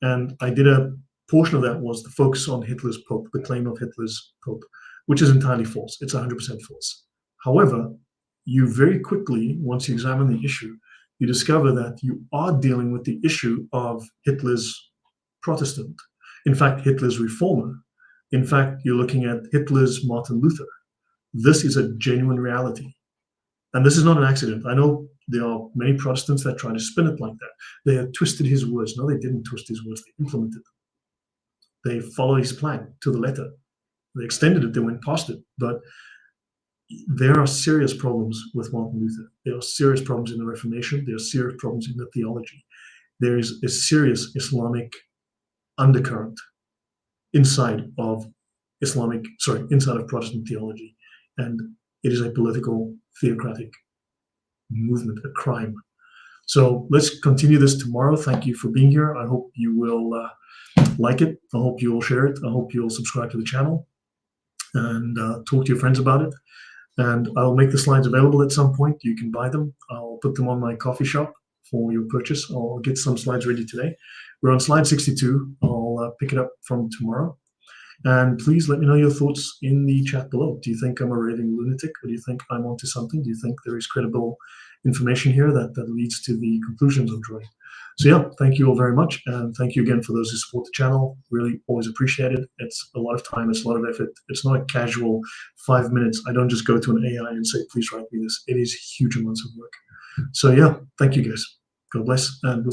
and I did a portion of that was the focus on Hitler's Pope, the claim of Hitler's Pope, which is entirely false. It's 100% false. However, you very quickly, once you examine the issue, you discover that you are dealing with the issue of Hitler's Protestant. In fact, Hitler's reformer. In fact, you're looking at Hitler's Martin Luther. This is a genuine reality. And this is not an accident. I know there are many Protestants that try to spin it like that. They have twisted his words. No, they didn't twist his words. They implemented them. They followed his plan to the letter. They extended it. They went past it. But there are serious problems with Martin Luther. There are serious problems in the Reformation. There are serious problems in the theology. There is a serious Islamic undercurrent inside of Protestant theology, and it is a political theocratic movement, a crime. So let's continue this tomorrow. Thank you for being here. I hope you will like it. I hope you will share it. I hope you'll subscribe to the channel and talk to your friends about it. And I'll make the slides available at some point. You can buy them. I'll put them on my coffee shop for your purchase. I'll get some slides ready today. We're on slide 62. I'll pick it up from tomorrow. And please let me know your thoughts in the chat below. Do you think I'm a raving lunatic, or do you think I'm onto something? Do you think there is credible information here that leads to the conclusions I'm drawing? So yeah, thank you all very much. And thank you again for those who support the channel. Really always appreciate it. It's a lot of time, it's a lot of effort. It's not a casual 5 minutes. I don't just go to an AI and say, please write me this. It is huge amounts of work. So yeah, thank you guys. God bless, and we'll